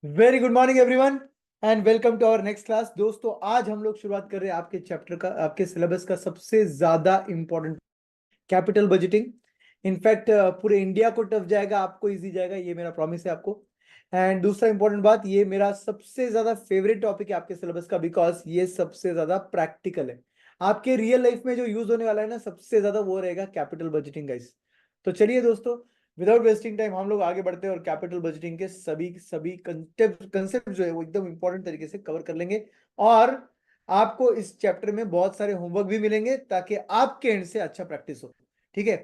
Very good morning everyone and welcome to our next class. दोस्तों आज हम लोग शुरुआत कर रहे हैं आपके चैप्टर का, आपके सिलेबस का सबसे ज्यादा इंपॉर्टेंट कैपिटल बजटिंग। इनफैक्ट पूरे इंडिया को टफ जाएगा, आपको इजी जाएगा, ये मेरा प्रॉमिस है आपको। एंड दूसरा इंपॉर्टेंट बात, ये मेरा सबसे ज्यादा फेवरेट टॉपिक है आपके सिलेबस का, बिकॉज ये सबसे ज्यादा प्रैक्टिकल है। आपके रियल लाइफ में जो यूज होने वाला है ना, सबसे ज्यादा वो रहेगा कैपिटल बजटिंग गाइस। तो चलिए दोस्तों, विदाउट वेस्टिंग टाइम हम लोग आगे बढ़ते हैं और कैपिटल बजटिंग के सभी सभी कंसेप्ट जो है वो एकदम इंपॉर्टेंट तरीके से कवर कर लेंगे। और आपको इस चैप्टर में बहुत सारे होमवर्क भी मिलेंगे ताकि आपके एंड से अच्छा प्रैक्टिस हो। ठीक है,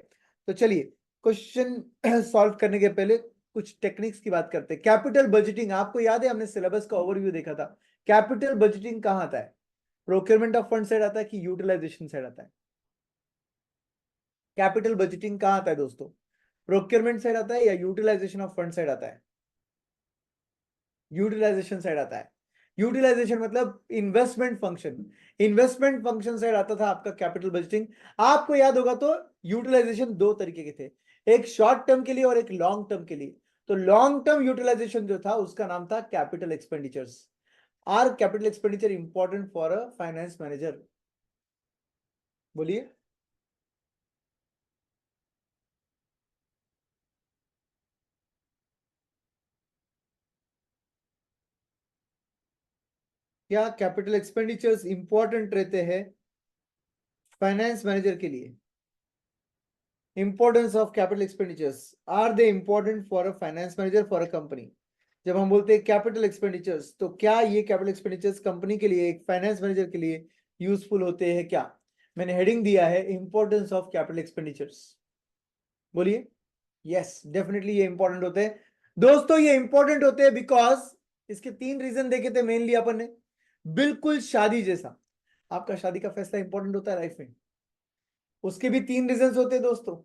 तो चलिए क्वेश्चन सॉल्व करने के पहले कुछ टेक्निक्स की बात करते हैं। कैपिटल बजटिंग, आपको याद है हमने सिलेबस का ओवरव्यू देखा था। कैपिटल बजटिंग कहां आता है? प्रोक्योरमेंट ऑफ फंड साइड आता है कि यूटिलाइजेशन साइड आता है? कैपिटल बजटिंग कहां आता है दोस्तों? प्रोक्योरमेंट साइड आता है या यूटिलाइजेशन ऑफ फंड साइड आता है? यूटिलाइजेशन साइड आता है। यूटिलाइजेशन मतलब investment function. Investment function side आता था आपका कैपिटल बजटिंग। आपको याद होगा तो यूटिलाइजेशन दो तरीके के थे, एक शॉर्ट टर्म के लिए और एक लॉन्ग टर्म के लिए। तो लॉन्ग टर्म यूटिलाइजेशन जो था उसका नाम था capital expenditures. Are capital expenditure important for a finance manager? बोलिए। क्या कैपिटल एक्सपेंडिचर्स इंपॉर्टेंट रहते हैं फाइनेंस मैनेजर के लिए? Importance of capital expenditures, are they important for a finance manager for a company? जब हम बोलते हैं कैपिटल एक्सपेंडिचर्स, तो क्या ये कैपिटल एक्सपेंडिचर्स कंपनी के लिए, एक फाइनेंस मैनेजर के लिए यूजफुल होते हैं क्या? मैंने हेडिंग दिया है इंपॉर्टेंस ऑफ कैपिटल एक्सपेंडिचर्स। बोलिए। यस, डेफिनेटली ये इंपॉर्टेंट होते हैं दोस्तों। ये इंपॉर्टेंट होते हैं बिकॉज इसके तीन रीजन देखे थे मेनली अपन ने। बिल्कुल शादी जैसा आपका शादी का फैसला इंपॉर्टेंट होता है लाइफ में, उसके भी तीन रीजंस होते हैं दोस्तों।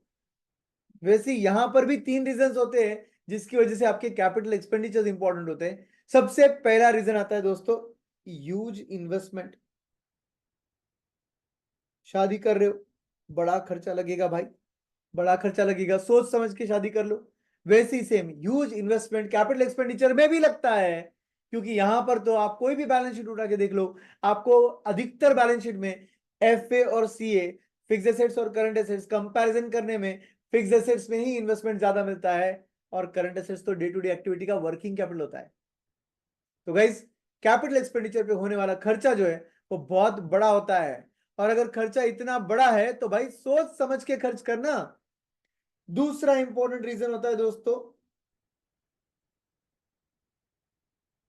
वैसे यहां पर भी तीन रीजंस होते हैं जिसकी वजह से आपके कैपिटल एक्सपेंडिचर्स इंपॉर्टेंट होते हैं। सबसे पहला रीजन आता है दोस्तों, ह्यूज इन्वेस्टमेंट। शादी कर रहे हो, बड़ा खर्चा लगेगा भाई, बड़ा खर्चा लगेगा, सोच समझ के शादी कर लो। वैसे ही same huge investment capital expenditure में भी लगता है, क्योंकि यहां पर तो आप कोई भी बैलेंस शीट उठा के देख लो, आपको अधिकतर बैलेंस शीट में एफए और सीए, फिक्स एसेट्स और करंट एसेट्स, कंपैरिजन करने में फिक्स एसेट्स में ही इन्वेस्टमेंट ज्यादा मिलता है, और करंट एसेट्स तो डे टू डे एक्टिविटी का वर्किंग कैपिटल होता है। तो गाइस, कैपिटल एक्सपेंडिचर पे होने वाला खर्चा जो है वो बहुत बड़ा होता है। और अगर खर्चा इतना बड़ा है तो भाई सोच समझ के खर्च करना। दूसरा इंपॉर्टेंट रीजन होता है दोस्तों,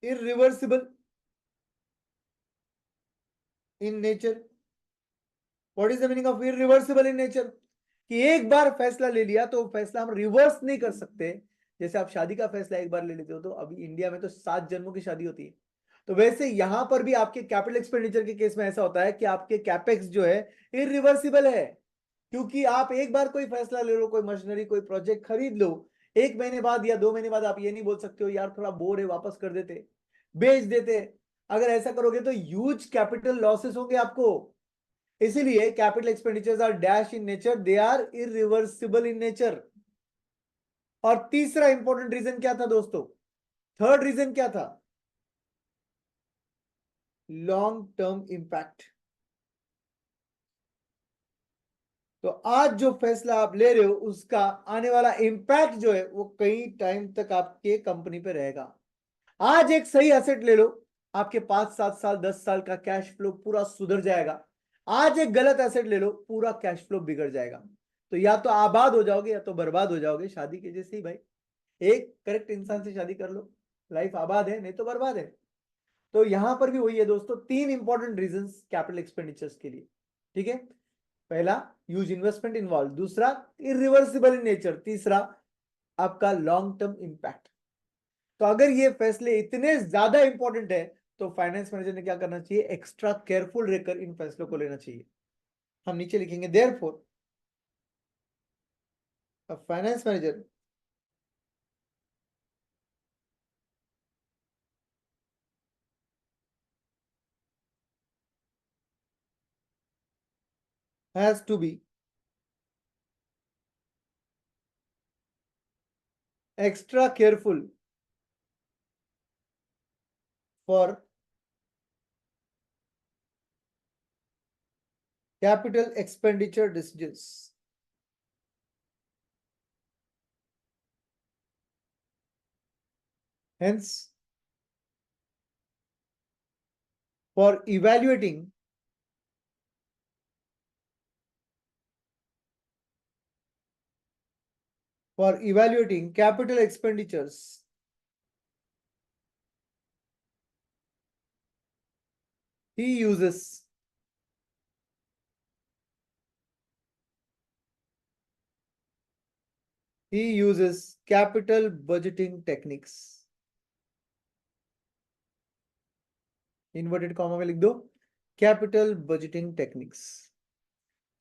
irreversible in nature. What is the meaning of irreversible in nature? कि एक बार फैसला ले लिया तो फैसला हम रिवर्स नहीं कर सकते। जैसे आप शादी का फैसला एक बार ले लेते हो, तो अभी इंडिया में तो 7 जन्मों की शादी होती है। तो वैसे यहां पर भी आपके कैपिटल एक्सपेंडिचर के केस में ऐसा होता है कि आपके कैपेक्स जो है इरिवर्सिबल है। क्योंकि आप एक बार कोई फैसला ले लो, कोई मशीनरी कोई प्रोजेक्ट खरीद लो, 1 महीने बाद या 2 महीने बाद आप ये नहीं बोल सकते हो यार थोड़ा बोर है, वापस कर देते, बेच देते। अगर ऐसा करोगे तो ह्यूज कैपिटल लॉसेस होंगे आपको। इसीलिए capital expenditures are dash in nature, they are irreversible in nature. और तीसरा इंपॉर्टेंट रीजन क्या था दोस्तों? थर्ड रीजन क्या था? Long term impact. तो आज जो फैसला आप ले रहे हो उसका आने वाला इंपैक्ट जो है वो कई टाइम तक आपके कंपनी पे रहेगा। आज एक सही एसेट ले लो, आपके 5 7 साल 10 साल का कैश फ्लो पूरा सुधर जाएगा। आज एक गलत एसेट ले लो, पूरा कैश फ्लो बिगड़ जाएगा। तो या तो आबाद हो जाओगे या तो बर्बाद हो जाओगे, शादी के जैसे ही भाई। एक करेक्ट इंसान से शादी कर लो, लाइफ आबाद है, नहीं तो बर्बाद है। तो यहां पर भी वही है दोस्तों, तीन इंपॉर्टेंट रीजन कैपिटल एक्सपेंडिचर्स के लिए। ठीक है, पहला ह्यूज इन्वेस्टमेंट इन्वॉल्व, दूसरा इरिवर्सिबल इन नेचर, तीसरा आपका लॉन्ग टर्म इंपैक्ट। तो अगर ये फैसले इतने ज्यादा इंपॉर्टेंट है तो फाइनेंस मैनेजर ने क्या करना चाहिए? एक्स्ट्रा केयरफुल रहकर इन फैसलों को लेना चाहिए। हम नीचे लिखेंगे therefore a finance manager has to be extra careful for capital expenditure decisions. Hence, for evaluating capital expenditures, he uses capital budgeting techniques. Inverted comma में लिख दो कैपिटल बजटिंग टेक्निक्स।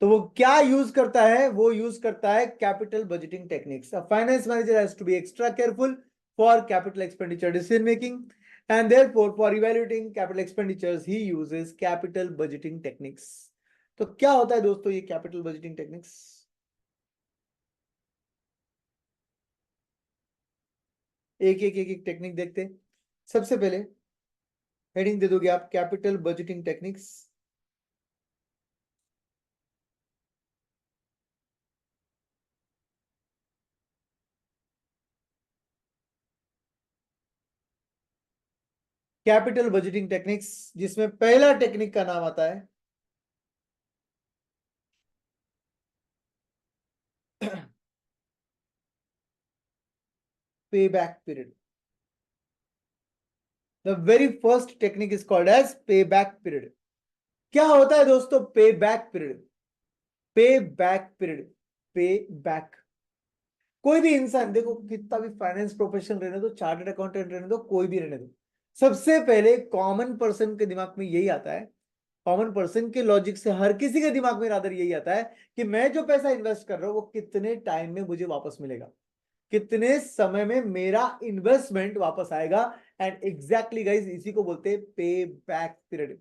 तो वो क्या यूज करता है? वो यूज करता है capital budgeting techniques. A finance manager has to be extra careful for capital expenditure decision making and therefore for evaluating capital expenditures he uses capital budgeting techniques. तो क्या होता है दोस्तों ये कैपिटल बजटिंग टेक्निक्स? एक technique देखते हैं। सबसे पहले हेडिंग दे दोगे आप capital budgeting techniques. Capital budgeting techniques, जिसमें पहला टेक्निक का नाम आता है payback period. The very first technique is called as payback period. क्या होता है दोस्तों payback period? payback period, payback। कोई भी इंसान देखो, कितना भी फाइनेंस प्रोफेशनल रहने दो, चार्टर्ड अकाउंटेंट रहने दो, कोई भी रहने दो, सबसे पहले कॉमन पर्सन के दिमाग में यही आता है, कॉमन पर्सन के लॉजिक से हर किसी के दिमाग में रादर यही आता है कि मैं जो पैसा इन्वेस्ट कर रहा हूं वो कितने टाइम में मुझे वापस मिलेगा, कितने समय में मेरा इन्वेस्टमेंट वापस आएगा। एंड एग्जैक्टली गाइस इसी को बोलते हैं पे बैक पीरियड।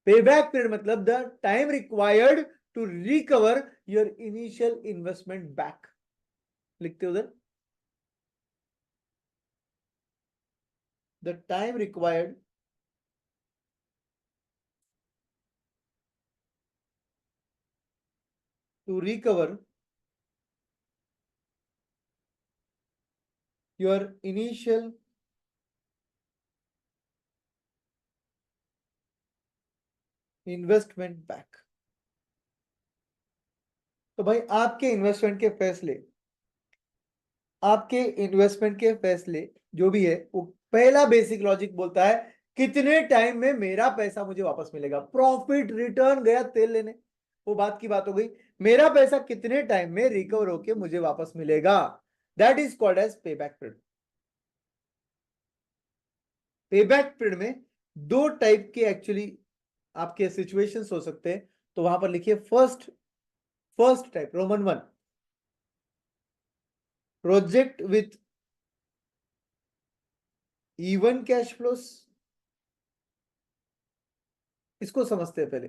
पे बैक पीरियड मतलब the time required to recover your initial investment back. लिखते उधर, the time required to recover your initial investment back. तो भाई आपके इन्वेस्टमेंट के फैसले जो भी है वो पहला बेसिक लॉजिक बोलता है कितने टाइम में मेरा पैसा मुझे वापस मिलेगा। प्रॉफिट रिटर्न गया तेल लेने, वो बात की बात हो गई, मेरा पैसा कितने टाइम में रिकवर होके मुझे वापस मिलेगा। दैट इज कॉल्ड एज पे बैक पीरियड। पे बैक पीरियड में दो टाइप के एक्चुअली आपके सिचुएशंस हो सकते हैं। तो वहां पर लिखिए first type, Roman one, project with even cash flows. इसको समझते हैं पहले।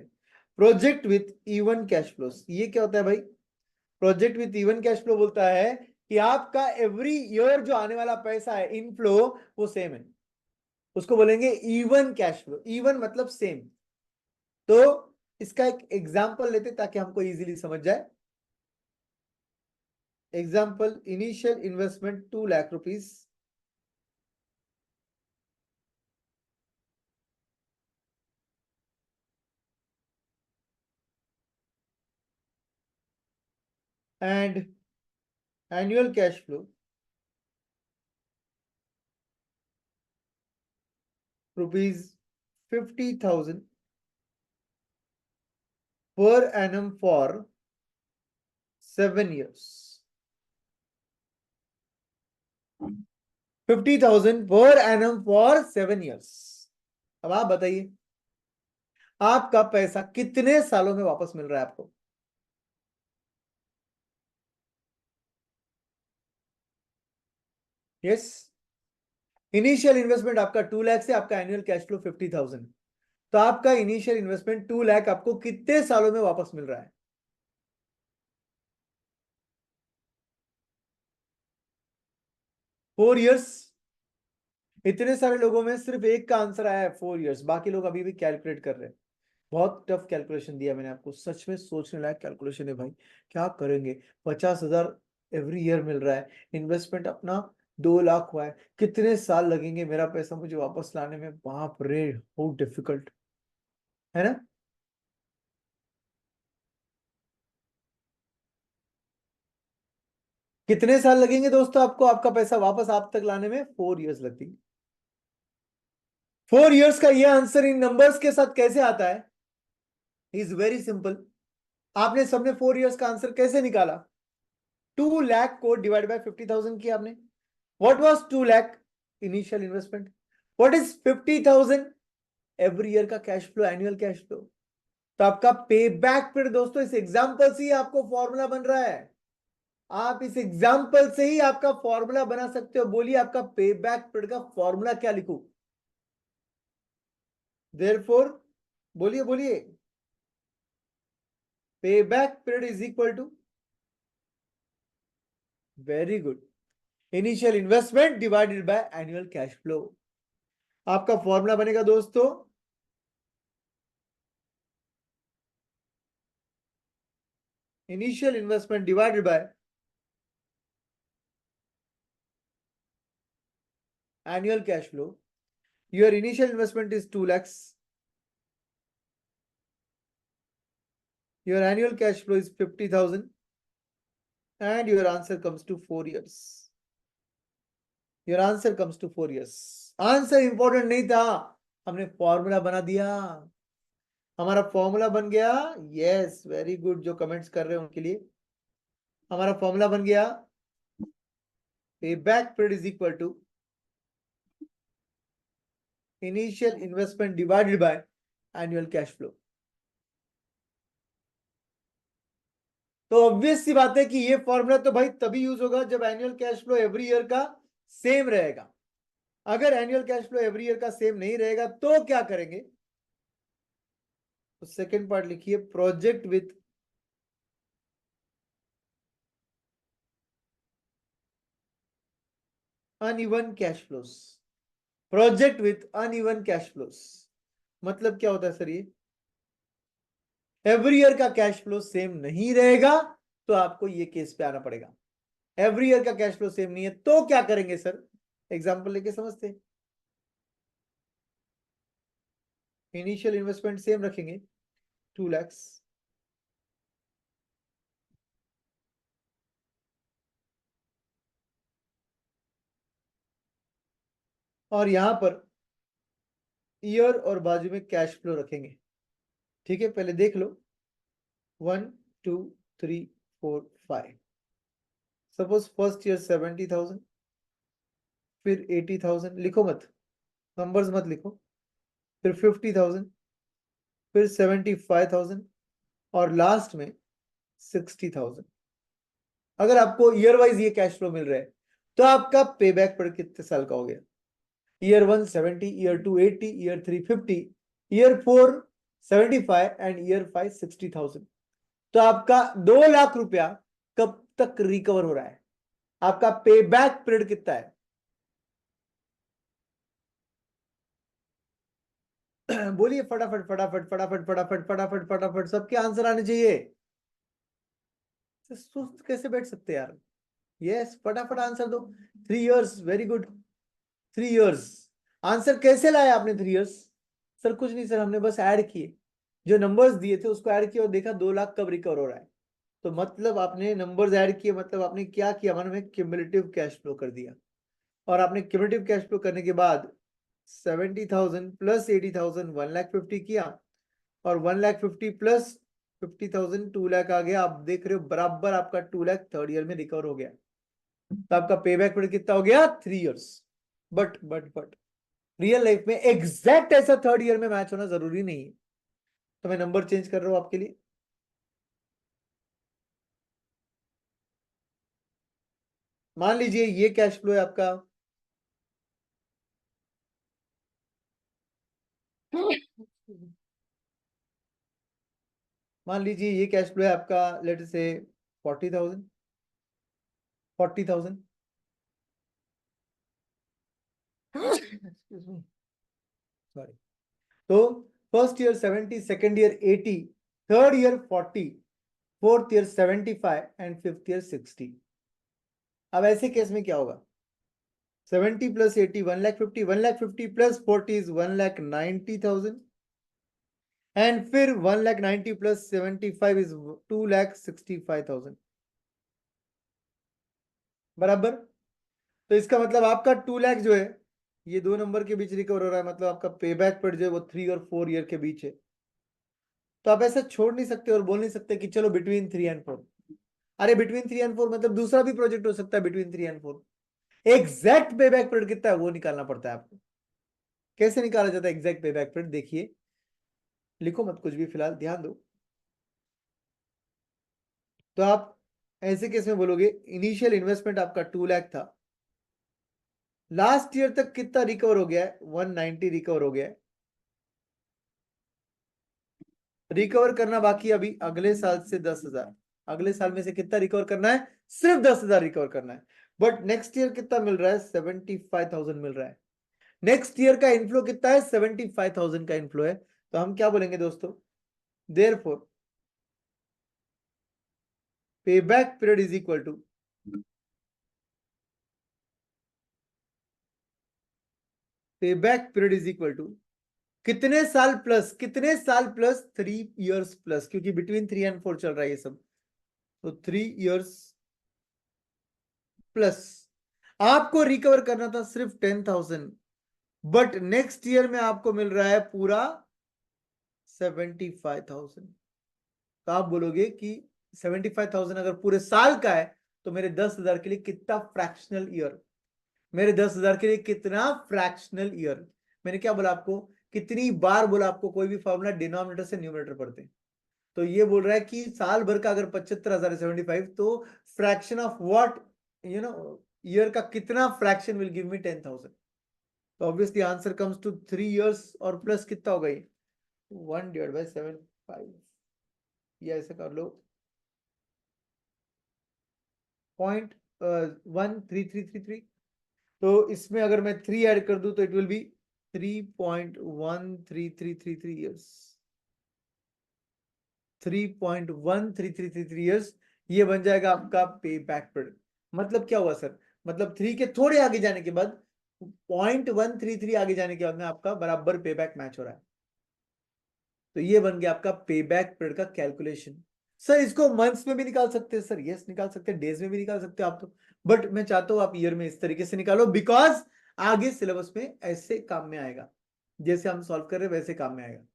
Project with even cash flows, ये क्या होता है भाई? Project with even cash flow बोलता है कि आपका एवरी ईयर जो आने वाला पैसा है इनफ्लो वो सेम है, उसको बोलेंगे इवन कैश फ्लो। इवन मतलब सेम। तो इसका एक एग्जांपल लेते ताकि हमको इजीली समझ जाए। Example, initial investment 2 lakh rupees, and annual cash flow ₹50,000 per annum for 7 years। 50,000 per annum for 7 years। अब आप बताइए आपका पैसा कितने सालों में वापस मिल रहा है आपको? यस, इनिशियल इन्वेस्टमेंट आपका 2 लाख से आपका एनुअल कैश फ्लो 50,000। तो आपका इनिशियल इन्वेस्टमेंट 2 लाख आपको कितने सालों में वापस मिल रहा है? 4 years। इतने सारे लोगों में सिर्फ एक का आंसर आया है 4 years, बाकी लोग अभी भी कैलकुलेट कर रहे हैं। बहुत टफ कैलकुलेशन दिया मैंने आपको, सच में सोचने लायक कैलकुलेशन है भाई। क्या करेंगे? 50,000 एवरी ईयर मिल रहा है, इन्वेस्टमेंट अपना 2 लाख हुआ है, कितने साल लगेंगे मेरा पैसा मुझे वापस लाने में? बाप रे, हाउ डिफिकल्ट है ना। कितने साल लगेंगे दोस्तों आपको आपका पैसा वापस आप तक लाने में? 4 years लगती है। 4 years का ये आंसर इन नंबर्स के साथ कैसे आता है? Is very simple. आपने सबने 4 years का आंसर कैसे निकाला? 2 लाख को डिवाइड बाय 50,000 किया आपने। What was 2 lakh initial investment? What is 50,000 every year का cash flow, annual cash flow? तो आपका पे बैक पीरियड दोस्तों, इस एग्जांपल से ही आपको फॉर्मूला बन रहा है। आप इस एग्जांपल से ही आपका फॉर्मूला बना सकते हो। बोलिए आपका पे बैक पीरियड का फॉर्मूला क्या लिखूं? देयरफॉर बोलिए बोलिए, पे back period is equal to, very good, initial investment divided by annual cash flow. आपका फॉर्मूला बनेगा दोस्तों, initial investment divided by annual cash flow. Your initial investment is 2 lakhs. Your annual cash flow is 50,000 and your answer comes to 4 years. Your answer comes to 4 years. Answer important नहीं था, हमने formula बना दिया, हमारा formula बन गया। Yes, very good, जो comments कर रहे हैं उनके लिए हमारा फॉर्मूला बन गया। पे back period is equal to initial investment divided by annual cash flow. तो ऑब्वियस सी बात है कि ये फॉर्मूला तो भाई तभी यूज होगा जब annual cash flow every year का सेम रहेगा। अगर annual cash flow every year का सेम नहीं रहेगा तो क्या करेंगे? तो सेकंड पार्ट लिखिए, project with uneven cash flows. Project with uneven cash flows मतलब क्या होता है सर? ये एवरी ईयर का कैश फ्लो सेम नहीं रहेगा तो आपको ये केस पे आना पड़ेगा। एवरी ईयर का कैश फ्लो सेम नहीं है तो क्या करेंगे सर? एग्जांपल लेके समझते हैं। इनिशियल इन्वेस्टमेंट सेम रखेंगे 2 lakhs, और यहां पर ईयर और बाजू में कैश फ्लो रखेंगे। ठीक है, पहले देख लो, 1 2 3 4 5। सपोज फर्स्ट ईयर 70,000, फिर 80,000, लिखो मत, नंबर्स मत लिखो, फिर 50,000, फिर 75,000 और लास्ट में 60,000। अगर आपको ईयर वाइज ये कैश फ्लो मिल रहा है तो आपका पे बैक पर कितने साल का हो गया? Year 1 70, year 2 80, year 3 50, year 4 75 and year 5 60,000। तो आपका 2 लाख रुपया कब तक रिकवर हो रहा है? आपका पे बैक पीरियड कितना है? बोलिए फटाफट फटाफट फटाफट फटाफट फटाफट फटाफट, सबके आंसर आने चाहिए। सुस्त कैसे बैठ सकते हैं यार? यस, फटाफट आंसर दो। 3 years, very good, 3 years। Answer कैसे लाए आपने 3 years? सर कुछ नहीं सर, हमने बस ऐड किए, जो नंबर्स दिए थे उसको ऐड किया और देखा 2 लाख कब रिकवर हो रहा है। तो मतलब आपने नंबर्स ऐड किए, मतलब आपने क्या किया? मैंने क्यूमुलेटिव कैश फ्लो कर दिया। और आपने क्यूमुलेटिव कैश फ्लो करने के बाद 70,000 प्लस 80,000 1,50,000 किया, और 1,50,000 प्लस 50,000 2 लाख आ गया। आप देख रहे हो बराबर आपका 2 लाख थर्ड ईयर में रिकवर हो गया। तो आपका पे बैक पीरियड कितना हो गया? 3 years। बट रियल लाइफ में एग्जैक्ट ऐसा थर्ड ईयर में मैच होना जरूरी नहीं है, तो मैं नंबर चेंज कर रहा हूं आपके लिए। मान लीजिए ये कैश फ्लो है आपका, मान लीजिए ये कैश फ्लो है आपका, लेट से 40,000, 40,000। सॉरी। तो first year 70, second year 80, third year 40, fourth year 75 and fifth year 60। अब ऐसे केस में क्या होगा? 70 प्लस 80 1,50,000, 1,50,000 प्लस 40 इज 1,90,000 एंड फिर 1,90,000 प्लस 75 इज 2,65,000 बराबर। तो इसका मतलब आपका 2 लाख जो है ये दो नंबर के बीच रिकवर हो रहा है, मतलब आपका पे बैक पीरियड जो है वो 3 और 4 ईयर के बीच है। तो आप ऐसा छोड़ नहीं सकते और बोल नहीं सकते कि चलो बिटवीन 3 एंड 4। अरे बिटवीन 3 एंड 4 मतलब दूसरा भी प्रोजेक्ट हो सकता है बिटवीन 3 एंड 4। एग्जैक्ट पे बैक पीरियड कितना है वो निकालना पड़ता है आपको। कैसे निकाला जाता है एग्जैक्ट पे बैक पीरियड? देखिए, लिखो मत कुछ भी, फिलहाल ध्यान दो। तो आप ऐसे केस में बोलोगे इनिशियल इन्वेस्टमेंट आपका 2 लाख था, लास्ट ईयर तक कितना रिकवर हो गया है? 190 रिकवर हो गया है। रिकवर करना बाकी अभी अगले साल से 10,000। अगले साल में से कितना रिकवर करना है? सिर्फ 10,000 रिकवर करना है। बट नेक्स्ट ईयर कितना मिल रहा है? 75,000 मिल रहा है। नेक्स्ट ईयर का इनफ्लो कितना है? 75,000 का इनफ्लो है। तो हम क्या बोलेंगे दोस्तों? Therefore pay back period is equal to pay back period is equal to कितने साल प्लस, कितने साल प्लस 3 इयर्स प्लस, क्योंकि बिटवीन 3 एंड 4 चल रहा है ये सब। तो 3 इयर्स प्लस आपको रिकवर करना था सिर्फ 10,000, बट नेक्स्ट ईयर में आपको मिल रहा है पूरा 75,000। तो आप बोलोगे कि 75,000 अगर पूरे साल का है तो मेरे 10,000 के लिए कितना फ्रैक्शनल ईयर, मेरे 10,000 के लिए कितना फ्रैक्शनल ईयर। मैंने क्या बोला आपको? कितनी बार बोला आपको? कोई भी फॉर्मूला डिनोमिनेटर से न्यूमरेटर पढ़ते हैं। तो ये बोल रहा है कि साल भर का अगर 75,000 75, तो फ्रैक्शन ऑफ व्हाट, ईयर का कितना फ्रैक्शन विल गिव मी 10,000। तो obviously answer comes to 3 years और प्लस कितना होगा ये? 1/75, या ऐसे कर लो 0.13333। तो इसमें अगर मैं 3 ऐड कर दूं तो it will be 3.1333 years, 3.1333 years. ये बन जाएगा आपका पे बैक पीरियड। मतलब क्या हुआ सर? मतलब 3 के थोड़े आगे जाने के बाद, 0.133 आगे जाने के बाद में आपका बराबर पे बैक मैच हो रहा है। तो ये बन गया आपका पे बैक पीरियड का कैलकुलेशन। सर इसको मंथ्स में भी निकाल सकते हैं सर, यस निकाल सकते हैं, डेज में भी निकाल सकते हो आप तो, बट मैं चाहता हूं आप ईयर में इस तरीके से निकालो, बिकॉज आगे सिलेबस में ऐसे काम में आएगा, जैसे हम सॉल्व कर रहे हैं वैसे काम में आएगा।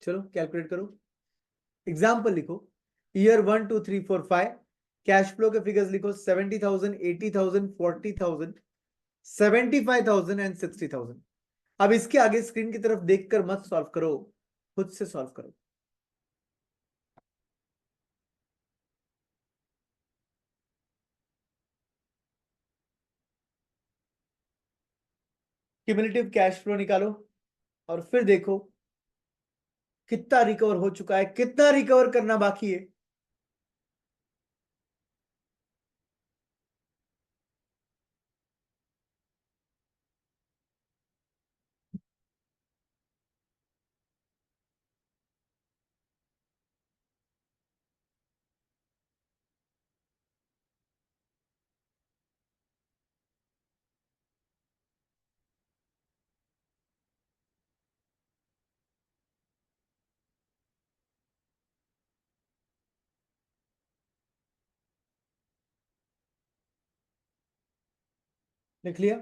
चलो कैलकुलेट करो, एग्जाम्पल लिखो। ईयर 1 2 3 4 5, कैश फ्लो के फिगर्स लिखो 70,000, 80,000, 40,000, 75,000 एंड 60,000। अब इसके आगे स्क्रीन की तरफ देखकर मत सॉल्व करो, खुद से सॉल्व करो। क्यूमुलेटिव कैश फ्लो निकालो और फिर देखो कितना रिकवर हो चुका है, कितना रिकवर करना बाकी है। लिख लिया।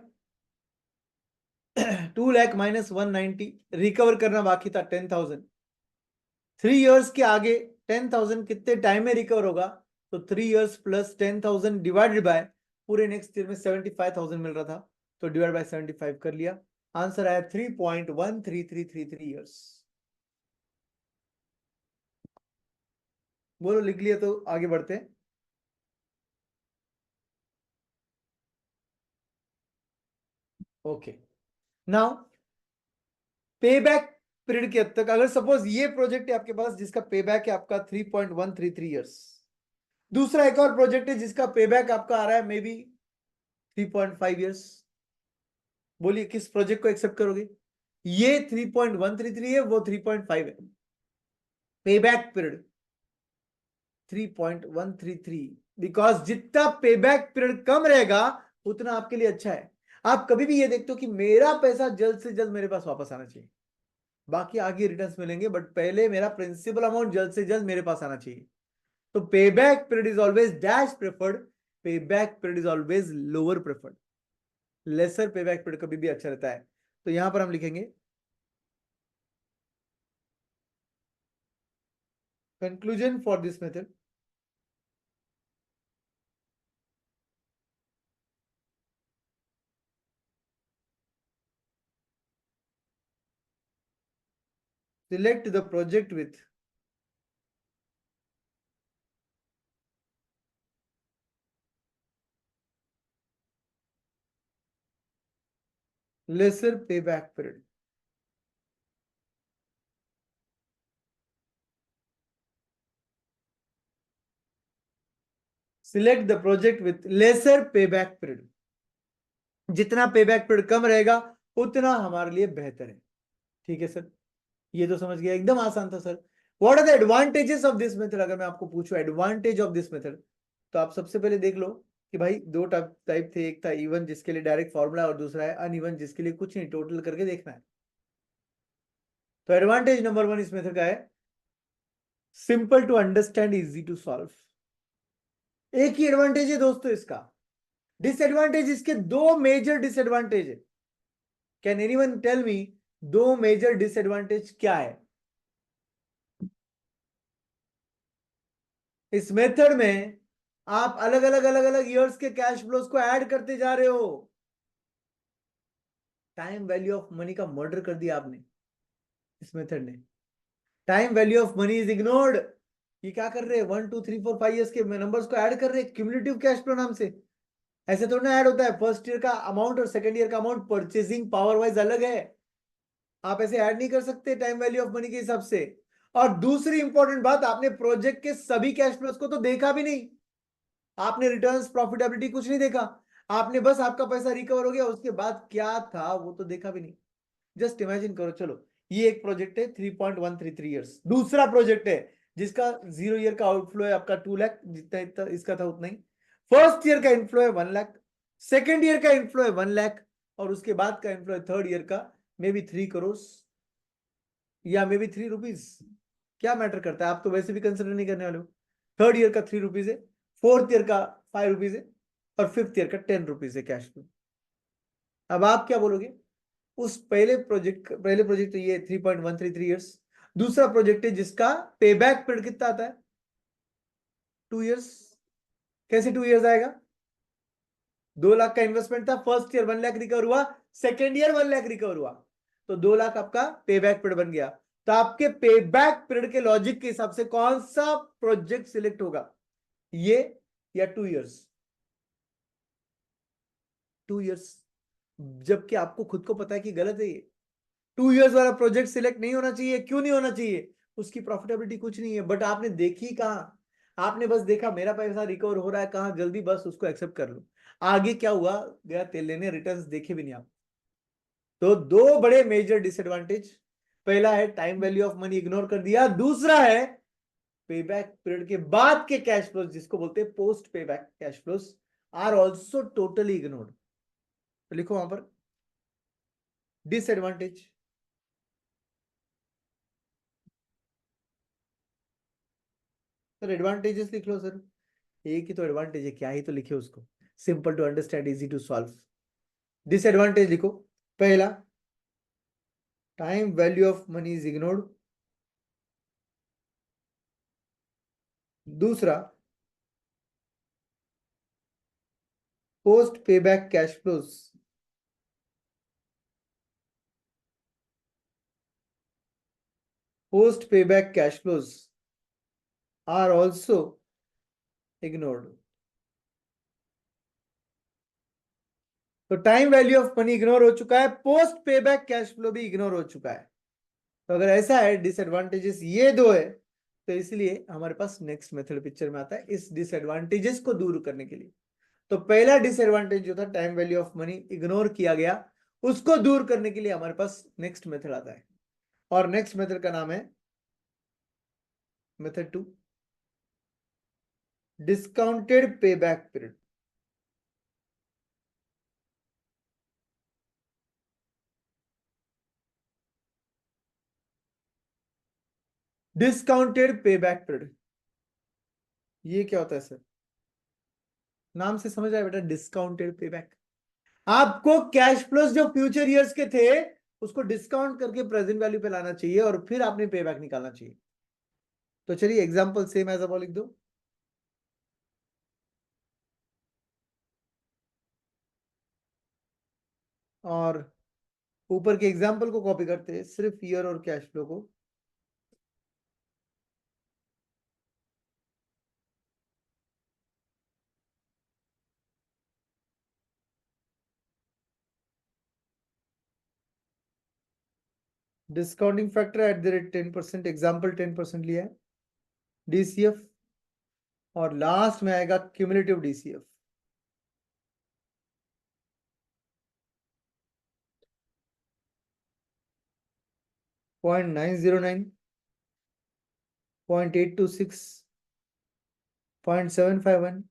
2 लाख माइनस 190, रिकवर करना बाकी था 10,000। 3 इयर्स के आगे 10,000 कितने टाइम में रिकवर होगा? तो 3 इयर्स प्लस 10,000 डिवाइडेड बाय पूरे नेक्स्ट ईयर में 75,000 मिल रहा था, तो डिवाइड बाय 75 कर लिया। आंसर आया 3.13333 ईयर्स। बोलो लिख लिया तो आगे बढ़ते हैं। ओके, नाउ पे बैक पीरियड के हद तक, अगर सपोज ये प्रोजेक्ट है आपके पास जिसका पे बैक है आपका 3.133 ईयर्स, दूसरा एक और प्रोजेक्ट है जिसका पे बैक आपका आ रहा है मे बी 3.5 ईयर्स, बोलिए किस प्रोजेक्ट को एक्सेप्ट करोगे? ये 3.133 है, वो 3.5 है। पे बैक पीरियड 3.133, बिकॉज जितना पे बैक पीरियड कम रहेगा उतना आपके लिए अच्छा है। आप कभी भी ये देखते हो कि मेरा पैसा जल्द से जल्द मेरे पास वापस आना चाहिए, बाकी आगे रिटर्न्स मिलेंगे, बट पहले मेरा प्रिंसिपल अमाउंट जल्द से जल्द मेरे पास आना चाहिए। तो pay back period is always dash preferred, pay back period is always lower preferred. Lesser pay back period कभी भी अच्छा रहता है। तो यहां पर हम लिखेंगे conclusion for this method, select the project with lesser payback period. Select the project with lesser payback period. जितना पेबैक पीरियड कम रहेगा उतना हमारे लिए बेहतर है। ठीक है सर, ये तो समझ गया, एकदम आसान था sir. What are the advantages of this method? अगर मैं आपको पूछूं एडवांटेज ऑफ दिस मेथड, तो आप सबसे पहले देख लो कि भाई दो टाइप थे, एक था इवन जिसके लिए डायरेक्ट फॉर्मूला और दूसरा है अनइवन जिसके लिए कुछ नहीं, टोटल करके देखना है। तो एडवांटेज नंबर 1 इस मेथड का है simple to understand, easy to solve. एक ही एडवांटेज है दोस्तों इसका। डिसएडवांटेज इसके दो मेजर डिसएडवांटेज है। कैन एनीवन टेल मी दो मेजर डिसएडवांटेज क्या है? इस मेथड में आप अलग अलग ईयर्स के कैश फ्लोज को ऐड करते जा रहे हो। टाइम वैल्यू ऑफ मनी का मर्डर कर दिया आपने इस मेथड ने। Time value of money is ignored. ये क्या कर रहे हैं, 1 2 3 4 5 ईयर्स के नंबर्स को ऐड कर रहे हैं क्यूमुलेटिव कैश फ्लो नाम से। ऐसे थोड़ा ना ऐड होता है, फर्स्ट ईयर का अमाउंट और सेकंड ईयर का अमाउंट परचेसिंग पावर वाइज अलग है। आप ऐसे ऐड नहीं कर सकते टाइम वैल्यू ऑफ मनी के हिसाब से। और दूसरी इंपॉर्टेंट बात, आपने प्रोजेक्ट के सभी कैश फ्लोज को तो देखा भी नहीं। आपने रिटर्न्स प्रॉफिटेबिलिटी कुछ नहीं देखा। आपने बस आपका पैसा रिकवर हो गया, उसके बाद क्या था वो तो देखा भी नहीं। जस्ट इमेजिन करो, चलो ये एक प्रोजेक्ट है 3.133 ईयर्स। दूसरा प्रोजेक्ट है जिसका 0 ईयर का आउटफ्लो है आपका 2 लाख, जितना इतना इसका था उतना ही। फर्स्ट ईयर का इनफ्लो है 1 लाख, सेकेंड ईयर का इनफ्लो है 1 लाख, और उसके बाद का इनफ्लो है थर्ड ईयर का मे बी 3 करोड़ या मे बी 3 रुपीज। क्या मैटर करता है, आप तो वैसे भी कंसिडर नहीं करने वाले हो। थर्ड ईयर का 3 रुपीज है, फोर्थ ईयर का 5 रुपीज है, और फिफ्थ ईयर का 10 रुपीज है कैश फ्लो। अब आप क्या बोलोगे? उस पहले प्रोजेक्ट तो ये 3.133 ईयर्स। दूसरा प्रोजेक्ट है जिसका पे बैक पीरियड कितना आता है, 2 ईयर्स। कैसे 2 ईयर्स आएगा? 2 लाख का इन्वेस्टमेंट था, फर्स्ट ईयर 1 लाख रिकवर हुआ, सेकेंड ईयर 1 लाख रिकवर हुआ, तो 2 लाख आपका पे बैक पीरियड बन गया। तो आपके पे बैक पीरियड के लॉजिक के हिसाब से कौन सा प्रोजेक्ट सिलेक्ट होगा, ये या 2 ईयर्स? 2 ईयर्स, जबकि आपको खुद को पता है कि गलत है ये। 2 ईयर्स वाला प्रोजेक्ट सिलेक्ट नहीं होना चाहिए। क्यों नहीं होना चाहिए? उसकी प्रॉफिटेबिलिटी कुछ नहीं है, बट आपने देखी कहाँ? आपने बस देखा मेरा पैसा रिकवर हो रहा है कहाँ, जल्दी बस उसको एक्सेप्ट कर लो। आगे क्या हुआ गया तेल लेने, रिटर्न्स देखे भी नहीं आप। तो दो बड़े मेजर डिसएडवांटेज, पहला है time value of money ignore कर दिया, दूसरा है पेबैक पीरियड के बाद के कैश फ्लोज जिसको बोलते हैं post payback cash flows are also totally ignored. तो लिखो वहां पर डिसएडवांटेज। सर एडवांटेजेस लिख लो सर, एक ही तो एडवांटेज है, क्या ही तो लिखे उसको। Simple to understand, easy to solve. Disadvantage लिखो, पहला time value of money is ignored, दूसरा post payback cash flows are also ignored. तो time value of money ignore हो चुका है, पोस्ट पेबैक कैश फ्लो भी इग्नोर हो चुका है। तो अगर ऐसा है डिसएडवांटेजेस ये दो है, तो इसलिए हमारे पास नेक्स्ट मेथड पिक्चर में आता है इस डिसएडवांटेजेस को दूर करने के लिए। तो पहला डिसएडवांटेज जो था time value of money ignore किया गया, उसको दूर करने के लिए हमारे पास नेक्स्ट मेथड आता है, और नेक्स्ट मेथड का नाम है method 2, discounted pay back period. Discounted pay back period, ये क्या होता है सर? नाम से समझ आया बेटा, डिस्काउंटेड पे बैक। आपको कैश फ्लोज जो फ्यूचर ईयर्स के थे उसको डिस्काउंट करके प्रेजेंट वैल्यू पे लाना चाहिए, और फिर आपने पे बैक निकालना चाहिए। तो चलिए एग्जांपल सेम एज अब लिख दो, और ऊपर के एग्जाम्पल को कॉपी करते हैं, सिर्फ ईयर और कैश फ्लो को। Discounting factor at the rate 10%, example 10% लिया है, डीसीएफ, और लास्ट में आएगा क्यूमुलेटिव डीसीएफ। पॉइंट 909, 0.826, 0.751,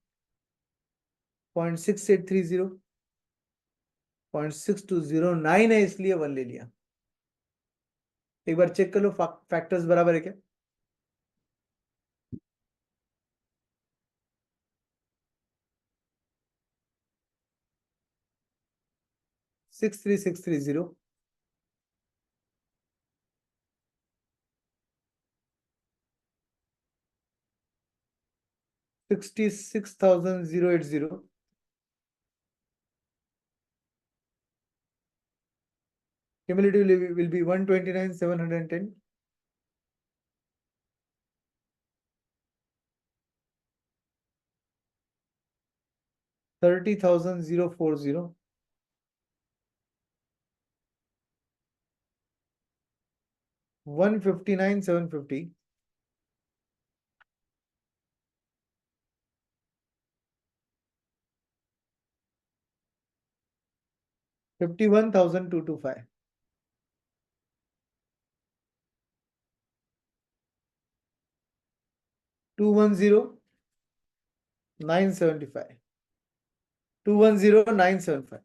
0.6830, 0.6209 है, इसलिए 1 ले लिया। एक बार चेक कर लो फैक्टर्स बराबर है क्या। Six three six three zero, 66,080, cumulative will be 129,710, 30,040, 159,750, 51,225, 210,975, 210,975।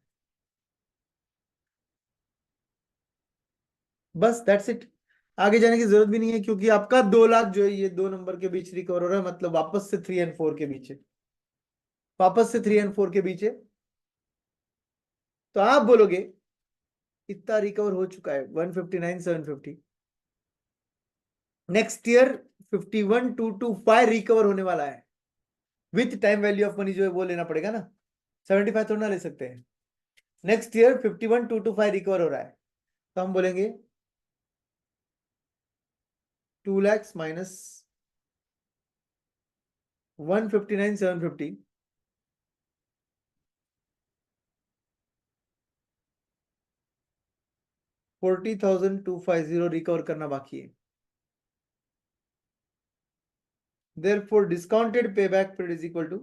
बस दैट्स इट। आगे जाने की जरूरत भी नहीं है, क्योंकि आपका 2 लाख जो है ये 2 नंबर के बीच रिकवर हो रहा है, मतलब वापस से 3 और 4 के बीच है, वापस से 3 और 4 के बीच है। तो आप बोलोगे इतना रिकवर हो चुका है, 159,750, नेक्स्ट ईयर 51,225 रिकवर होने वाला है, with time value of money जो है वो लेना पड़ेगा ना, 75 थोड़ा ना ले सकते हैं। नेक्स्ट ईयर 51,225 रिकवर हो रहा है, तो हम बोलेंगे 2 lakhs माइनस 159,750, 40,250 रिकवर करना बाकी है। Therefore, discounted payback period is equal to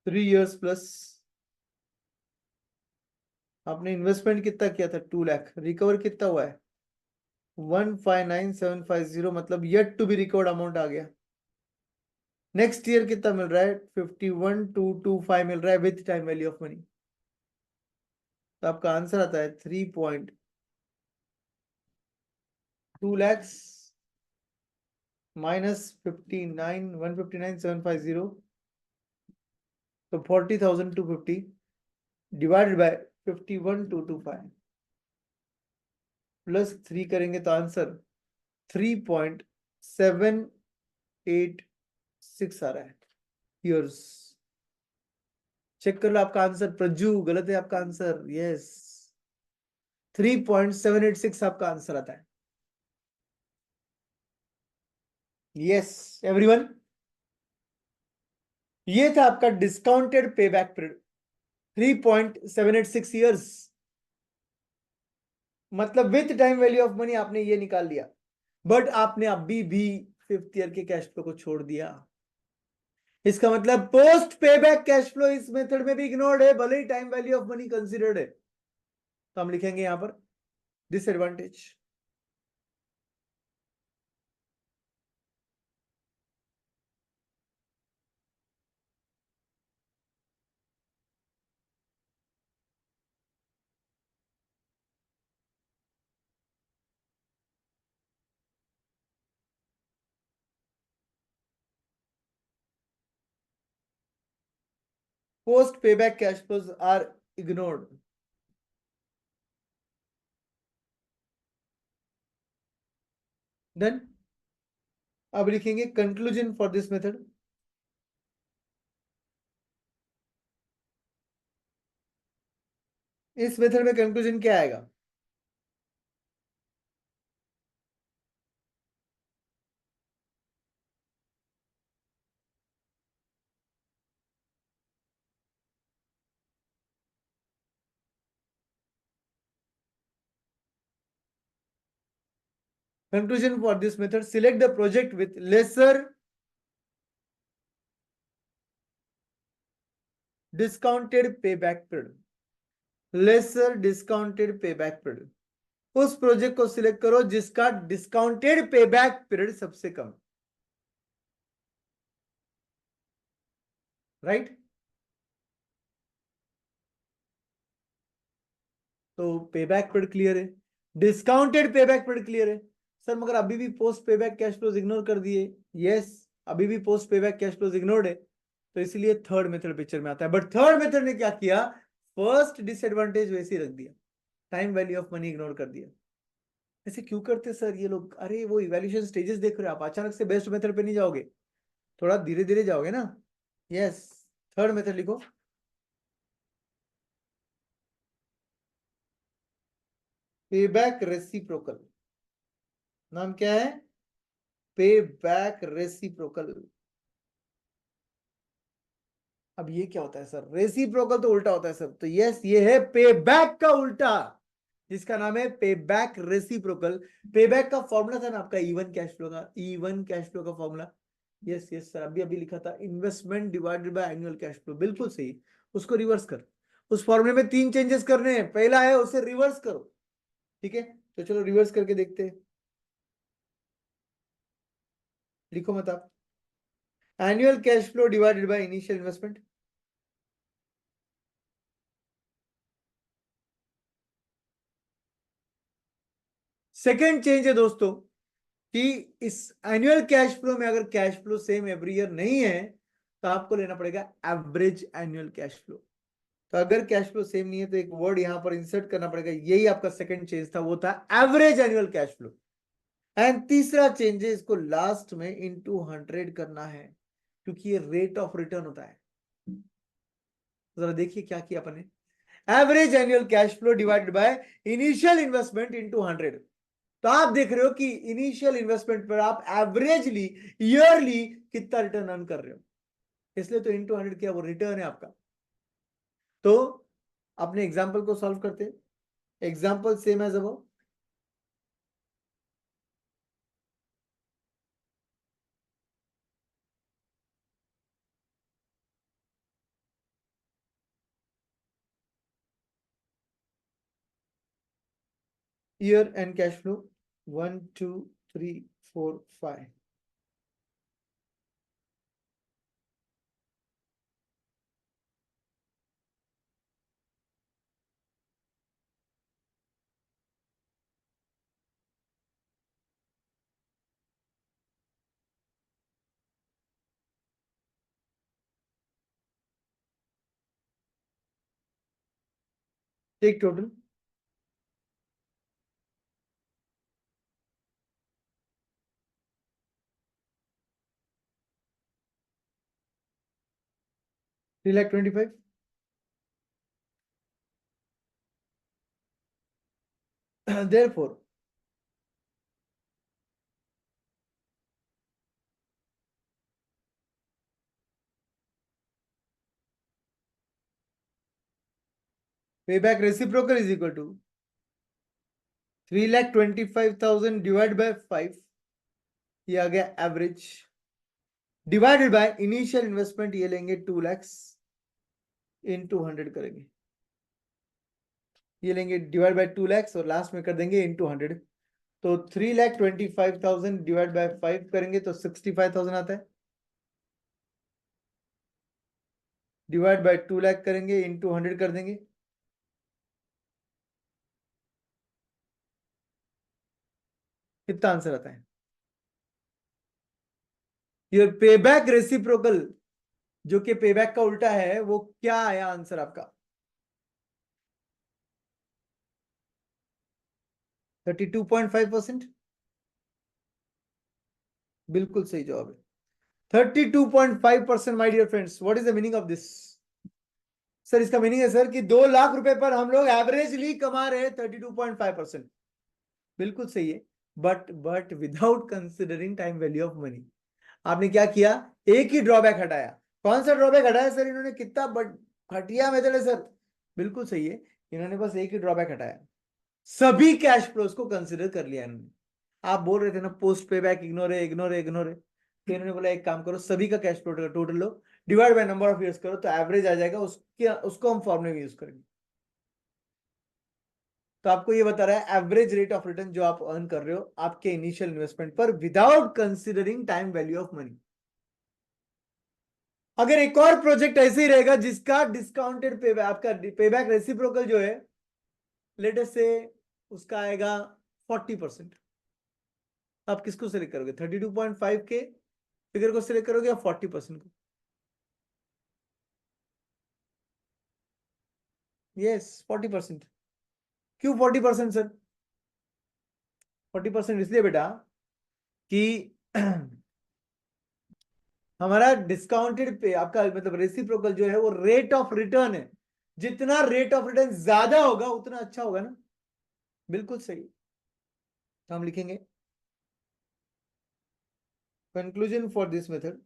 3 years plus आपने इन्वेस्टमेंट कितना किया था, 2 लाख, रिकवर कितना हुआ है 159,750, मतलब yet to be recovered amount आ गया। नेक्स्ट ईयर कितना मिल रहा है, 51,225 मिल रहा है with time value of money. तो आपका आंसर आता है 3.2 lakhs माइनस 159,750, तो 40,250 डिवाइडेड बाय 51,225 प्लस 3 करेंगे तो आंसर 3.786 आ रहा है ईयर्स। चेक कर लो आपका आंसर, प्रज्जू गलत है आपका आंसर, यस 3.786 आपका आंसर आता है। यस एवरीवन, ये था आपका डिस्काउंटेड पेबैक पीरियड, 3.786 ईयर्स। मतलब with time value of money आपने ये निकाल लिया, बट आपने अभी भी फिफ्थ ईयर के कैश फ्लो को छोड़ दिया। इसका मतलब post pay back cash flow इस मेथड में भी इग्नोर्ड है, भले ही time value of money considered है। तो हम लिखेंगे यहां पर disadvantage. Post pay back cash flows are ignored. Then अब लिखेंगे कंक्लूजन फॉर दिस मेथड। इस मेथड में कंक्लूजन क्या आएगा? Conclusion for this method: select the project with lesser discounted payback period. Lesser discounted payback period. उस project को select करो जिसका डिस्काउंटेड पेबैक पीरियड सबसे कम। राइट? तो पेबैक पीरियड क्लियर है, डिस्काउंटेड पेबैक पीरियड क्लियर है। सर मगर अभी भी post payback cash flows ignore कर दिए। यस, अभी भी post payback cash flows ignored है, तो इसलिए थर्ड मेथड पिक्चर में आता है। बट थर्ड मेथड ने क्या किया? फर्स्ट डिसएडवांटेज वैसे ही रख दिया, time value of money ignore कर दिया। ऐसे क्यों करते सर ये लोग? अरे वो इवैल्यूएशन स्टेजेस देख रहे हो आप, अचानक से बेस्ट मेथड पे नहीं जाओगे, थोड़ा धीरे धीरे जाओगे ना। यस, थर्ड मेथड लिखो, पेबैक रेसिप्रोकल। नाम क्या है? Pay back reciprocal. अब ये क्या होता है सर? रेसिप्रोकल तो उल्टा होता है सर, तो यस ये है पे बैक का उल्टा, जिसका नाम है पे बैक रेसिप्रोकल। पे बैक का फॉर्मूला था ना आपका इवन कैश फ्लो का, इवन कैश फ्लो का फॉर्मूला। यस यस सर, अभी अभी लिखा था, investment divided by annual cash flow, बिल्कुल सही। उसको रिवर्स कर। उस फॉर्मूले में तीन चेंजेस करने हैं, पहला है उसे रिवर्स करो। ठीक है, तो चलो रिवर्स करके देखते हैं। लिखो मत आप, annual cash flow divided by initial investment. Second change है दोस्तों कि इस एनुअल कैश फ्लो में अगर cash flow same every year नहीं है तो आपको लेना पड़ेगा एवरेज एनुअल कैश फ्लो। तो अगर कैश फ्लो सेम नहीं है तो एक वर्ड यहां पर इंसर्ट करना पड़ेगा, यही आपका सेकंड चेंज था, वो था average annual cash flow. And तीसरा चेंज है, इसको लास्ट में इनटू 100 करना है, क्योंकि ये रेट ऑफ रिटर्न होता है। जरा देखिए क्या किया अपने, average annual cash flow divided by initial investment into 100। तो आप देख रहे हो कि इनिशियल इन्वेस्टमेंट पर आप एवरेजली ईयरली कितना रिटर्न अर्न कर रहे हो, इसलिए तो इनटू 100 किया, वो रिटर्न है आपका। तो अपने एग्जांपल को सॉल्व करते हैं। Example same as above. Year and cash flow 1 2 3 4 5। Take total, 3,25,000। therefore payback reciprocal is equal to 3,25,000 divide by 5, ये आ गया average, divided by initial investment, ये लेंगे 2 lakhs, इंटू 100 करेंगे, ये लेंगे डिवाइड बाय 2 lakhs और लास्ट में कर देंगे इंटू 100। तो 3,25,000 डिवाइड बाय 5 करेंगे तो 65,000 आता है, डिवाइड बाय 2 लाख करेंगे इंटू 100 कर देंगे, कितना आंसर आता है? ये पेबैक रेसिप्रोकल, जो कि पेबैक का उल्टा है, वो क्या आया आंसर आपका? 32.5%, बिल्कुल सही जवाब है। 32.5%, my dear friends, what is the meaning of this? Sir इसका मीनिंग है सर कि 2 लाख रुपए पर हम लोग एवरेजली कमा रहे हैं 32.5%, बिल्कुल सही है। But without considering time value of money, आपने क्या किया? एक ही ड्रॉबैक हटाया। कौन सा ड्रॉबैक हटाया सर इन्होंने? कितना घटिया मेथड है सर। बिल्कुल सही है, इन्होंने बस एक ही ड्रॉबैक हटाया, सभी कैश फ्लोज को कंसिडर कर लिया इन्होंने। आप बोल रहे थे ना पोस्ट पे बैक इग्नोर है, इग्नोर है, इग्नोर है, तो इन्होंने बोला एक काम करो, सभी का cash flow total low, divide by number of years करो, तो एवरेज आ जाएगा, उसको हम फॉर्मूले में यूज करेंगे। तो आपको ये बता रहा है एवरेज रेट ऑफ रिटर्न जो आप अर्न कर रहे हो आपके इनिशियल इन्वेस्टमेंट पर without considering time value of money. अगर एक और प्रोजेक्ट ऐसे ही रहेगा जिसका डिस्काउंटेड पेबैक, आपका पेबैक रेसिप्रोकल जो है, लेटेस्ट से उसका आएगा 40%, आप किसको सिलेक्ट करोगे? 32.5 के फिगर को सिलेक्ट करोगे या 40% को? यस 40%। क्यों 40% सर? 40% इसलिए बेटा कि हमारा डिस्काउंटेड पे आपका मतलब रेसिप्रोकल जो है वो रेट ऑफ रिटर्न है, जितना रेट ऑफ रिटर्न ज्यादा होगा उतना अच्छा होगा ना, बिल्कुल सही। तो हम लिखेंगे conclusion for this method,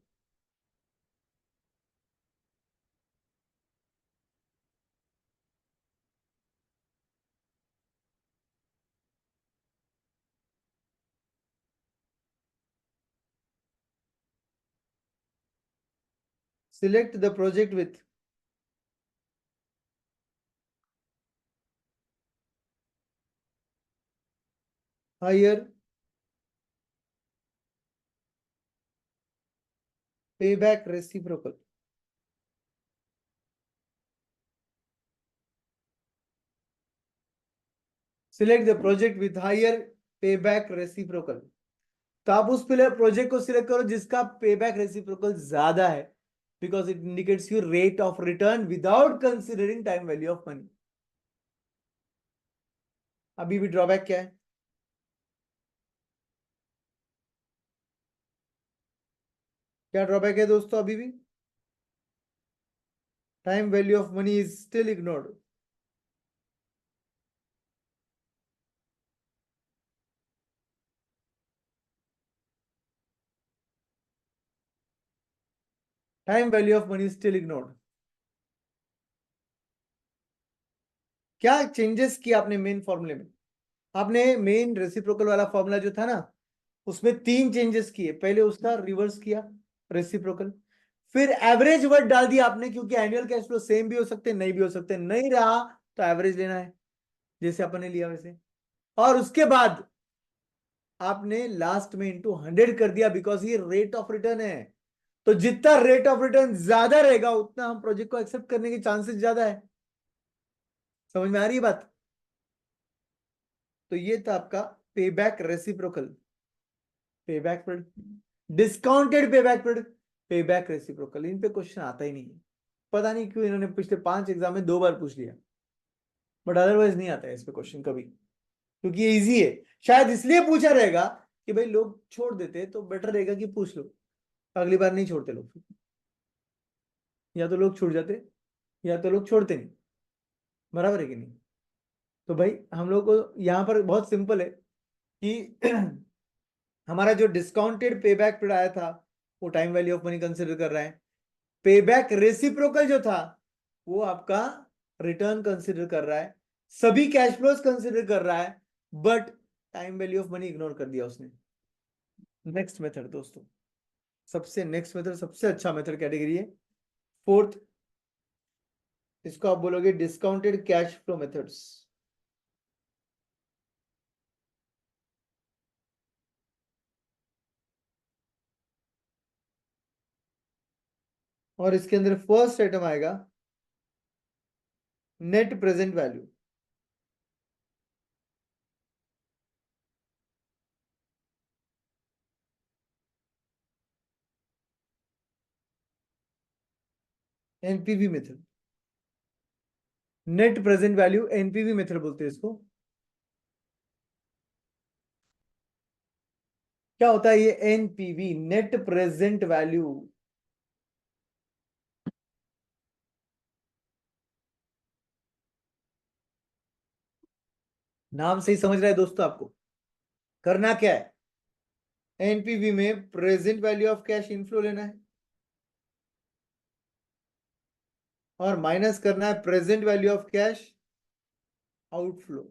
select the project with higher payback reciprocal. Select the project with higher payback reciprocal. तो आप उस प्रोजेक्ट को सिलेक्ट करो जिसका पेबैक रेसिप्रोकल ज्यादा है, because it indicates you rate of return without considering time value of money. अभी भी ड्रॉबैक क्या है? क्या ड्रॉबैक है दोस्तों? अभी भी time value of money is still ignored. Time value of money still ignored. क्या चेंजेस किया आपने मेन फॉर्मूले में? आपने मेन रेसिप्रोकल वाला फॉर्मूला जो था ना, उसमें 3 चेंजेस किए। पहले उसका रिवर्स किया रेसिप्रोकल, फिर एवरेज वर्ड डाल दिया आपने, क्योंकि एनुअल कैश फ्लो सेम भी हो सकते नहीं भी हो सकते, नहीं रहा तो एवरेज लेना है जैसे अपन ने लिया वैसे। और उसके बाद आपने लास्ट में इंटू 100 कर दिया, बिकॉज ये रेट ऑफ रिटर्न है। तो जितना रेट ऑफ रिटर्न ज्यादा रहेगा उतना हम प्रोजेक्ट को एक्सेप्ट करने के चांसेस ज्यादा है। समझ में आ रही है बात? तो ये था आपका पेबैक रेसिप्रोकल, पेबैक पर डिस्काउंटेड पेबैक पर पेबैक रेसिप्रोकल। इन पे क्वेश्चन आता ही नहीं है, पता नहीं क्यों इन्होंने पिछले 5 एग्जाम में 2 बार पूछ लिया, बट अदरवाइज नहीं आता है इस पे क्वेश्चन कभी, क्योंकि ये इजी है। शायद इसलिए पूछा रहेगा कि भाई लोग छोड़ देते तो बेटर रहेगा कि पूछ लो, अगली बार नहीं छोड़ते लोग, या तो लोग छूट जाते या तो लोग छोड़ते नहीं, बराबर है कि नहीं? तो भाई हम लोग को यहाँ पर बहुत सिंपल है कि हमारा जो डिस्काउंटेड पेबैक पीरियड आया था वो time value of money consider कर रहा है, पेबैक रेसिप्रोकल जो था वो आपका रिटर्न कंसिडर कर रहा है, सभी कैश फ्लोज कंसिडर कर रहा है, but time value of money ignore कर दिया उसने। नेक्स्ट मेथड दोस्तों, सबसे नेक्स्ट मेथड सबसे अच्छा मेथड कैटेगरी है फोर्थ, इसको आप बोलोगे डिस्काउंटेड कैश फ्लो मेथड्स। और इसके अंदर फर्स्ट आइटम आएगा net present value. NPV method, net present value NPV method बोलते हैं इसको। क्या होता है ये एनपीवी, नेट प्रेजेंट वैल्यू? नाम से ही समझ रहा है दोस्तों आपको, करना क्या है? एनपीवी में present value of cash inflow लेना है और माइनस करना है present value of cash outflow.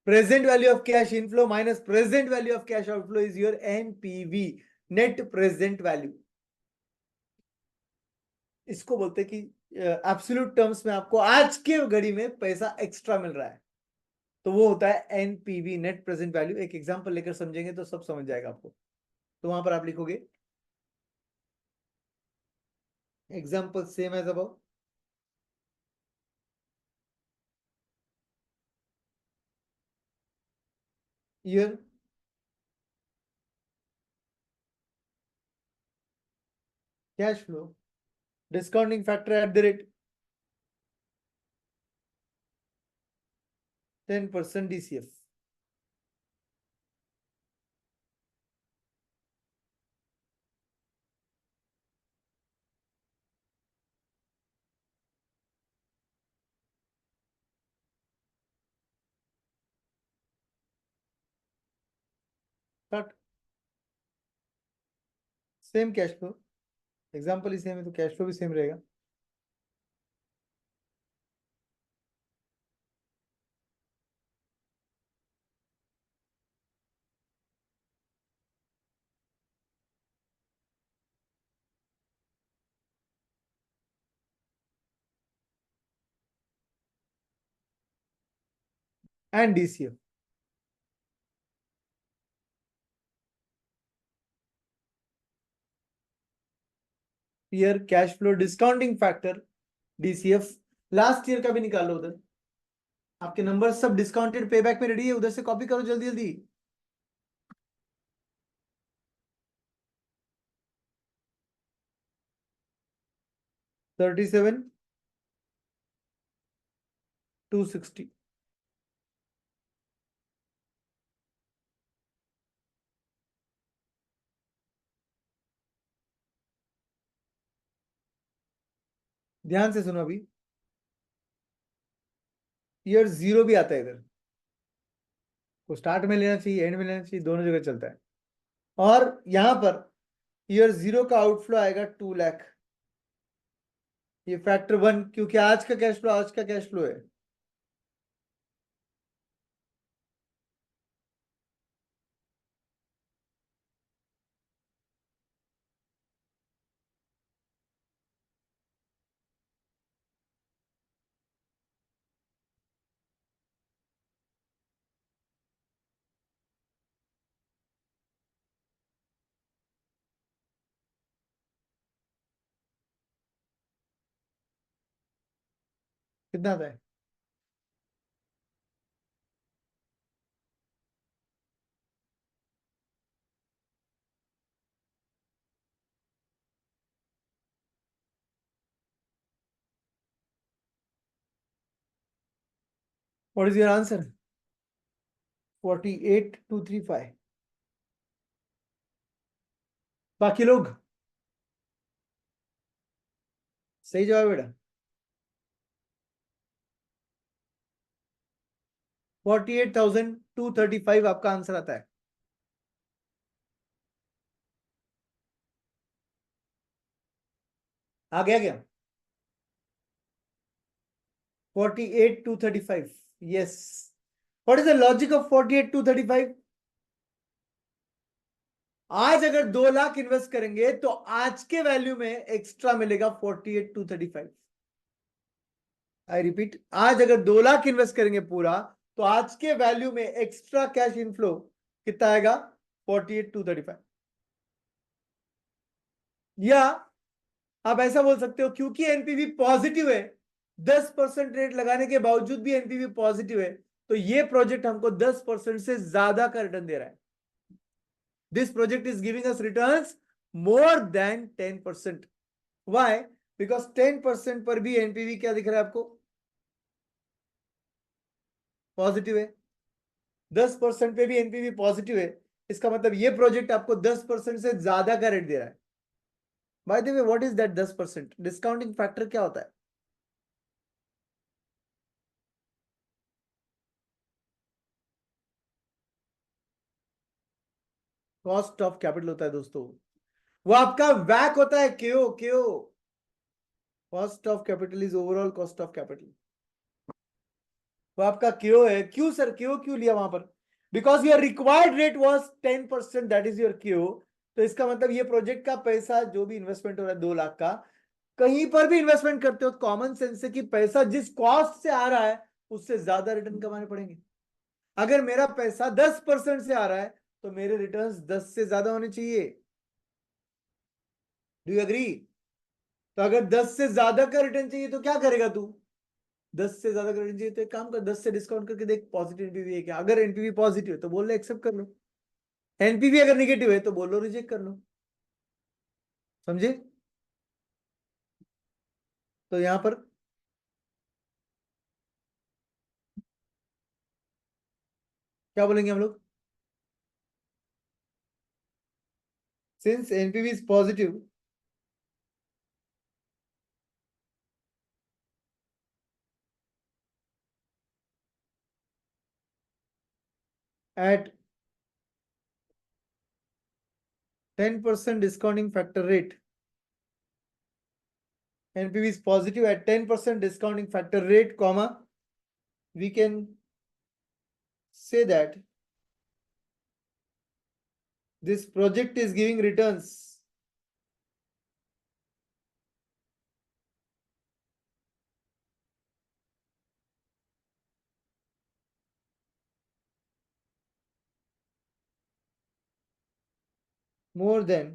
Present value of cash inflow minus present value of cash outflow is your NPV, net present value. इसको बोलते हैं कि एब्सोल्यूट टर्म्स में आपको आज के घड़ी में पैसा एक्स्ट्रा मिल रहा है, तो वो होता है एनपीवी, नेट प्रेजेंट वैल्यू। एक एग्जांपल लेकर समझेंगे तो सब समझ जाएगा आपको। तो वहां पर आप लिखोगे example same as above, year cash flow discounting factor at the rate 10% DCF. Same cash flow, example ही सेम है तो कैश फ्लो भी सेम रहेगा। And DCF, year cash flow discounting factor DCF. Last year का भी निकाल लो उधर, आपके नंबर सब डिस्काउंटेड पेबैक में रेडी है, उधर से कॉपी करो जल्दी जल्दी। 37,260। ध्यान से सुनो, अभी ईयर जीरो भी आता है इधर, को स्टार्ट में लेना चाहिए एंड में लेना चाहिए, दोनों जगह चलता है। और यहां पर ईयर जीरो का आउटफ्लो आएगा 2 लाख, ये फैक्टर वन, क्योंकि आज का कैश फ्लो आज का कैश फ्लो है। कितना आता है? What is your answer? 48,235। बाकी लोग सही जवाब बेटा, 48,235 आपका आंसर आता है। आ गया क्या? 48,235। Yes. What is the logic of 48,235? आज अगर 2 लाख इन्वेस्ट करेंगे तो आज के वैल्यू में एक्स्ट्रा मिलेगा 48,235। आई रिपीट, आज अगर 2 लाख इन्वेस्ट करेंगे पूरा तो आज के वैल्यू में एक्स्ट्रा कैश इनफ्लो कितना आएगा? 48,235। या आप ऐसा बोल सकते हो, क्योंकि एनपीवी पॉजिटिव है, 10% रेट लगाने के बावजूद भी एनपीवी पॉजिटिव है, तो ये प्रोजेक्ट हमको 10% से ज्यादा का रिटर्न दे रहा है। This project is giving us returns more than 10%। Why? Because 10% पर भी एनपीवी क्या दिख रहा है आपको? पॉजिटिव है। 10% पे भी एनपीवी पॉजिटिव है, इसका मतलब ये प्रोजेक्ट आपको 10% से ज्यादा का रेट दे रहा है। By the way, what is that 10%? Discounting factor क्या होता है? कॉस्ट ऑफ कैपिटल होता है दोस्तों। वो आपका वैक होता है, क्यों क्यों? Cost of capital is overall cost of capital. वो आपका क्यों है। क्यों सर? क्यों क्यों लिया वहां पर? Because your required rate was 10%, that is your Q. तो इसका मतलब ये प्रोजेक्ट का पैसा जो भी इन्वेस्टमेंट हो रहा है 2 लाख का, कहीं पर भी इन्वेस्टमेंट करते हो, कॉमन सेंस से कि पैसा जिस कॉस्ट से आ रहा है उससे ज्यादा रिटर्न कमाने पड़ेंगे। अगर मेरा पैसा 10% से आ रहा है तो मेरे रिटर्न्स 10 से ज्यादा होने चाहिए। Do you agree? तो अगर 10 से ज्यादा का रिटर्न चाहिए तो क्या करेगा तू? 10 से ज्यादा का रिटर्न चाहिए तो एक काम कर, 10 से डिस्काउंट करके देख पॉजिटिव एनपीवी है क्या। अगर एनपीवी पॉजिटिव है तो बोल लो एक्सेप्ट कर लो, एनपीवी अगर निगेटिव है तो बोल लो रिजेक्ट कर लो। समझे? तो यहां पर क्या बोलेंगे हम लोग? Since NPV is positive at 10% discounting factor rate, NPV is positive at 10% discounting factor rate, comma, we can say that this project is giving returns more than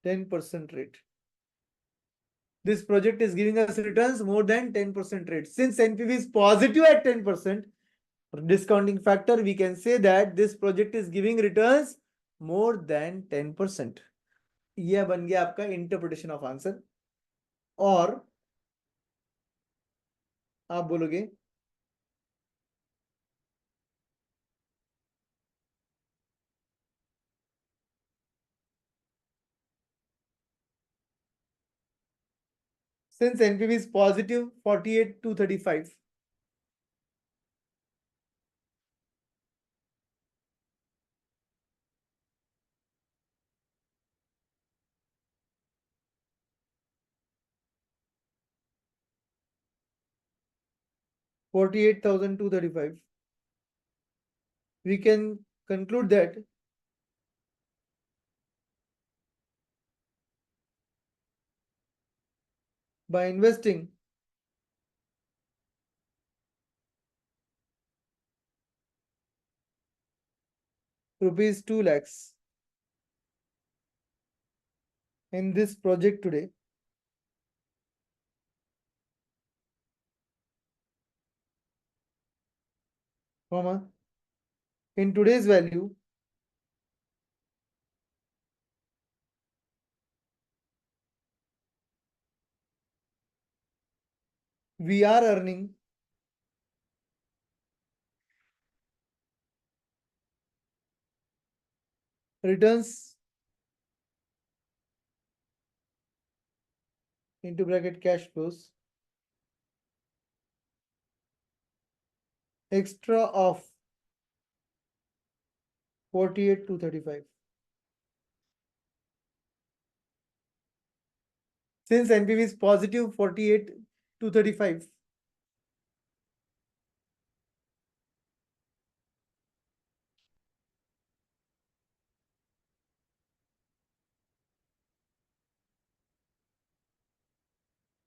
10% rate. This project is giving us returns more than 10% rate. Since NPV is positive at 10% discounting factor, we can say that this project is giving returns more than 10%. यह बन गया आपका interpretation of answer. और आप बोलोगे since NPV is positive 48,235, 48,235, we can conclude that by investing rupees 2 lakhs in this project today, comma, in today's value, we are earning returns into bracket cash flows extra of 48,235. Since NPV is positive 48,235,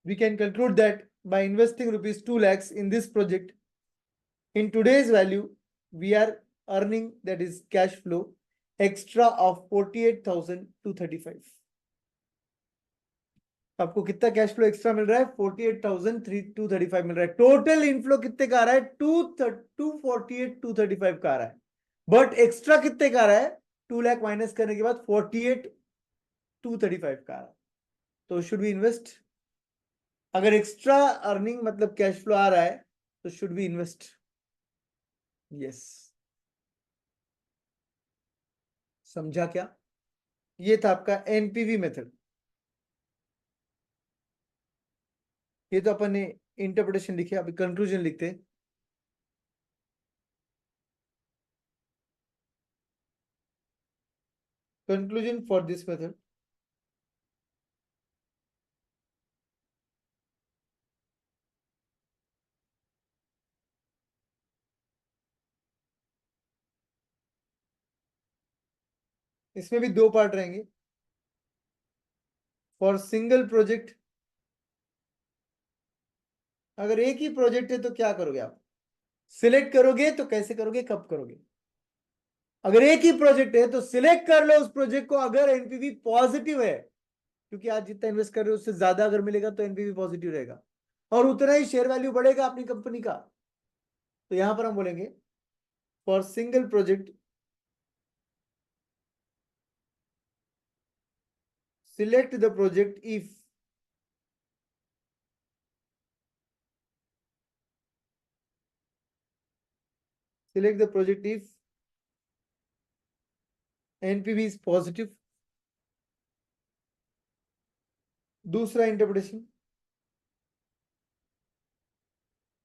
we can conclude that by investing rupees 2 lakhs in this project, in today's value, we are earning, that is cash flow, extra of 48,235. आपको कितना cash flow extra मिल रहा है? 48,235 मिल रहा है. Total inflow कितने का आ रहा है? 248,235 का आ रहा है. बट एक्स्ट्रा कितने का आ रहा है? 2 लाख माइनस करने के बाद 48,235 का आ रहा है. तो शुड वी इन्वेस्ट? अगर एक्स्ट्रा अर्निंग मतलब कैश फ्लो आ रहा है तो शुड वी इन्वेस्ट? यस. समझा क्या? ये था आपका एनपीवी मेथड. ये तो अपन ने इंटरप्रिटेशन लिखे, अभी कंक्लूजन लिखते हैं. Conclusion for this method. इसमें भी दो पार्ट रहेंगे. फॉर सिंगल प्रोजेक्ट, अगर एक ही प्रोजेक्ट है तो क्या करोगे आप? सिलेक्ट करोगे तो कैसे करोगे, कब करोगे? अगर एक ही प्रोजेक्ट है तो सिलेक्ट कर लो उस प्रोजेक्ट को अगर एनपीवी पॉजिटिव है, क्योंकि आज जितना इन्वेस्ट कर रहे हो उससे ज्यादा अगर मिलेगा तो एनपीवी पॉजिटिव रहेगा और उतना ही शेयर वैल्यू बढ़ेगा अपनी कंपनी का. तो यहां पर हम बोलेंगे for single project select the project if select the project if NPV is positive. दूसरा interpretation,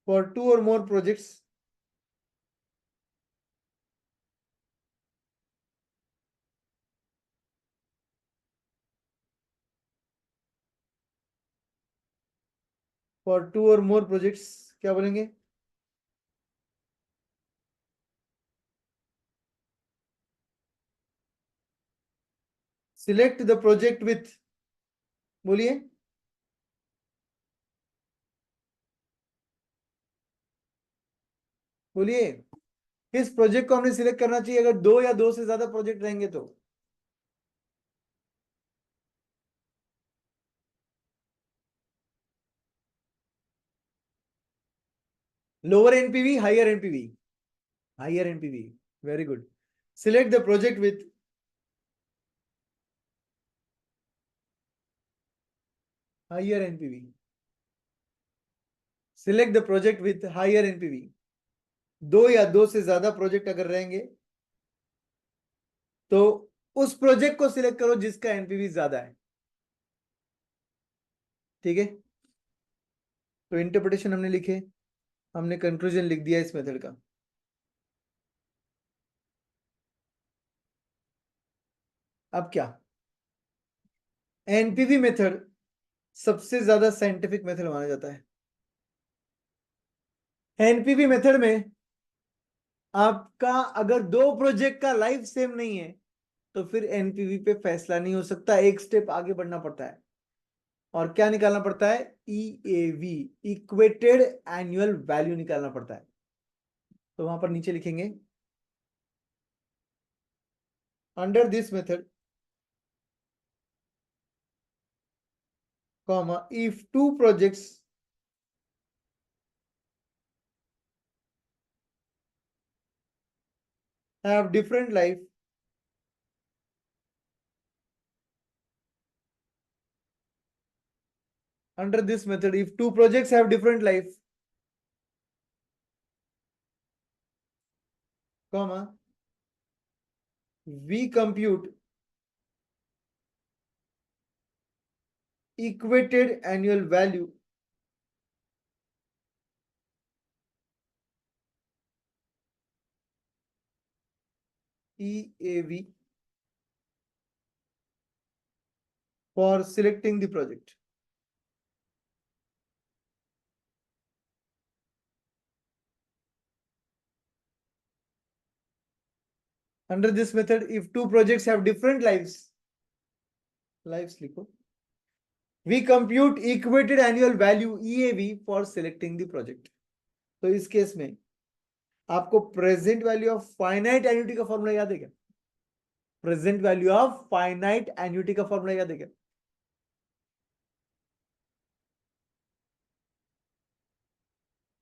for two or more projects for two or more projects क्या बोलेंगे? सिलेक्ट द प्रोजेक्ट विथ, बोलिए, बोलिए, किस प्रोजेक्ट को हमने सिलेक्ट करना चाहिए अगर दो या दो से ज्यादा प्रोजेक्ट रहेंगे तो? Lower NPV, higher NPV? Higher NPV. Very good. Select the project with higher NPV. Select the project with higher NPV. दो या दो से ज्यादा प्रोजेक्ट अगर रहेंगे तो उस प्रोजेक्ट को सिलेक्ट करो जिसका एनपीवी ज्यादा है. ठीक है. तो इंटरप्रिटेशन हमने लिखे, हमने कंक्लूजन लिख दिया इस मेथड का. अब क्या? एनपीवी मेथड सबसे ज्यादा साइंटिफिक मेथड माना जाता है. एनपीवी मेथड में आपका अगर दो प्रोजेक्ट का लाइफ सेम नहीं है तो फिर एनपीवी पे फैसला नहीं हो सकता, एक स्टेप आगे बढ़ना पड़ता है. और क्या निकालना पड़ता है? ईएवी, इक्वेटेड एनुअल वैल्यू निकालना पड़ता है. तो वहां पर नीचे लिखेंगे under this method, comma, if two projects have different life, under this method, if two projects have different life, comma, we compute equated annual value EAV for selecting the project. Under this method, if two projects have different lives लिखो, we compute equated annual value EAV for selecting the project. तो इस case में आपको present value of finite annuity का formula याद है क्या? Present value of finite annuity का फॉर्मूला याद है क्या?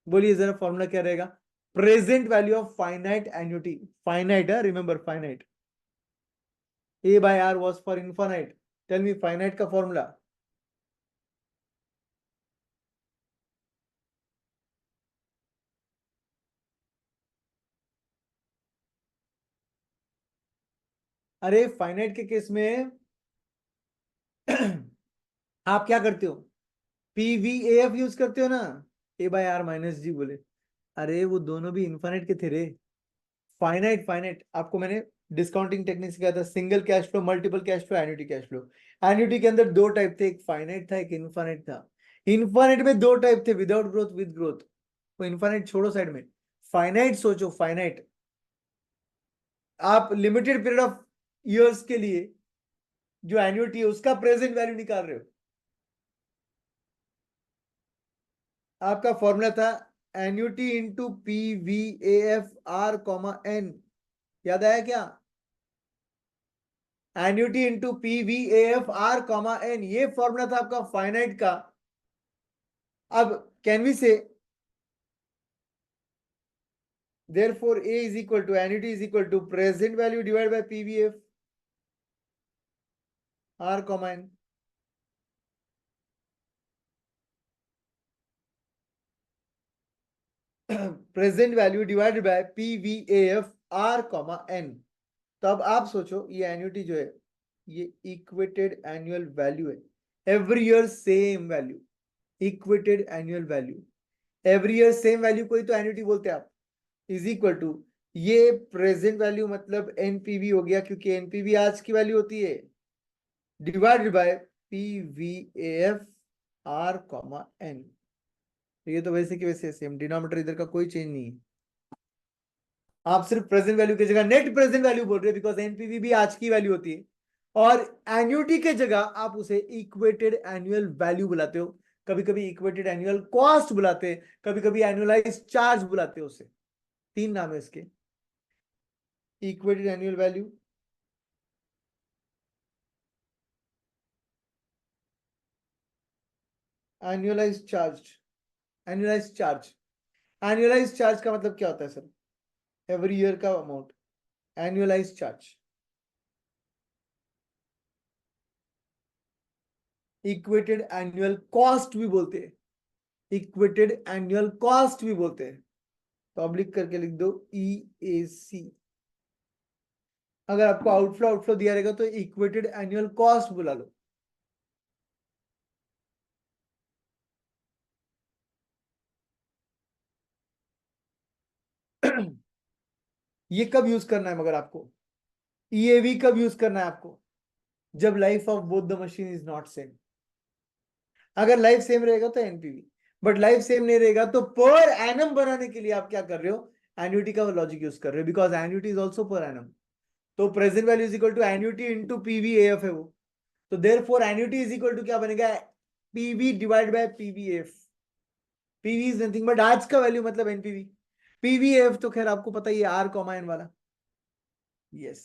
बोलिए जरा, फॉर्मूला क्या रहेगा? Present value of finite annuity, finite है, remember finite, A by R was for infinite. Tell me finite का फॉर्मूला। अरे फाइनाइट के केस में आप क्या करते हो? पीवीएफ यूज करते हो ना, ए बाय आर माइनस जी बोले। अरे वो दोनों भी इनफाइनाइट के थे रे। फाइनाइट फाइनाइट आपको मैंने डिस्काउंटिंग टेक्निक सिखाया था, single cash flow, multiple cash flow, annuity cash flow. Annuity के अंदर दो टाइप थे, एक फाइनाइट था, एक इनफाइनाइट था। इनफाइनाइट में दो टाइप थे, विदाउट ग्रोथ, विद ग्रोथ। वो इनफाइनाइट छोड़ो साइड में, फाइनाइट सोचो। फाइनाइट आप लिमिटेड पीरियड ऑफ ईयर्स के लिए जो एन्युटी है उसका प्रेजेंट वैल्यू निकाल रहे हो। आपका फॉर्मूला था annuity into P V A F R comma N, याद आया क्या? Annuity into P V A F R comma N, ये फॉर्मूला था आपका फाइनाइट का। अब can we say therefore A is equal to annuity is equal to present value divided by PVF R comma N। Present value divided bye PVAF R comma N। तो अब आप सोचो, ये एन्युटी जो है ये इक्वेटेड एनुअल वैल्यू है, every year same value, equated annual value, every year same value को ही तो एन्युटी बोलते हैं आप। इज इक्वल टू ये प्रेजेंट वैल्यू मतलब एनपीवी हो गया, क्योंकि एनपीवी आज की वैल्यू होती है, divided by PVF R comma N. ये तो वैसे की वैसे सेम, डिनोमिनेटर इधर का कोई चेंज नहीं है। आप सिर्फ प्रेजेंट वैल्यू की जगह नेट प्रेजेंट वैल्यू बोल रहे हैं, बिकॉज एनपीवी भी आज की वैल्यू होती है। और एन्युटी के जगह आप उसे इक्वेटेड एनुअल वैल्यू बुलाते हो, कभी कभी इक्वेटेड एनुअल कॉस्ट बुलाते हैं, कभी कभी एनुअलाइज चार्ज बुलाते हो उसे। तीन नाम है इसके, equated annual value, annualise charge. Annualise charge, annualise charge का मतलब क्या होता है सर? एवरी ईयर का amount, annualise charge. Equated annual cost भी बोलते हैं, इक्वेटेड एनुअल कॉस्ट भी बोलते हैं। तो अब लिख करके लिख दो ई ए सी। अगर आपको आउटफ्लो आउटफ्लो दिया रहेगा तो इक्वेटेड एनुअल कॉस्ट बुला लो। ये कब यूज करना है मगर आपको? ईएवी कब यूज करना है आपको? जब life of both the machine is not same. अगर लाइफ सेम रहेगा तो एनपीवी, बट लाइफ सेम नहीं रहेगा तो पर एनम बनाने के लिए आप क्या कर रहे हो? एन्युटी का लॉजिक यूज कर रहे हो, because annuity is also per annum. तो present value is equal to annuity into PVF है वो। तो therefore annuity is equal to क्या बनेगा? PV divide by PVF. PV is nothing but आज का वैल्यू मतलब एनपीवी। पीवीएफ तो खैर आपको पता ही है, आर कॉमा एन वाला। यस।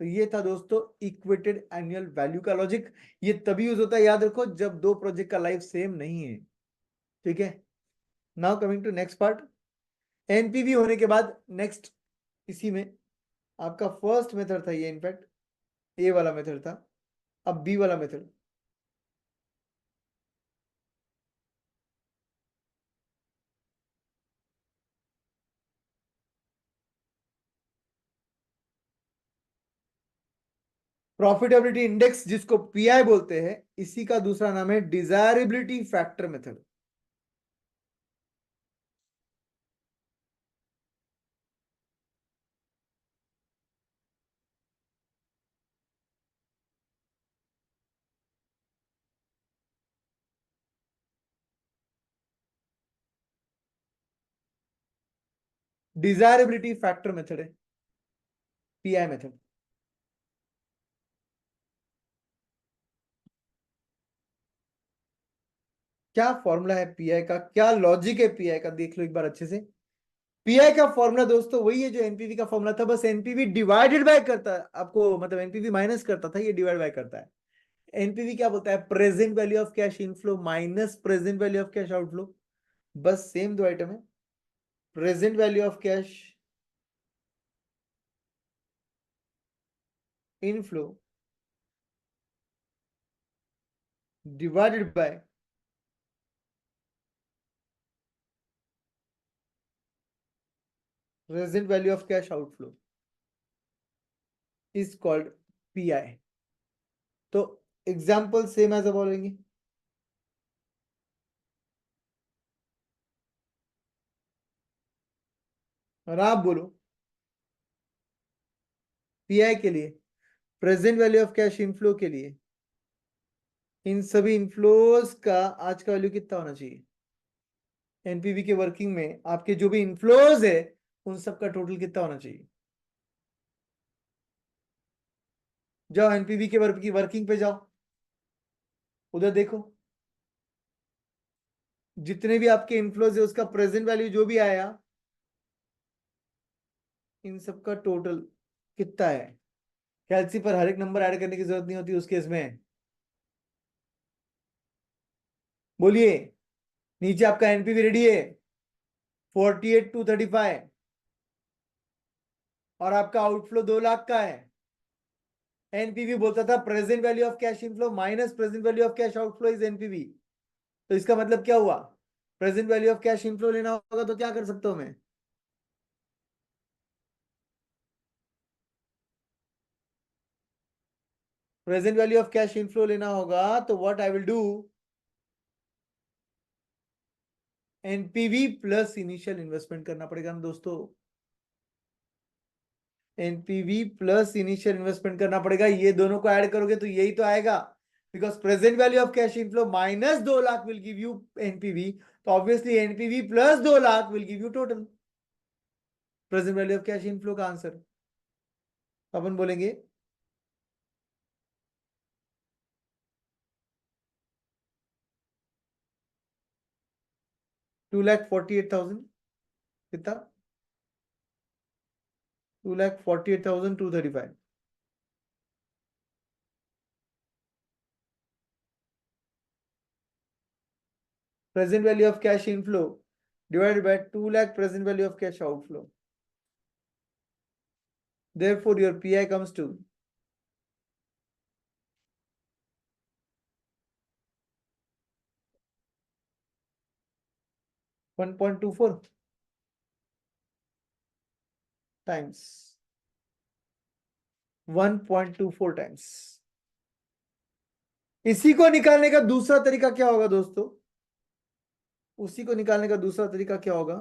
तो ये था दोस्तों इक्वेटेड एनुअल वैल्यू का लॉजिक। ये तभी यूज होता है, याद रखो, जब दो प्रोजेक्ट का लाइफ सेम नहीं है। ठीक है। Now coming to next part, NPV होने के बाद नेक्स्ट इसी में आपका फर्स्ट मेथड था ये, इनफैक्ट ए वाला मेथड था। अब बी वाला मेथड, प्रॉफिटेबिलिटी इंडेक्स जिसको पीआई बोलते हैं, इसी का दूसरा नाम है desirability factor method. Desirability factor method है पीआई मेथड। क्या फॉर्मूला है पीआई का, क्या लॉजिक है पीआई का, देख लो एक बार अच्छे से। पीआई का फॉर्मूला दोस्तों वही है जो एनपीवी का फॉर्मूला था, बस एनपीवी डिवाइडेड बाय करता है आपको, मतलब एनपीवी माइनस करता था, ये डिवाइड बाय करता है। एनपीवी क्या बोलता है, present value of cash inflow minus present value of cash outflow. बस सेम दो आइटम है, present value of cash inflow divided by present value of cash outflow is called pi. तो example same as बोलेंगे, और आप बोलो pi के लिए, present value of cash inflow के लिए, इन सभी इनफ्लोज का आज का वैल्यू कितना होना चाहिए। एनपीवी के वर्किंग में आपके जो भी इनफ्लोज है उन सब का टोटल कितना होना चाहिए। जाओ एनपीवी के वर्किंग पे जाओ, उधर देखो जितने भी आपके इनफ्लोज है उसका प्रेजेंट वैल्यू जो भी आया, इन सब का टोटल कितना है। कैलसी पर हर एक नंबर ऐड करने की जरूरत नहीं होती उस केस में। बोलिए, नीचे आपका एनपीवी रेडी है 48,235 और आपका आउटफ्लो 2 लाख का है। एनपीवी बोलता था present value of cash inflow minus present value of cash outflow is NPV. तो इसका मतलब क्या हुआ, present value of cash inflow लेना होगा तो क्या कर सकता हूं मैं, present value of cash inflow लेना होगा तो what I will do, NPV plus initial investment करना पड़ेगा ना दोस्तों। एनपीवी प्लस इनिशियल इन्वेस्टमेंट करना पड़ेगा, ये दोनों को ऐड करोगे तो यही तो आएगा, because present value of cash inflow minus 2 lakh will give you NPV, तो obviously NPV plus 2 lakh will give you total present value of cash inflow का आंसर। अपन बोलेंगे 2,48,000 कितना, 2,48,235। Present value of cash inflow divided by 2 lakh present value of cash outflow. Therefore, your PI comes to 1.24 times 1.24 times। इसी को निकालने का दूसरा तरीका क्या होगा दोस्तों, उसी को निकालने का दूसरा तरीका क्या होगा,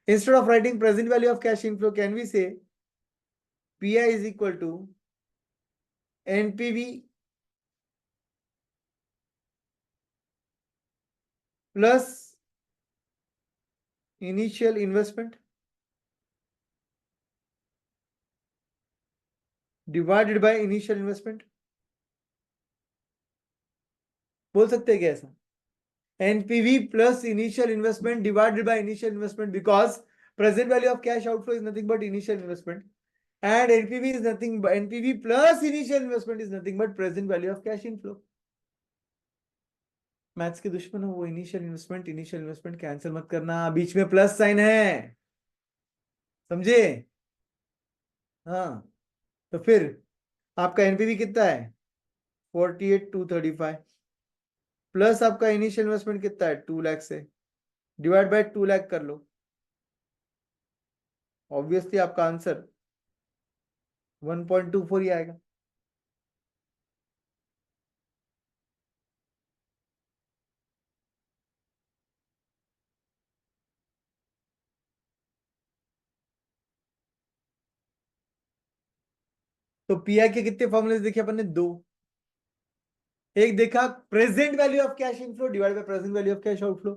instead of writing present value of cash inflow can we say PI is equal to NPV plus initial investment divided by initial investment. बोल सकते हैं क्या ऐसा, NPV plus initial investment divided by initial investment, because present value of cash outflow is nothing but initial investment and NPV is nothing but NPV plus initial investment is nothing but present value of cash inflow। Maths के दुश्मन हो वो initial investment cancel मत करना, बीच में plus sign है, समझे। हाँ, तो फिर आपका एनपीवी कितना है 48,235 प्लस आपका इनिशियल इन्वेस्टमेंट कितना है 2 लाख से डिवाइड बाय 2 लाख कर लो, ऑब्वियसली आपका आंसर 1.24 ही आएगा। तो पीआई के कितने फॉर्मूले देखे अपन ने, दो। एक देखा present value of cash inflow divided by present value of cash outflow,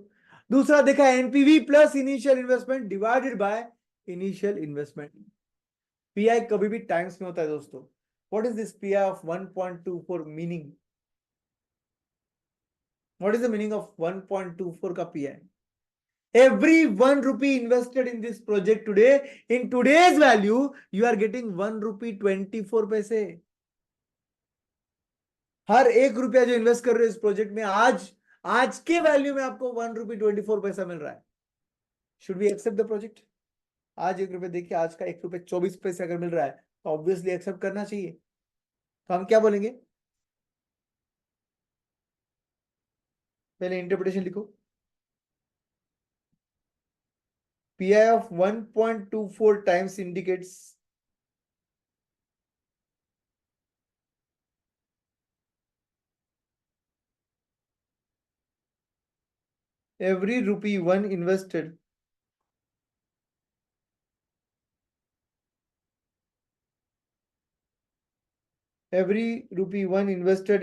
दूसरा देखा NPV plus initial investment divided by initial investment. Pi कभी भी टाइम्स में होता है दोस्तों। What is this pi of 1.24 meaning, what is the meaning of 1.24 का pi? Every 1 rupee invested in this project today, in today's value, you are getting 1 rupee 24 पैसे. हर 1 रुपया जो इन्वेस्ट कर रहे हो इस प्रोजेक्ट में, आज आज के वैल्यू में आपको 1 rupee 24 पैसा मिल रहा है. Should we accept the project? आज 1 रुपये देखिए, आज का 1 रुपये 24 पैसे अगर मिल रहा है तो ऑब्वियसली एक्सेप्ट करना चाहिए. तो हम क्या बोलेंगे? पहले इंटरप्रिटेशन लिखो. PI of 1.24 times indicates every rupee one invested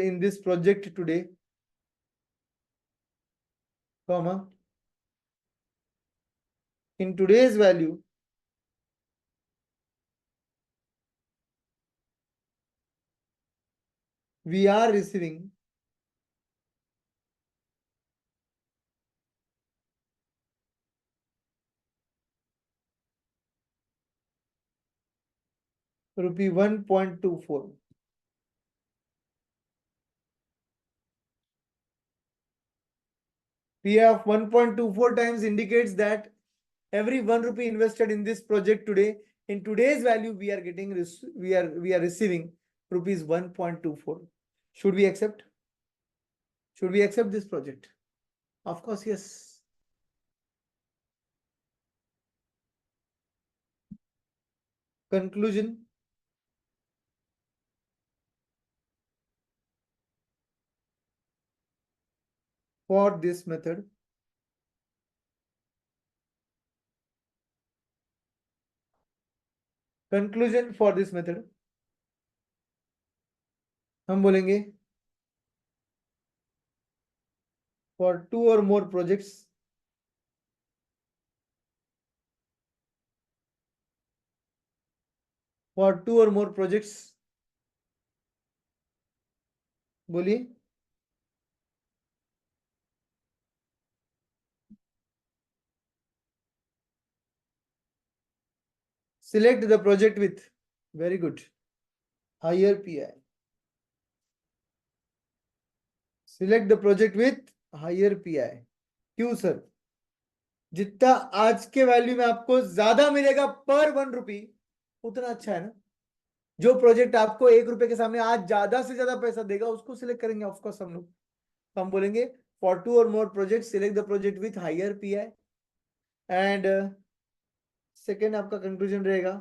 in this project today, comma, in today's value, we are receiving rupee 1.24. PI of 1.24 times indicates that every 1 rupee invested in this project today, in today's value, we are getting we are receiving rupees 1.24. Should we accept? Should we accept this project? Of course, yes. Conclusion. For this method, conclusion for this method, हम बोलेंगे for two or more projects, बोलिए. Select the project with, very good, higher PI. Select the project with higher PI. क्यों sir? जितना आज के value में आपको ज्यादा मिलेगा पर 1 रुपी, उतना अच्छा है ना. जो प्रोजेक्ट आपको 1 रुपए के सामने आज ज्यादा से ज्यादा पैसा देगा उसको सिलेक्ट करेंगे ऑफकोर्स हम लोग. तो हम बोलेंगे for two or more project select the project with higher PI. And second आपका कंक्लूजन रहेगा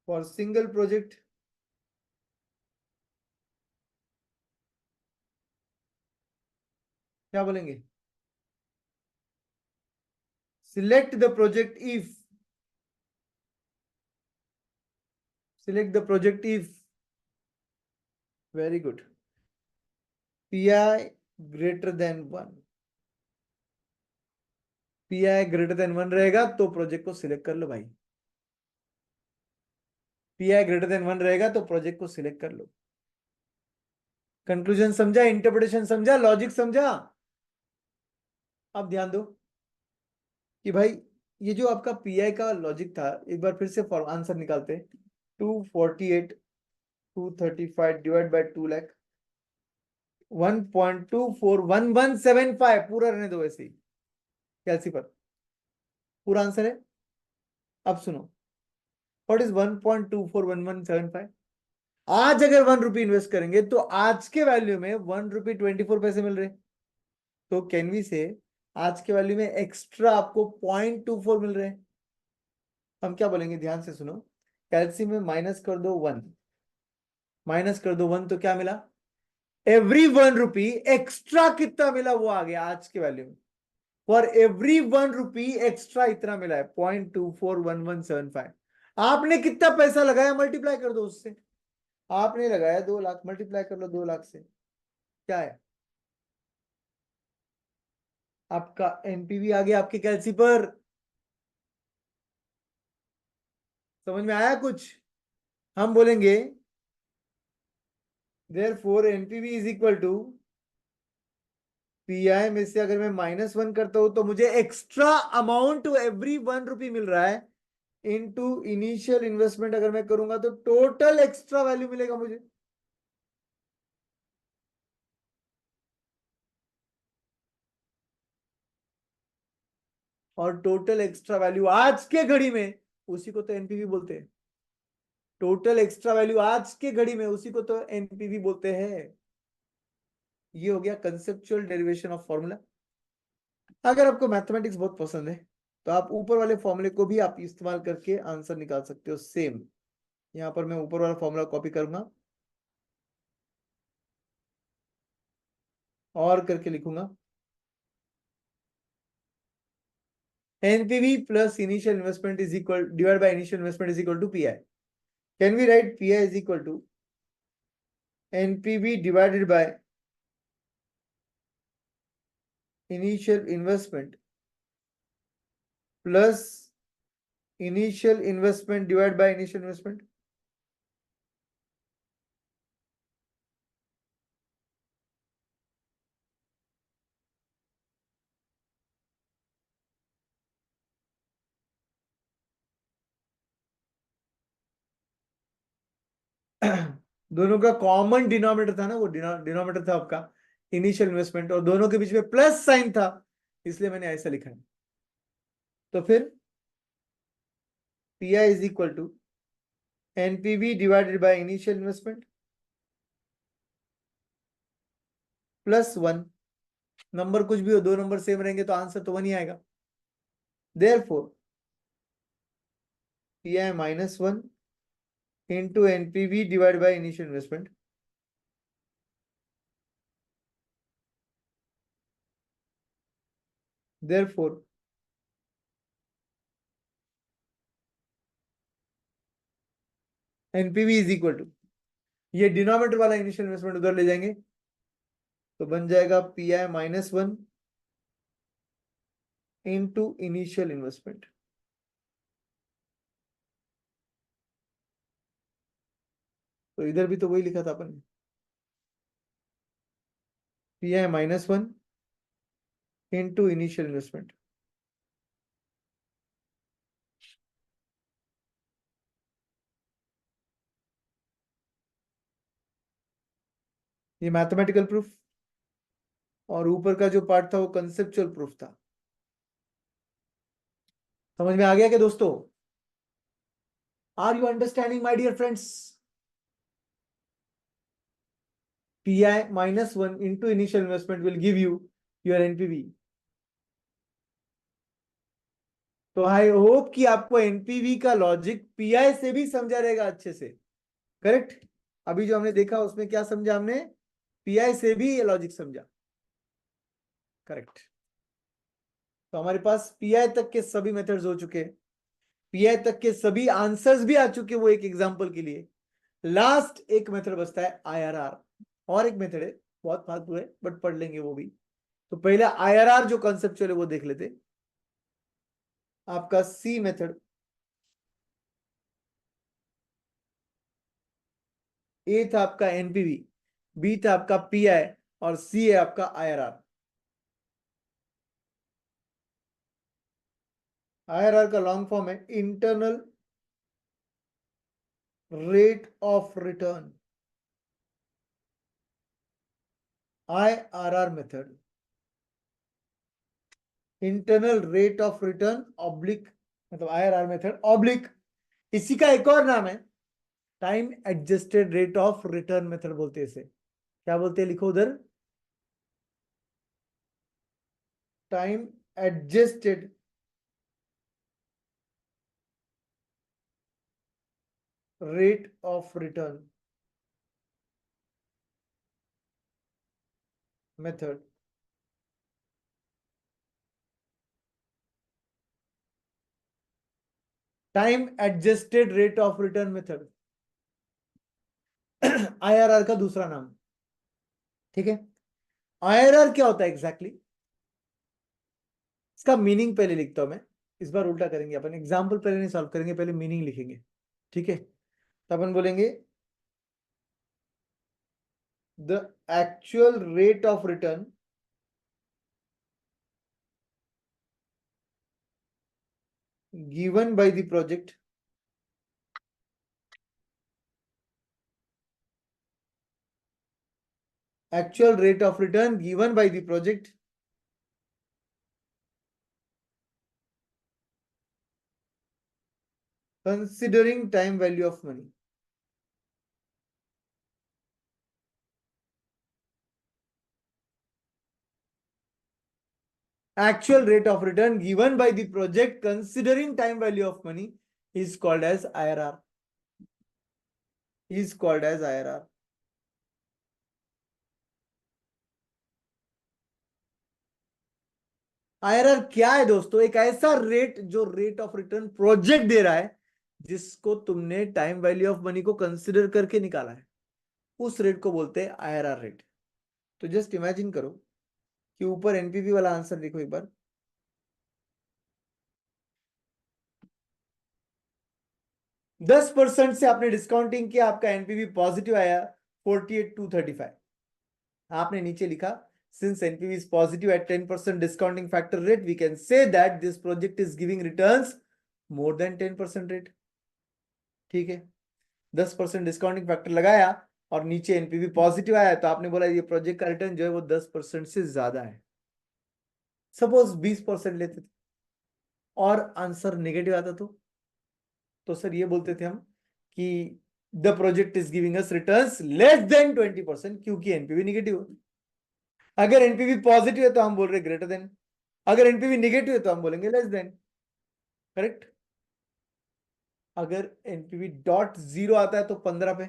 फॉर सिंगल प्रोजेक्ट क्या बोलेंगे? Select the project if, select the project if, very good, PI greater than 1. PI greater than 1 रहेगा तो project को select कर लो भाई. PI greater than 1 रहेगा तो प्रोजेक्ट को सिलेक्ट कर लो. कंक्लूजन समझा? इंटरप्रिटेशन समझा? लॉजिक समझा? अब ध्यान दो कि भाई ये जो आपका पीआई का लॉजिक था, एक बार फिर से आंसर निकालते. 248,235 डिवाइड बाय 2 लाख, 1.241175 पूरा रहने दो ऐसे ही कैलसी पर. पूरा आंसर है. अब सुनो, व्हाट इज 1.241175? आज अगर 1 रुपी इन्वेस्ट करेंगे तो आज के वैल्यू में 1 रुपी 24 पैसे मिल रहे. तो कैन वी से आज के वैल्यू में एक्स्ट्रा आपको 0.24 मिल रहे हैं. हम क्या बोलेंगे? ध्यान से सुनो. कैलसी में माइनस कर दो 1, माइनस कर दो 1 तो क्या मिला? एवरी 1 रुपी एक्स्ट्रा कितना मिला वो आ गया आज के वैल्यू में. फॉर एवरी 1 रुपी एक्स्ट्रा इतना मिला है 0.241175. आपने कितना पैसा लगाया मल्टीप्लाई कर दो उससे. आपने लगाया 2 लाख, मल्टीप्लाई कर लो 2 लाख से, क्या है? आपका एनपीवी आ गया आपके कैलसी पर. समझ में आया कुछ? हम बोलेंगे therefore NPV is equal to PI में से अगर मैं -1 करता हूं तो मुझे एक्स्ट्रा अमाउंट एवरी 1 रुपी मिल रहा है, इनटू इनिशियल इन्वेस्टमेंट अगर मैं करूंगा तो टोटल एक्स्ट्रा वैल्यू मिलेगा मुझे। और टोटल एक्स्ट्रा वैल्यू आज के घड़ी में उसी को तो एनपीवी बोलते हैं। टोटल एक्स्ट्रा वैल्यू आज के घड़ी में उसी को तो एनपीवी बोलते हैं। ये हो गया कंसेप्चुअल डेरिवेशन ऑफ फॉर्मूला। अगर आपको मैथमेटिक्स बहुत पसंद है तो आप ऊपर वाले फॉर्मूले को भी आप इस्तेमाल करके आंसर निकाल सकते हो सेम। यहां पर मैं ऊपर वाला फॉर्मूला कॉपी करूंगा और करके लिखूंगा NPV plus initial investment is equal divide by initial investment is equal to PI. Can we write PI is equal to NPV divided by initial investment plus initial investment divide by initial investment. दोनों का common denominator था ना, वो denominator था आपका initial investment, और दोनों के बीच में प्लस साइन था, इसलिए मैंने ऐसा लिखा है। तो फिर P I is equal to NPV divided by initial investment +1। Number कुछ भी हो, दो नंबर सेम रहेंगे तो आंसर तो 1 ही आएगा। Therefore P I -1 into NPV divide by initial investment therefore NPV is equal to, ये डिनोमिनेटर वाला इनिशियल इन्वेस्टमेंट उधर ले जाएंगे तो बन जाएगा P I -1 into initial investment. तो इधर भी तो वही लिखा था अपन ने, P I -1 into initial investment. ये मैथमेटिकल प्रूफ, और ऊपर का जो पार्ट था वो कंसेप्चुअल प्रूफ था। समझ में आ गया क्या दोस्तों? Are you understanding my dear friends? P I -1 into initial investment will give you your NPV. तो आई होप कि आपको एनपीवी का लॉजिक पीआई से भी समझा रहेगा अच्छे से। करेक्ट? अभी जो हमने देखा उसमें क्या समझा हमने? पीआई से भी ये लॉजिक समझा। करेक्ट। तो हमारे पास पीआई तक के सभी मेथड्स हो चुके हैं, पीआई तक के सभी आंसर्स भी आ चुके हैं, वो एक एग्जांपल के लिए। लास्ट एक मेथड बचता है आईआरआर, और एक मेथड है बहुत फालतू है बट पढ़ लेंगे वो भी। तो पहले आईआरआर जो कॉन्सेप्चुअल है वो देख लेते। आपका सी मेथड, ए था आपका एनपीवी, बी था आपका पीआई, और सी है आपका आईआरआर। आईआरआर का लॉन्ग फॉर्म है internal rate of return, IRR method, internal rate of return oblique, मतलब आईआरआर मेथड ऑब्लिक, इसी का एक और नाम है time adjusted rate of return method बोलते हैं इसे। क्या बोलते हैं, लिखो उधर, time adjusted rate of return method. Time adjusted rate of return method IRR का दूसरा नाम। ठीक है? आईआरआर क्या होता है एग्जैक्टली exactly? इसका मीनिंग पहले लिखता हूं मैं। इस बार उल्टा करेंगे अपन, एग्जाम्पल पहले नहीं सॉल्व करेंगे, पहले मीनिंग लिखेंगे। ठीक है, तो अपन बोलेंगे the actual rate of return given by the project actual rate of return given by the project considering time value of money. Actual rate of return given by the project considering time value of money is called as IRR. Is called as IRR. IRR क्या है दोस्तों? एक ऐसा rate जो rate of return project दे रहा है जिसको तुमने टाइम वैल्यू ऑफ मनी को कंसिडर करके निकाला है, उस रेट को बोलते हैं आईआरआर रेट। तो जस्ट इमेजिन करो कि ऊपर एनपीवी वाला आंसर देखो एक बार। 10% से आपने डिस्काउंटिंग किया, आपका एनपीवी पॉजिटिव आया 48,235। आपने नीचे लिखा since NPV is positive at 10% discounting factor rate, we can say that this project is giving returns more than 10% rate। ठीक है, 10% डिस्काउंटिंग फैक्टर लगाया और नीचे एनपीवी पॉजिटिव आया, तो आपने बोला ये प्रोजेक्ट का रिटर्न जो है वो 10% से ज्यादा है। सपोज 20% लेते थे और आंसर नेगेटिव आता तो सर ये बोलते थे हम कि the project is giving us returns less than 20%, क्योंकि एनपीवी नेगेटिव है। अगर एनपीवी पॉजिटिव है तो हम बोल रहे ग्रेटर देन, अगर एनपीवी नेगेटिव है तो हम बोलेंगे लेस देन। करेक्ट। अगर एनपीवी डॉट जीरो आता है तो 15 पे,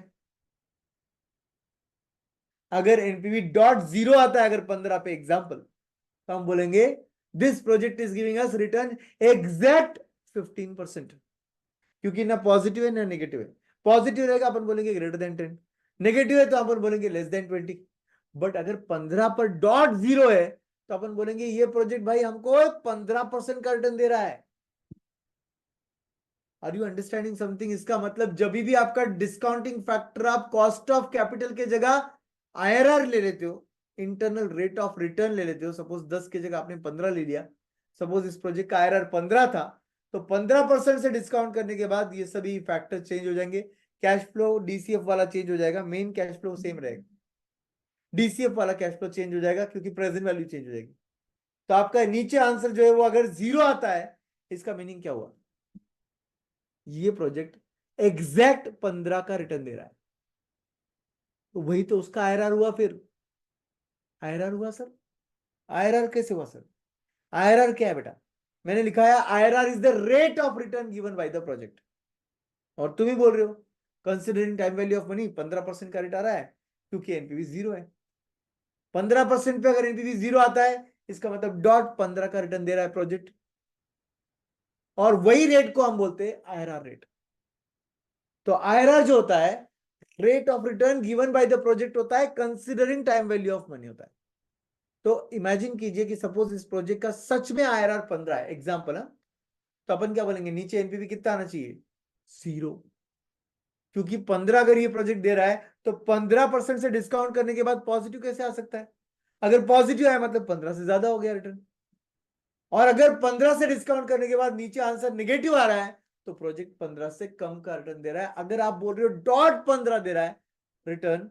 अगर एनपीवी डॉट जीरो आता है अगर 15 पे एग्जांपल, तो हम बोलेंगे this project is giving us return exact 15%, क्योंकि ना पॉजिटिव है ना नेगेटिव है। पॉजिटिव रहेगा अपन बोलेंगे ग्रेटर देन 10, नेगेटिव है तो अपन बोलेंगे लेस देन 20। बट अगर 15 पर डॉट जीरो है तो अपन बोलेंगे ये प्रोजेक्ट भाई हमको 15% का रिटर्न दे रहा है। Are you understanding something? इसका मतलब जब भी आपका डिस्काउंटिंग फैक्टर आप कॉस्ट ऑफ कैपिटल के जगह आईआरआर ले लेते हो, इंटरनल रेट ऑफ रिटर्न ले लेते हो, सपोज 10 की जगह आपने 15 ले लिया, सपोज इस प्रोजेक्ट का आईआरआर 15 था, तो 15% से डिस्काउंट करने के बाद ये सभी फैक्टर चेंज हो जाएंगे। कैश फ्लो डीसीएफ वाला चेंज हो जाएगा, मेन कैश फ्लो सेम रहेगा, डीसीएफ वाला कैश फ्लो चेंज हो जाएगा क्योंकि प्रेजेंट वैल्यू चेंज हो जाएगी। तो आपका नीचे आंसर जो है वो अगर जीरो आता है, इसका मीनिंग क्या हुआ? ये प्रोजेक्ट एग्जैक्ट 15 का रिटर्न दे रहा है, तो वही तो उसका आईआरआर हुआ। फिर आईआरआर हुआ सर? आईआरआर कैसे हुआ सर? आईआरआर क्या है बेटा? मैंने लिखा है IRR is the rate of return given by the project, और तुम ही बोल रहे हो considering time value of money 15% का रेट आ रहा है क्योंकि एनपीवी जीरो है। 15% पे अगर एनपीवी जीरो आता है इसका मतलब डॉट 15 का रिटर्न दे रहा है प्रोजेक्ट, और वही रेट को हम बोलते हैं आईआरआर रेट। तो आईआरआर जो होता है rate of return given by the project होता है, considering time value of money होता है। तो इमेजिन कीजिए कि सपोज इस प्रोजेक्ट का सच में आईआरआर 15 है, एग्जांपल है, तो अपन क्या बोलेंगे नीचे एनपीवी कितना आना चाहिए? जीरो, क्योंकि 15 अगर ये प्रोजेक्ट दे रहा है तो 15% से डिस्काउंट करने के बाद पॉजिटिव कैसे आ सकता है? अगर पॉजिटिव है मतलब 15 से ज्यादा हो गया रिटर्न, और अगर 15 से डिस्काउंट करने के बाद नीचे आंसर नेगेटिव आ रहा है तो प्रोजेक्ट 15 से कम का रिटर्न दे रहा है। अगर आप बोल रहे हो डॉट 15 दे रहा है रिटर्न,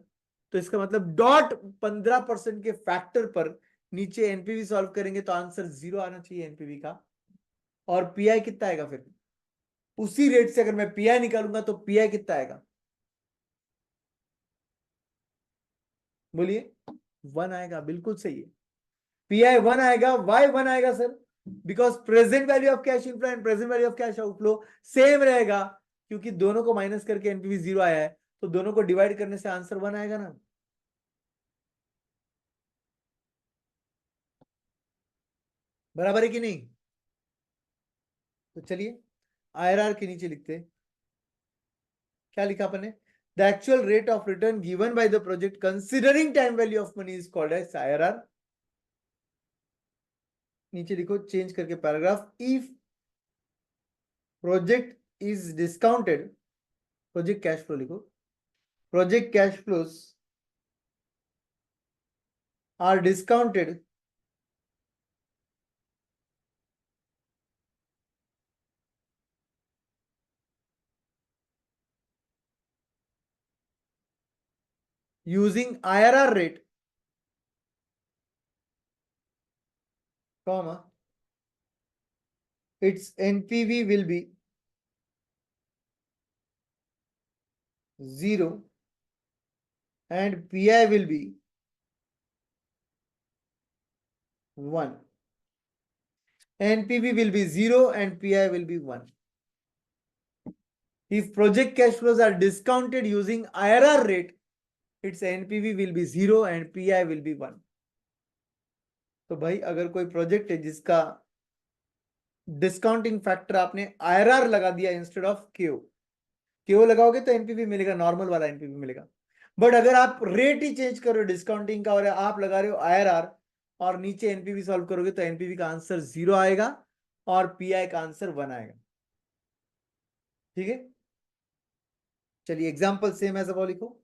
तो इसका मतलब डॉट 15% के फैक्टर पर नीचे एनपीवी सॉल्व करेंगे तो आंसर जीरो आना चाहिए एनपीवी का। और पीआई कितना आएगा? फिर उसी रेट से अगर मैं पीआई निकालूंगा तो पीआई कितना आएगा? बोलिए। 1 आएगा, बिल्कुल सही है। पीआई 1 आएगा। वाई 1 आएगा sir? Because present value of cash inflow and present value of cash outflow same रहेगा, क्योंकि दोनों को माइनस करके एनपीवी जीरो आया है, तो दोनों को डिवाइड करने से आंसर 1 आएगा ना। बराबर है कि नहीं? तो चलिए आईआरआर के नीचे लिखते हैं, क्या लिखा अपन ने? The actual rate of return given by the project considering time value of money is called as IRR. नीचे लिखो चेंज करके paragraph, if project is discounted project cash flow लिखो, project cash flows are discounted using IRR rate, comma, its NPV will be 0 and PI will be 1. NPV will be 0 and PI will be 1. If project cash flows are discounted using IRR rate, its NPV will be 0 and PI will be 1. तो भाई अगर कोई project है जिसका discounting factor आपने IRR लगा दिया instead of केओ लगाओगे तो एनपीवी मिलेगा, नॉर्मल वाला एनपीवी मिलेगा। बट अगर आप रेट ही चेंज करो डिस्काउंटिंग का और आप लगा रहे हो आईआरआर और नीचे एनपीवी सॉल्व करोगे तो एनपीवी का आंसर 0 आएगा और पीआई का आंसर 1 आएगा। ठीक है, चलिए एग्जांपल सेम एज अब लिखो।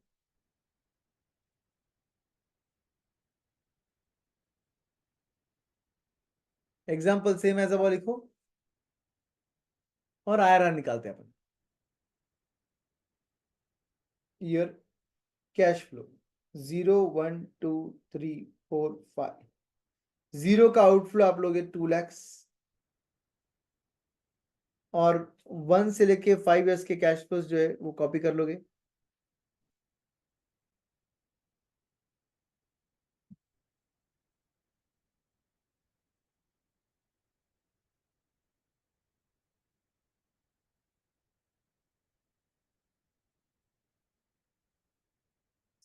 एग्जांपल सेम एज अब लिखो और आईआरआर निकालते हैं अपन। ईयर कैश फ्लो 0 1 2 3 4 5, 0 का आउटफ्लो आप लोगे 2 lakhs और 1 से लेके 5 years के कैश फ्लोज जो है वो कॉपी कर लोगे।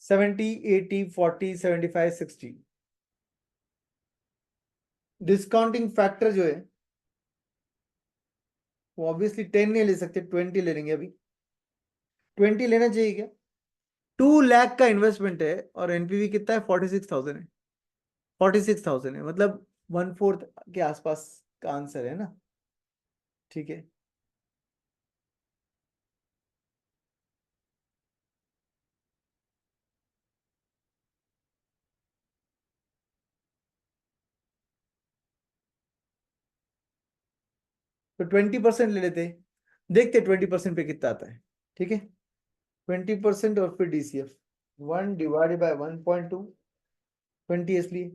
सेवेंटी 80 40 75 60 डिस्काउंटिंग फैक्टर जो है वो ऑब्वियसली 10 नहीं ले सकते, 20 ले लेंगे। अभी 20 लेना चाहिए क्या? 2 लाख का इन्वेस्टमेंट है और एनपीवी कितना है? 46,000 है। 46,000 है मतलब 1/4 के आसपास का आंसर है ना। ठीक है, तो 20% ले लेते, देखते 20% पे कितना आता है। ठीक है, 20% और फिर डीसीएफ 1/1.2, 20 इसलिए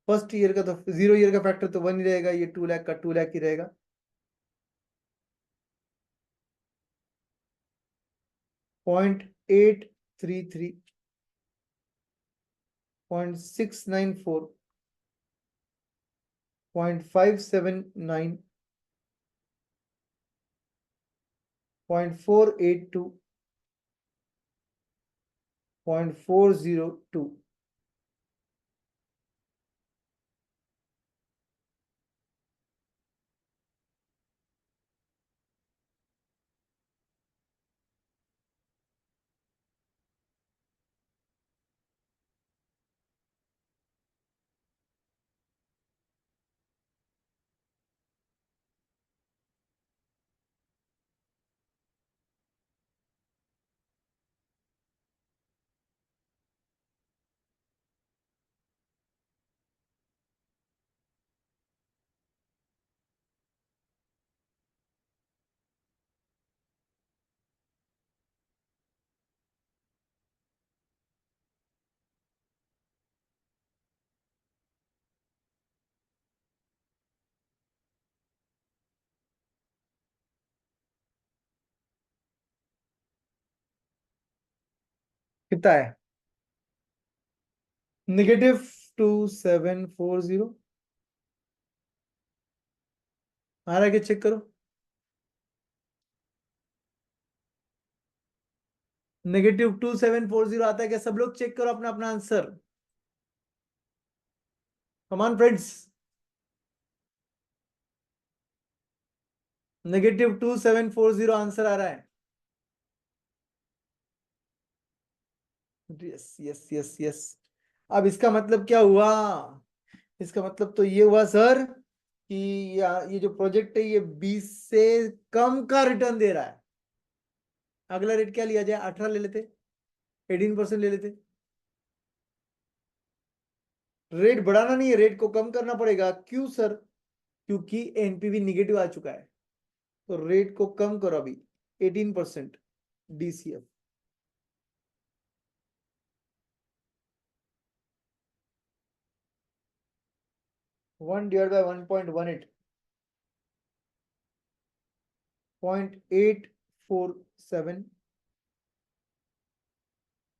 फर्स्ट ईयर का तो 0 ईयर का फैक्टर तो 1 ही रहेगा, ये 2 लाख का 2 लाख ही रहेगा। 0.833, 0.694, 0.579, 0.482, 0.402। कितना है? -2740 आ रहा है कि चेक करो। -2740 आता है क्या? सब लोग चेक करो अपना अपना आंसर। कमान फ्रेंड्स, -2740 आंसर आ रहा है। Yes yes yes yes. अब इसका मतलब क्या हुआ? इसका मतलब तो ये हुआ सर कि ये जो प्रोजेक्ट है ये 20 से कम का रिटर्न दे रहा है। अगला रेट क्या लिया जाए? 18 ले लेते, 18% ले लेते। रेट बढ़ाना नहीं है, रेट को कम करना पड़ेगा। क्यों सर? क्योंकि एनपीवी निगेटिव आ चुका है, तो रेट को कम करो अभी। 18% डीसीएफ। 1 डिवाइड बाय 1.18, 0.847,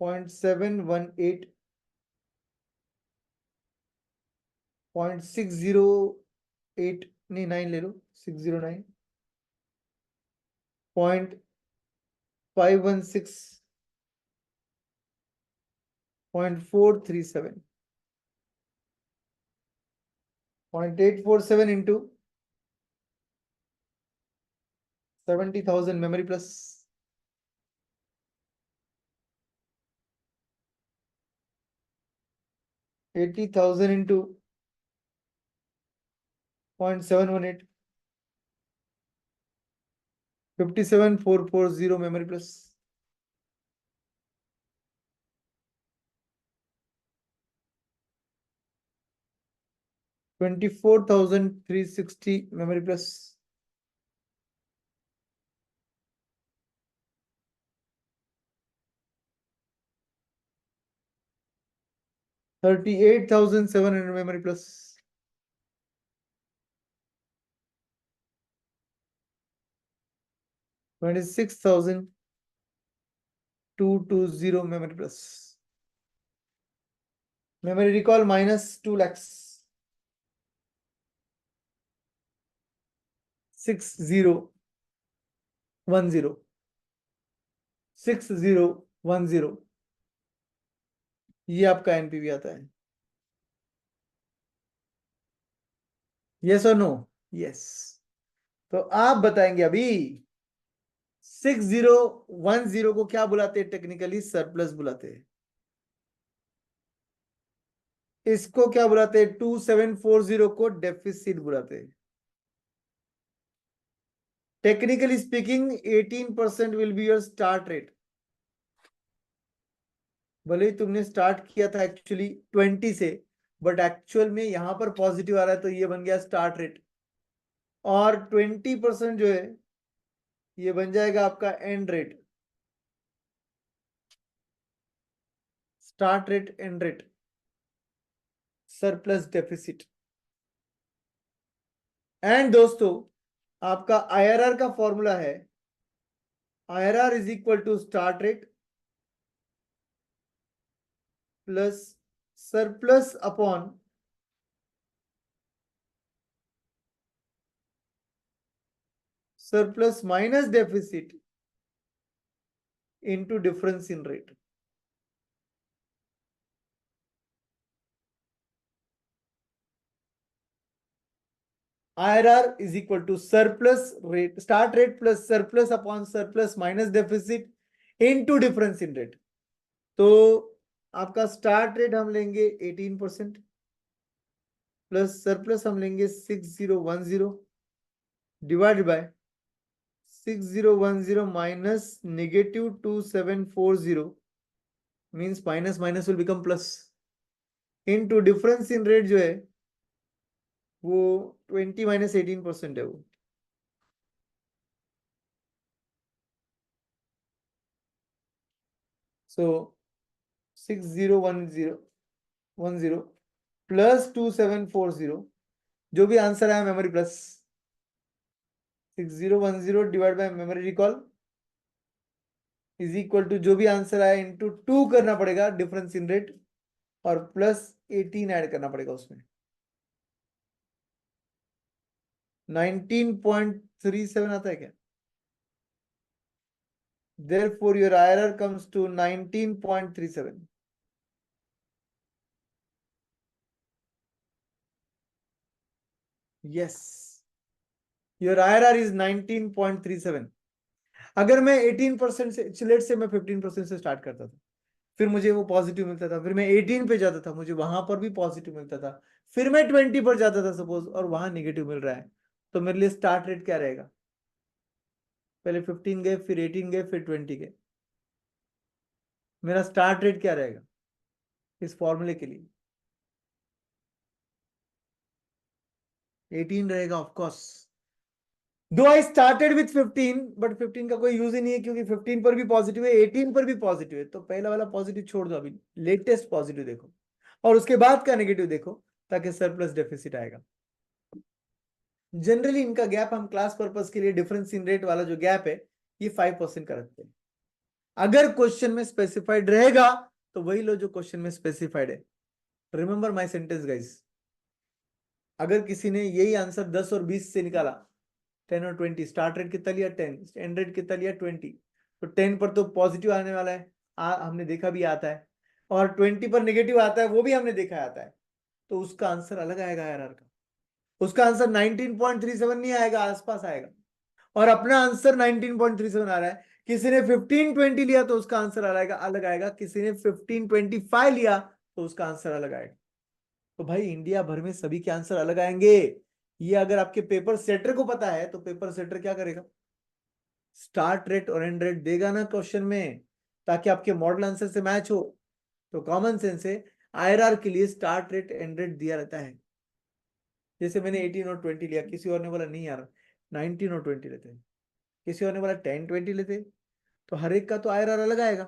0.718, 0.608, नहीं 9 ले लो, 609, 0.516, 0.437, 0.847 into 70,000 memory plus 80,000 into 0.718, 57,440 memory plus 24,360 memory plus 38,700 memory plus 26,220 memory plus. Memory recall minus 2 lakhs. 6010, 6010, ये आपका एनपीवी आता है। यस और नो? यस। तो आप बताएंगे अभी 6010 को क्या बुलाते हैं? टेक्निकली सरप्लस बुलाते हैं। इसको क्या बुलाते हैं? 2740 को डेफिसिट बुलाते हैं। Technically speaking 18% will be your start rate. भले ही तुमने स्टार्ट किया था एक्चुअली 20 से, बट एक्चुअल में यहां पर पॉजिटिव आ रहा है, तो ये बन गया स्टार्ट रेट। और 20% जो है ये बन जाएगा आपका end rate. Start rate, end rate, surplus deficit. And दोस्तों, आपका आईआरआर का फॉर्मूला है, IRR is equal to start rate plus surplus upon surplus minus deficit into difference in rate. IRR is equal to surplus rate, start rate plus surplus upon surplus minus deficit into difference in rate. तो आपका start rate हम लेंगे 18% plus surplus हम लेंगे 6010 divide bye 6010 minus negative 2740 means minus minus will become plus into difference in rate जो है वो 20 minus 18% है वो। सो 6010 प्लस 2740, जो भी आंसर आया memory plus 6010 divide by memory recall is equal to जो भी आंसर आया इंटू 2 करना पड़ेगा डिफरेंस इन रेट और प्लस 18 ऐड करना पड़ेगा उसमें। 19.37 आता है क्या? Therefore your IRR comes to 19.37. Yes, your IRR is 19.37. अगर मैं 18% से लेट से मैं 15% से स्टार्ट करता था, फिर मुझे वो पॉजिटिव मिलता था, फिर मैं 18 पे जाता था, मुझे वहां पर भी पॉजिटिव मिलता था, फिर मैं 20 पर जाता था सपोज, और वहां नेगेटिव मिल रहा है, तो मेरे लिए स्टार्ट रेट क्या रहेगा? पहले 15 गए, फिर 18 गए, फिर 20 गए। मेरा स्टार्ट रेट क्या रहेगा इस फॉर्मूले के लिए? 18 रहेगा ऑफ कोर्स। दो आई स्टार्टेड विथ 15, बट 15 का कोई यूज ही नहीं है, क्योंकि 15 पर भी पॉजिटिव है, 18 पर भी पॉजिटिव है, तो पहला वाला पॉजिटिव छोड़ दो, अभी लेटेस्ट पॉजिटिव देखो और उसके बाद का नेगेटिव देखो, ताकि सरप्लस डेफिसिट आएगा। जनरली इनका गैप हम क्लास पर्पस के लिए डिफरेंस इन रेट वाला जो गैप है ये 5% का रखते हैं। अगर क्वेश्चन में स्पेसिफाइड रहेगा तो वही लो जो क्वेश्चन में स्पेसिफाइड है। Remember my sentence guys. अगर किसी ने यही आंसर 10 और 20 से निकाला, 10 और 20, स्टार्ट रेट कितना लिया 10, एंड रेट कितना लिया 20, तो 10 पर तो पॉजिटिव आने वाला है, हमने देखा भी आता है, और 20 पर नेगेटिव आता है, वो भी हमने देखा आता है, तो उसका आंसर अलग आएगा आरआर का। उसका आंसर 19.37 नहीं आएगा, आसपास आएगा, और अपना आंसर 19.37 आ रहा है। किसी ने 1520 लिया तो उसका आंसर अलग आएगा, किसी ने 1525 लिया तो उसका आंसर अलग आएगा। तो भाई इंडिया भर में सभी के आंसर अलग आएंगे। ये अगर आपके पेपर सेटर को पता है तो पेपर सेटर क्या करेगा, स्टार्ट रेट और एंड रेट देगा ना क्वेश्चन में, ताकि आपके मॉडल आंसर से मैच हो। तो कॉमन सेंस है, आईआरआर के लिए स्टार्ट रेट एंड रेट दिया रहता है। जैसे मैंने 18 और 20 लिया, किसी और ने बोला नहीं यार 19 और 20 लेते हैं, किसी और ने बोला 10-20 लेते, तो हर एक का तो आईआरआर अलग आएगा।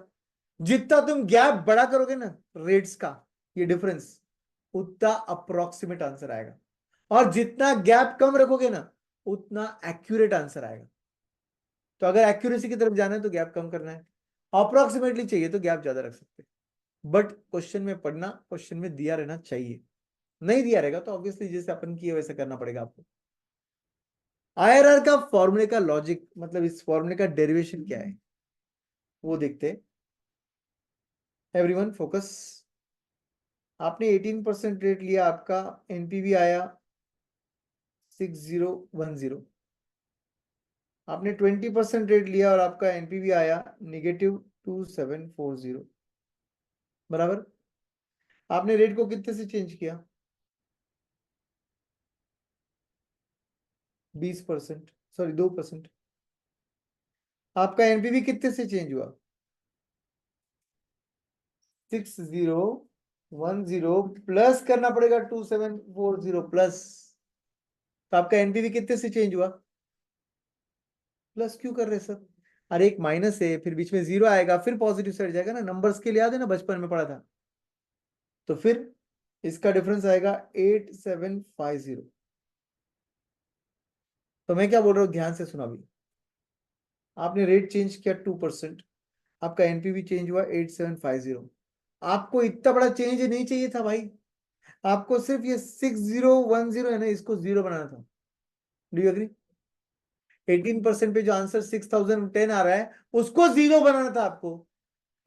जितना तुम गैप बड़ा करोगे ना रेट्स का, ये डिफरेंस, उतना अप्रोक्सीमेट आंसर आएगा, और जितना गैप कम रखोगे ना उतना एक्यूरेट आंसर आएगा। तो अगर एक्यूरेसी की तरफ जाना है तो गैप कम करना है, अप्रोक्सीमेटली चाहिए तो गैप ज्यादा रख सकते हैं। बट क्वेश्चन में पढ़ना, क्वेश्चन में दिया रहना चाहिए। नहीं दिया रहेगा तो ऑब्वियसली जैसे अपन किए वैसे करना पड़ेगा आपको। आईआरआर का फॉर्मूले का लॉजिक, मतलब इस फॉर्मूले का डेरिवेशन क्या है वो देखते हैं। Everyone focus. आपने 18% रेट लिया, आपका एनपीवी आया 6010। आपने 20% रेट लिया और आपका एनपीवी आया -2740, बराबर। आपने रेट को कितने से चेंज किया, 20%, सॉरी 2%। आपका एनपीवी कितने से चेंज हुआ, 6010 प्लस करना पड़ेगा 2740 प्लस, तो आपका एनपीवी कितने से चेंज हुआ, प्लस क्यों कर रहे सर? अरे एक माइनस है, फिर बीच में जीरो आएगा, फिर पॉजिटिव साइड जाएगा ना, नंबर्स के लिए याद है ना, बचपन में पढ़ा था। तो फिर इसका डिफरेंस आएगा 8750। तो मैं क्या बोल रहा हूँ, ध्यान से सुना अभी। आपने रेट चेंज किया 2%, आपका एनपीवी चेंज हुआ 8750। आपको इतना बड़ा चेंज नहीं चाहिए था भाई, आपको सिर्फ ये 6010 है ना, इसको जीरो बनाना था। Do you agree? 18% पे जो आंसर 6010 आ रहा है उसको जीरो बनाना था आपको।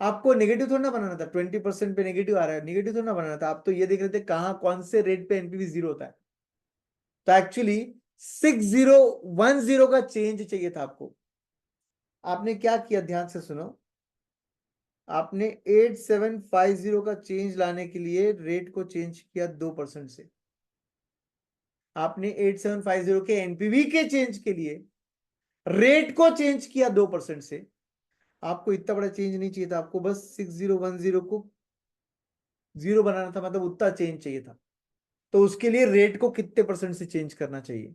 आपको नेगेटिव थोड़ा ना बनाना था, 20% पे नेगेटिव आ रहा है, नेगेटिव थोड़ा ना बनाना था, आप तो ये देख रहे थे कहां कौन से रेट पे एनपीवी जीरो होता है। तो एक्चुअली 6010 का चेंज चाहिए था आपको। आपने क्या किया, ध्यान से सुनो। आपने 8750 का चेंज लाने के लिए रेट को चेंज किया 2% से। आपने 8750 के एनपीवी के चेंज के लिए रेट को चेंज किया 2% से। आपको इतना बड़ा चेंज नहीं चाहिए था, आपको बस 6010 को जीरो बनाना था, मतलब उतना चेंज चाहिए था। तो उसके लिए रेट को कितने परसेंट से चेंज करना चाहिए,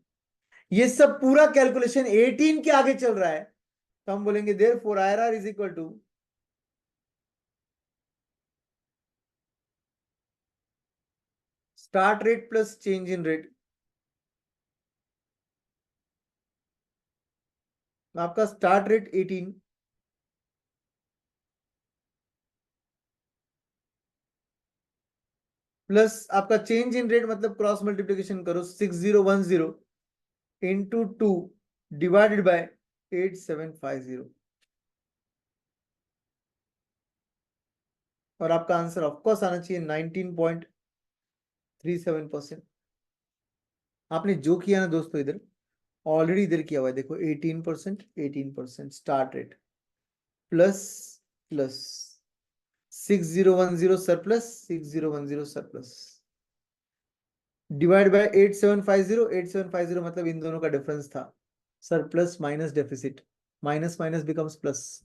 ये सब पूरा कैलकुलेशन 18 के आगे चल रहा है। तो हम बोलेंगे therefore IRR is equal to start rate plus change in rate. आपका स्टार्ट रेट 18 प्लस आपका चेंज इन रेट, मतलब क्रॉस मल्टीप्लीकेशन करो 6010 इंटू 2 डिवाइडेड बाय 8750, और आपका आंसर ऑफकोर्स आना चाहिए 19.37%। आपने जो किया ना दोस्तों, इधर ऑलरेडी इधर किया हुआ है, देखो 18%, 18% start rate plus plus 6010 surplus 6010 surplus divide by 8750, 8750 मतलब इन दोनों का डिफरेंस था, surplus minus deficit. Minus minus becomes plus,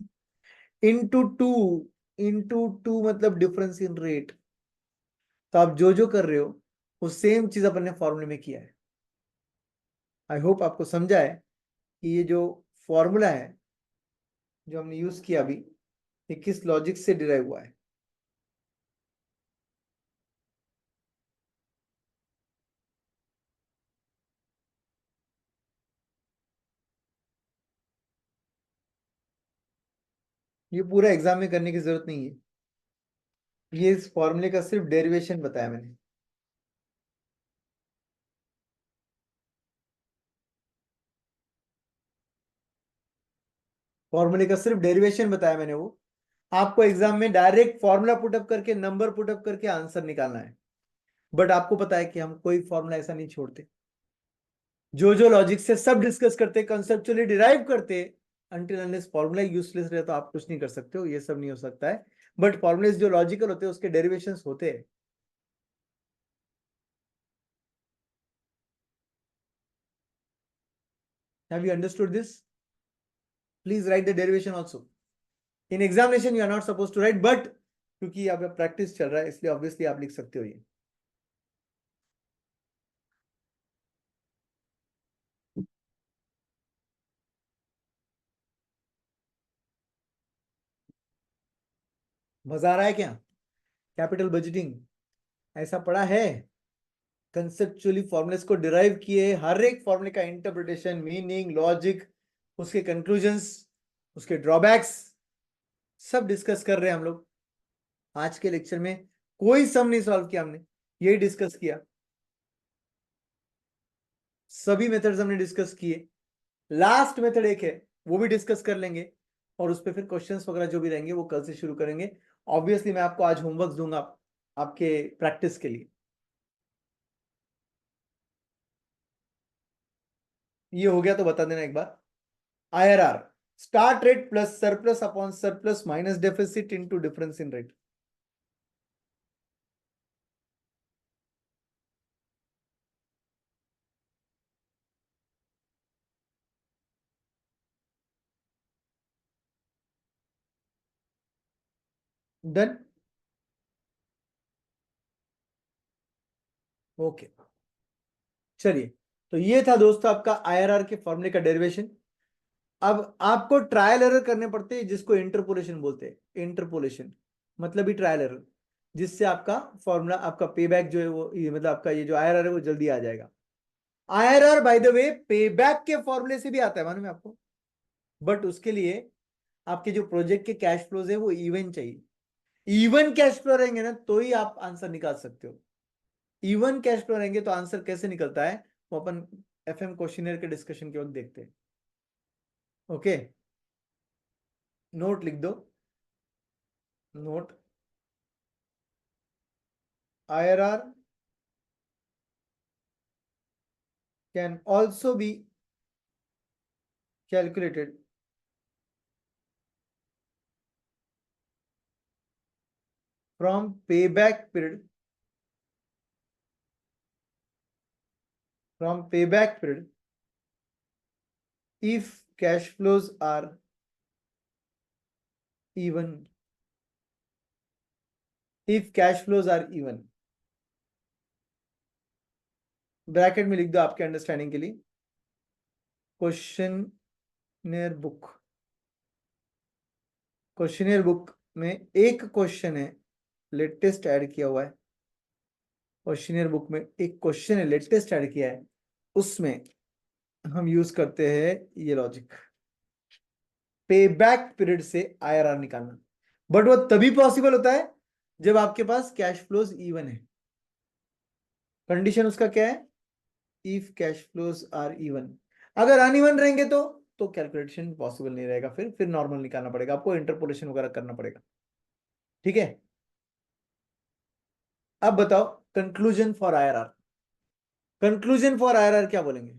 into two, into two मतलब डिफरेंस इन रेट। तो आप जो जो कर रहे हो वो सेम चीज अपन ने फॉर्मूले में किया है। आई होप आपको समझा है कि ये जो फॉर्मूला है जो हमने यूज किया अभी, ये किस लॉजिक से डिराइव हुआ है। ये पूरा एग्जाम में करने की जरूरत नहीं है, ये इस फॉर्मूले का सिर्फ डेरिवेशन बताया मैंने। फॉर्मूले का सिर्फ डेरिवेशन बताया मैंने वो। आपको एग्जाम में डायरेक्ट फॉर्मूला पुटअप करके नंबर पुटअप करके आंसर निकालना है। बट आपको पता है कि हम कोई फॉर्मूला ऐसा नहीं छोड़ते, जो जो लॉजिक से सब डिस्कस करते, कंसेप्चुअली डिराइव करते। अनटिल अनलेस फॉर्मूला यूजलेस रहे तो आप कुछ नहीं कर सकते हो, ये सब नहीं हो सकता है। बट फॉर्मूलेस जो लॉजिकल होते हैं उसके डेरिवेशंस होते हैं। Have you understood this? Please write the derivation also. In examination you are not suppose to write, but क्योंकि अब प्रैक्टिस चल रहा है इसलिए ऑब्वियसली आप लिख सकते हो ये। मजा आ रहा है क्या? कैपिटल बजटिंग ऐसा पढ़ा है, कंसेप्चुअली फॉर्मुलेस को डिराइव किए, हर एक फॉर्मूले का इंटरप्रिटेशन, मीनिंग, लॉजिक, उसके कंक्लूजन्स, उसके ड्रॉबैक्स, सब डिस्कस कर रहे हैं हम लोग आज के लेक्चर में। कोई सम नहीं सॉल्व किया हमने, यही डिस्कस किया। सभी मेथड्स हमने डिस्कस किए। लास्ट मेथड एक है, वो भी डिस्कस कर लेंगे, और उस पर फिर क्वेश्चंस वगैरह जो भी रहेंगे वो कल से शुरू करेंगे। ऑब्वियसली मैं आपको आज होमवर्क दूंगा आपके प्रैक्टिस के लिए। ये हो गया तो बता देना एक बार। IRR, start rate plus surplus upon surplus minus deficit into difference in rate. Done. Okay, चलिए। तो ये था दोस्तों आपका आईआरआर के फॉर्मूले का डेरिवेशन। अब आपको ट्रायल एरर करने पड़ते हैं, जिसको इंटरपोलेशन बोलते हैं। इंटरपोलेशन मतलब ही ट्रायल एरर, जिससे आपका फॉर्मूला, आपका पे बैक जो है वो, ये मतलब आपका ये जो आईआरआर है वो जल्दी आ जाएगा। आईआरआर बाय द वे पे बैक के फॉर्मूले से भी आता है, मालूम है आपको। बट उसके लिए आपके जो प्रोजेक्ट के कैश फ्लोज है वो इवन चाहिए। इवन कैश फ्लो रहेंगे ना तो ही आप आंसर निकाल सकते हो। इवन कैश फ्लो रहेंगे तो आंसर कैसे निकलता है वो अपन एफएम क्वेश्चनर के डिस्कशन के वक्त देखते हैं। ओके, नोट लिख दो। Note, IRR can also be calculated from payback period, if cash flows are even, if cash flows are even। Bracket में लिख दो आपके अंडरस्टैंडिंग के लिए, क्वेश्चनियर बुक। क्वेश्चनियर बुक में एक क्वेश्चन है लेटेस्ट ऐड किया हुआ है। क्वेश्चनियर बुक में एक क्वेश्चन है लेटेस्ट ऐड किया है, उसमें हम यूज करते हैं ये लॉजिक, पे बैक पीरियड से आईआरआर निकालना। बट वो तभी पॉसिबल होता है जब आपके पास कैश फ्लोज इवन है। कंडीशन उसका क्या है? If cash flows are even. अगर अनइवन रहेंगे तो कैलकुलेशन पॉसिबल नहीं रहेगा, फिर नॉर्मल निकालना पड़ेगा आपको, इंटरपोलेशन वगैरह करना पड़ेगा। ठीक है, अब बताओ conclusion for IRR. Conclusion for IRR क्या बोलेंगे?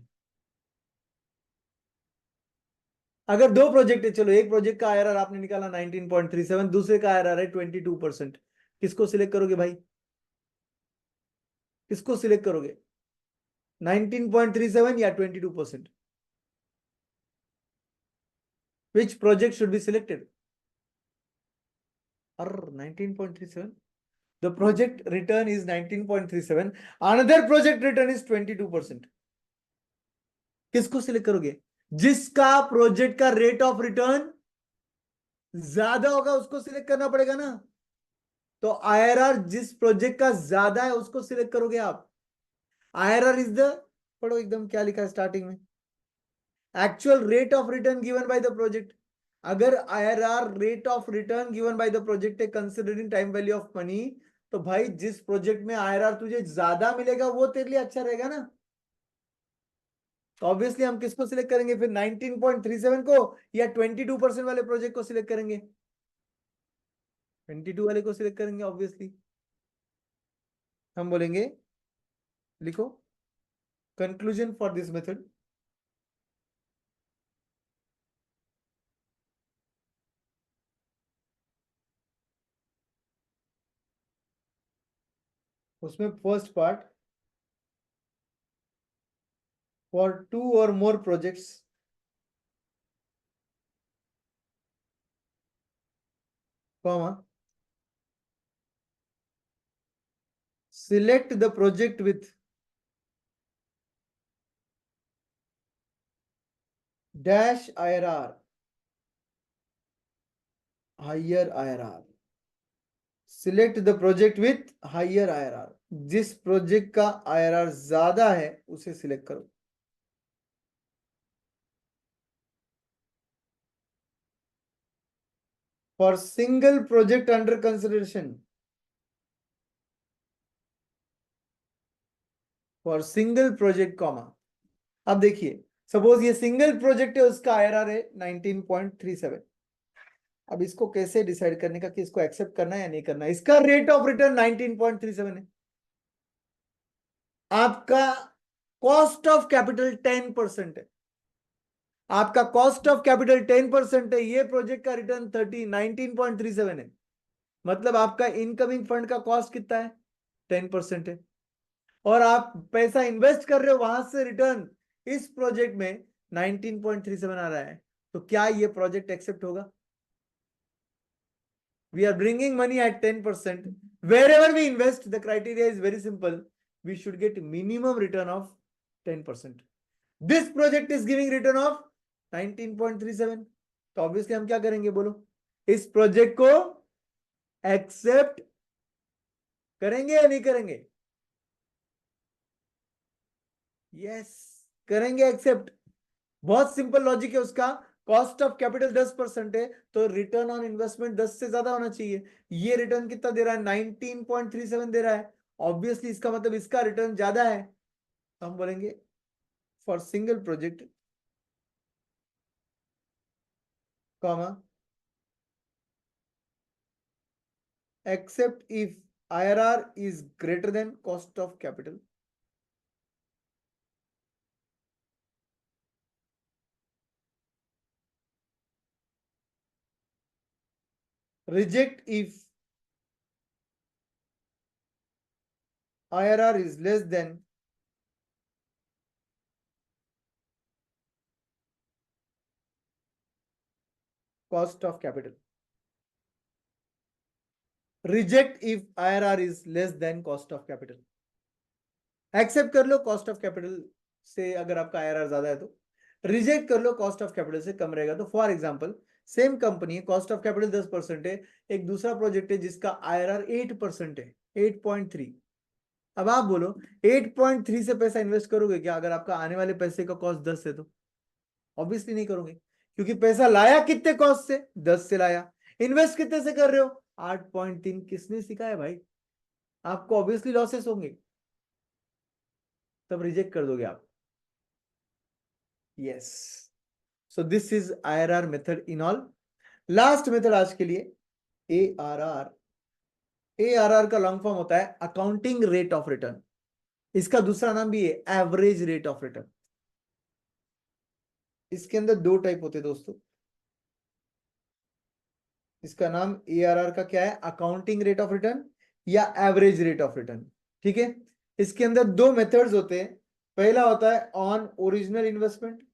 अगर दो प्रोजेक्ट है, चलो एक प्रोजेक्ट का आईआरआर आपने निकाला 19.37, दूसरे का आईआरआर है 22%, किसको सिलेक्ट करोगे भाई? किसको सिलेक्ट करोगे, 19.37 या 22%? Which project should be selected? 19.37. The project return is 19.37. Another project return is 22%. किसको सिलेक्ट करोगे? जिसका प्रोजेक्ट का रेट ऑफ रिटर्न ज्यादा होगा उसको सिलेक्ट करना पड़ेगा ना। तो आईआरआर जिस प्रोजेक्ट का ज्यादा है उसको सिलेक्ट करोगे आप। आईआरआर इज द, पढ़ो एकदम क्या लिखा है स्टार्टिंग में, actual rate of return given by the project. अगर IRR rate of return given by the project है considering time value of money, तो भाई जिस प्रोजेक्ट में आईआरआर तुझे ज्यादा मिलेगा वो तेरे लिए अच्छा रहेगा ना। तो ऑब्वियसली हम किसको सिलेक्ट करेंगे फिर, 19.37 को या 22% वाले प्रोजेक्ट को सिलेक्ट करेंगे? 22 वाले को सिलेक्ट करेंगे ऑब्वियसली। हम बोलेंगे, लिखो कंक्लूजन फॉर दिस मेथड। उसमें first part, for 2 or more projects, comma, select the project with dash IRR, higher IRR। select the project with higher IRR, जिस प्रोजेक्ट का IRR ज्यादा है उसे सिलेक्ट करो। For single project under consideration, for single project comma. अब देखिए suppose ये single project है, उसका आईआरआर है 19.37। अब इसको कैसे डिसाइड करने का कि इसको एक्सेप्ट करना है या नहीं करना है? इसका रेट ऑफ रिटर्न 19.37 है। आपका कॉस्ट ऑफ कैपिटल 10% है। आपका कॉस्ट ऑफ कैपिटल 10% है, ये प्रोजेक्ट का रिटर्न 19.37 है। मतलब आपका इनकमिंग फंड का कॉस्ट कितना है? 10% है। और आप पैसा इन्वेस्ट कर रहे हो, वहां से रिटर्न इस प्रोजेक्ट में 19.37 आ रहा है, तो क्या ये प्रोजेक्ट एक्सेप्ट होगा? We are bringing money at 10%. Wherever we invest, the criteria is very simple. We should get minimum return of 10%. This project is giving return of 19.37. तो obviously हम क्या करेंगे बोलो? इस प्रोजेक्ट को एक्सेप्ट करेंगे या नहीं करेंगे? यस, करेंगे एक्सेप्ट। बहुत सिंपल लॉजिक है उसका। कॉस्ट ऑफ कैपिटल 10% है, तो रिटर्न ऑन इन्वेस्टमेंट 10 से ज्यादा होना चाहिए। ये रिटर्न कितना दे रहा है? 19.37 दे रहा है। ऑब्वियसली इसका मतलब इसका रिटर्न ज्यादा है, तो हम बोलेंगे for single project comma, accept if IRR is greater than cost of capital. Reject if IRR is less than cost of capital. Reject if IRR is less than cost of capital. Accept कर लो cost of capital से अगर आपका IRR ज्यादा है तो, reject कर लो कॉस्ट ऑफ कैपिटल से कम रहेगा तो। For example same company, cost of capital 10% है, एक दूसरा प्रोजेक्ट है जिसका आईआरआर 8% है, 8.3। अब आप बोलो 8.3 से पैसा इन्वेस्ट करोगे क्या अगर आपका आने वाले पैसे का कॉस्ट 10 है तो? ऑब्वियसली नहीं करोगे, क्योंकि पैसा लाया कितने कॉस्ट से? 10 से लाया। इन्वेस्ट कितने से कर रहे हो? 8.3। किसने सिखाया भाई? आपको ऑब्वियसली लॉसेस होंगे, तब रिजेक्ट कर दोगे आप। Yes, so this is IRR method in all. Last method आज के लिए एआरआर। एआरआर का लॉन्ग फॉर्म होता है अकाउंटिंग रेट ऑफ रिटर्न। इसका दूसरा नाम भी है एवरेज रेट ऑफ रिटर्न। इसके अंदर दो टाइप होते हैं दोस्तों। इसका नाम एआरआर का क्या है? अकाउंटिंग रेट ऑफ रिटर्न या एवरेज रेट ऑफ रिटर्न। ठीक है, इसके अंदर दो मेथड्स होते हैं। पहला होता है on original investment,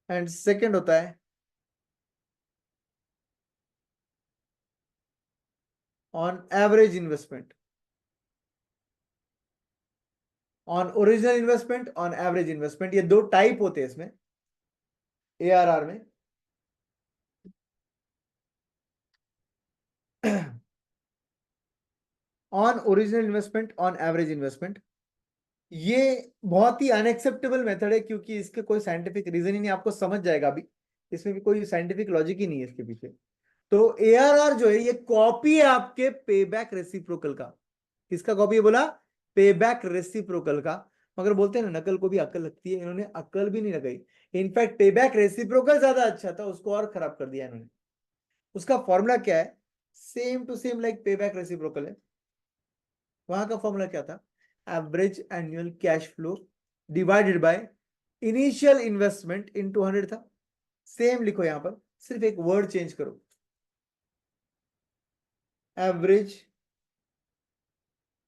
and second होता है on average investment, on original investment, on average investment. ये दो टाइप होते हैं इसमें एआरआर में। On original investment, on average investment, ये बहुत ही अनएक्सेप्टेबल मेथड है क्योंकि इसके कोई साइंटिफिक रीजन ही नहीं, आपको समझ जाएगा अभी। इसमें भी कोई साइंटिफिक लॉजिक ही नहीं है इसके पीछे। तो एआरआर जो है ये कॉपी है आपके पेबैक रेसिप्रोकल का। किसका कॉपी है बोला? पेबैक रेसिप्रोकल का। मगर बोलते हैं ना नकल को भी अकल लगती है, इन्होंने अकल भी नहीं लगाई। इनफैक्ट पेबैक रेसिप्रोकल ज्यादा अच्छा था, उसको और खराब कर दिया इन्होंने। उसका फॉर्मूला क्या है? Same to same like payback reciprocal है। वहां का फॉर्मूला क्या था? Average annual cash flow divided by initial investment in 200 था। सेम लिखो यहां पर, सिर्फ एक वर्ड चेंज करो, एवरेज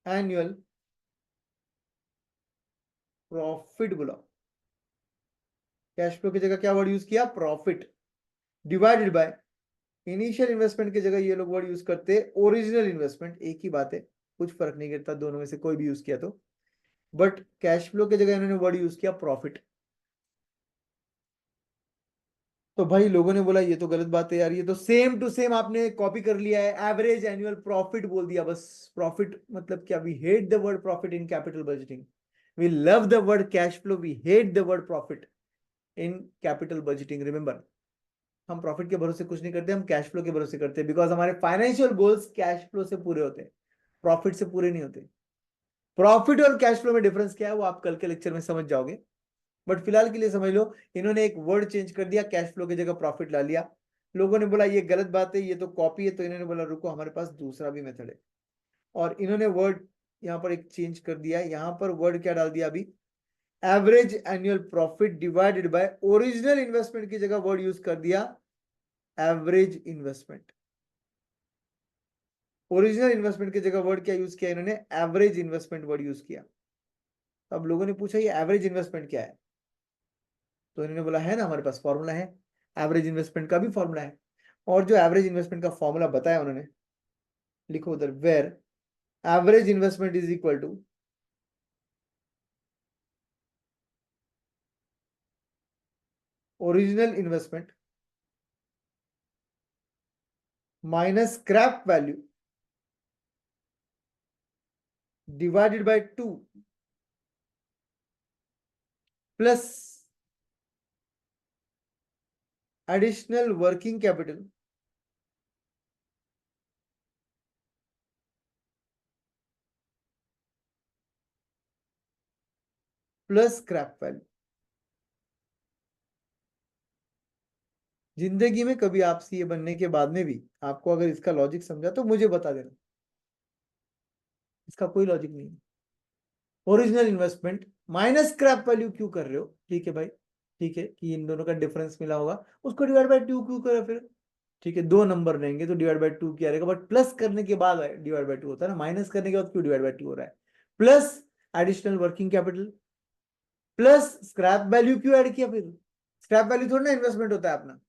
एनुअल प्रॉफिट बोला। कैश फ्लो की जगह क्या वर्ड यूज किया? Profit. Divided by initial investment की जगह ये लोग वर्ड यूज करते ओरिजिनल इन्वेस्टमेंट, एक ही बात है, कुछ फर्क नहीं करता दोनों में से कोई भी यूज किया तो। बट कैश फ्लो की जगह इन्होंने वर्ड यूज किया प्रॉफिट। तो भाई लोगों ने बोला ये तो गलत बात है यार, ये तो सेम टू सेम आपने कॉपी कर लिया है, एवरेज एनुअल प्रॉफिट बोल दिया बस। प्रॉफिट मतलब क्या? We hate the word profit in capital budgeting, we love the word cash flow, we hate the word profit in capital budgeting. Remember, हम प्रॉफिट के भरोसे कुछ नहीं करते, हम कैश फ्लो के भरोसे करते हैं, बिकॉज हमारे फाइनेंशियल गोल्स कैश फ्लो से पूरे होते हैं, प्रॉफिट से पूरे नहीं होते। प्रॉफिट और कैश फ्लो में डिफरेंस क्या है वो आप कल के लेक्चर में समझ जाओगे, बट फिलहाल के लिए समझ लो, इन्होंने एक वर्ड चेंज कर दिया, कैश फ्लो की जगह प्रॉफिट ला लिया। लोगों ने बोला ये गलत बात है, ये तो कॉपी है, तो इन्होंने बोला रुको हमारे पास दूसरा भी मेथड है, और इन्होंने वर्ड यहाँ पर एक चेंज कर दिया। यहाँ पर वर्ड क्या डाल दिया अभी? Average annual profit divided bye original investment की जगह वर्ड यूज कर दिया एवरेज इन्वेस्टमेंट। ओरिजिनल इन्वेस्टमेंट की जगह वर्ड क्या यूज किया इन्होंने? एवरेज इन्वेस्टमेंट वर्ड यूज किया। अब लोगों ने पूछा ये एवरेज इन्वेस्टमेंट क्या है, तो इन्होंने बोला है ना हमारे पास फॉर्मूला है, एवरेज इन्वेस्टमेंट का भी फॉर्मूला है। और जो एवरेज इन्वेस्टमेंट का फॉर्मूला बताया उन्होंने, लिखो उधर, where average investment is equal to original investment minus scrap value divided by 2 plus additional working capital plus scrap value. जिंदगी में कभी आप सीए बनने के बाद में भी आपको अगर इसका लॉजिक समझा तो मुझे बता देना, इसका कोई लॉजिक नहीं है। Original investment minus scrap value क्यों कर रहे हो? ठीक है भाई, ठीक है कि इन दोनों का डिफरेंस मिला होगा, उसको डिवाइड बाय 2 क्यों करें फिर? ठीक है, दो नंबर रहेंगे तो डिवाइड बाय 2 किया रहेगा, बट प्लस करने के बाद डिवाइड बाय 2 होता है ना, माइनस करने के बाद क्यों डिवाइड बाय 2 हो रहा है? Plus additional working capital plus scrap value क्यों ऐड किया फिर? स्क्रैप वैल्यू थोड़ा ना इन्वेस्टमेंट होता है अपना।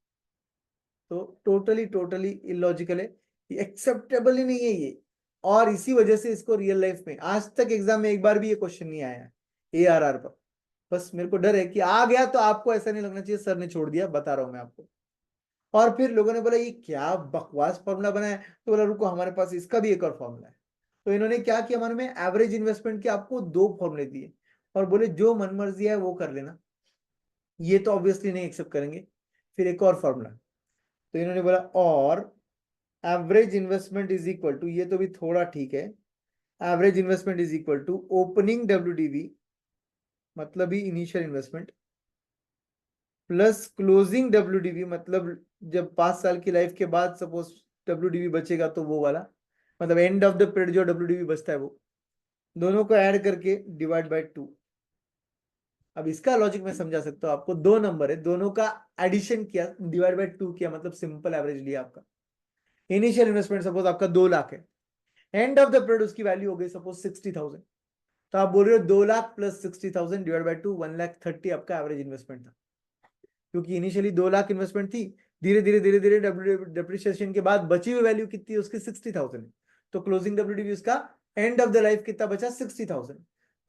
तो टोटली टोटली इलॉजिकल है, एक्सेप्टेबल ही नहीं है ये। और इसी वजह से इसको रियल लाइफ में आज तक एग्जाम में एक बार भी ये क्वेश्चन नहीं आया है एआरआर पर। बस मेरे को डर है कि आ गया तो आपको ऐसा नहीं लगना चाहिए सर ने छोड़ दिया, बता रहा हूं मैं आपको। और फिर लोगों ने बोला ये क्या बकवास फॉर्मूला बनाया, तो बोला रुको हमारे पास इसका भी एक और फॉर्मूला है। तो इन्होंने क्या किया, हमारे में एवरेज इन्वेस्टमेंट के आपको दो फॉर्मूले दिए, और बोले जो मन मर्जी है वो कर लेना। ये तो ऑब्वियसली नहीं एक्सेप्ट करेंगे। फिर एक और फॉर्मूला, तो इन्होंने बोला और average investment is equal to, ये तो भी थोड़ा ठीक है, average investment is equal to opening WDV मतलब ही initial investment plus closing WDV मतलब जब 5 साल की लाइफ के बाद सपोज डब्ल्यूडीवी बचेगा तो वो वाला, मतलब एंड ऑफ द पीरियड जो डब्ल्यूडीवी बचता है वो, दोनों को ऐड करके डिवाइड बाय 2। अब इसका लॉजिक मैं समझा सकता हूं आपको, दो नंबर है, दोनों का एडिशन किया, डिवाइड बाय 2 किया, मतलब सिंपल एवरेज लिया आपका। इनिशियल इन्वेस्टमेंट सपोज आपका 2 लाख है, एंड ऑफ द पीरियड उसकी वैल्यू हो गई सपोज 60,000, तो आप बोल रहे हो 2 लाख प्लस 60,000 डिवाइड बाय 2, 1,30,000 आपका एवरेज इन्वेस्टमेंट था। क्योंकि इनिशियली 2 लाख इन्वेस्टमेंट थी, धीरे धीरे डेप्रिसिएशन के बाद बची हुई वैल्यू कितनी है उसकी 60,000 है। तो क्लोजिंग डब्ल्यूडीवी उसका एंड ऑफ द लाइफ कितना बचा 60,000।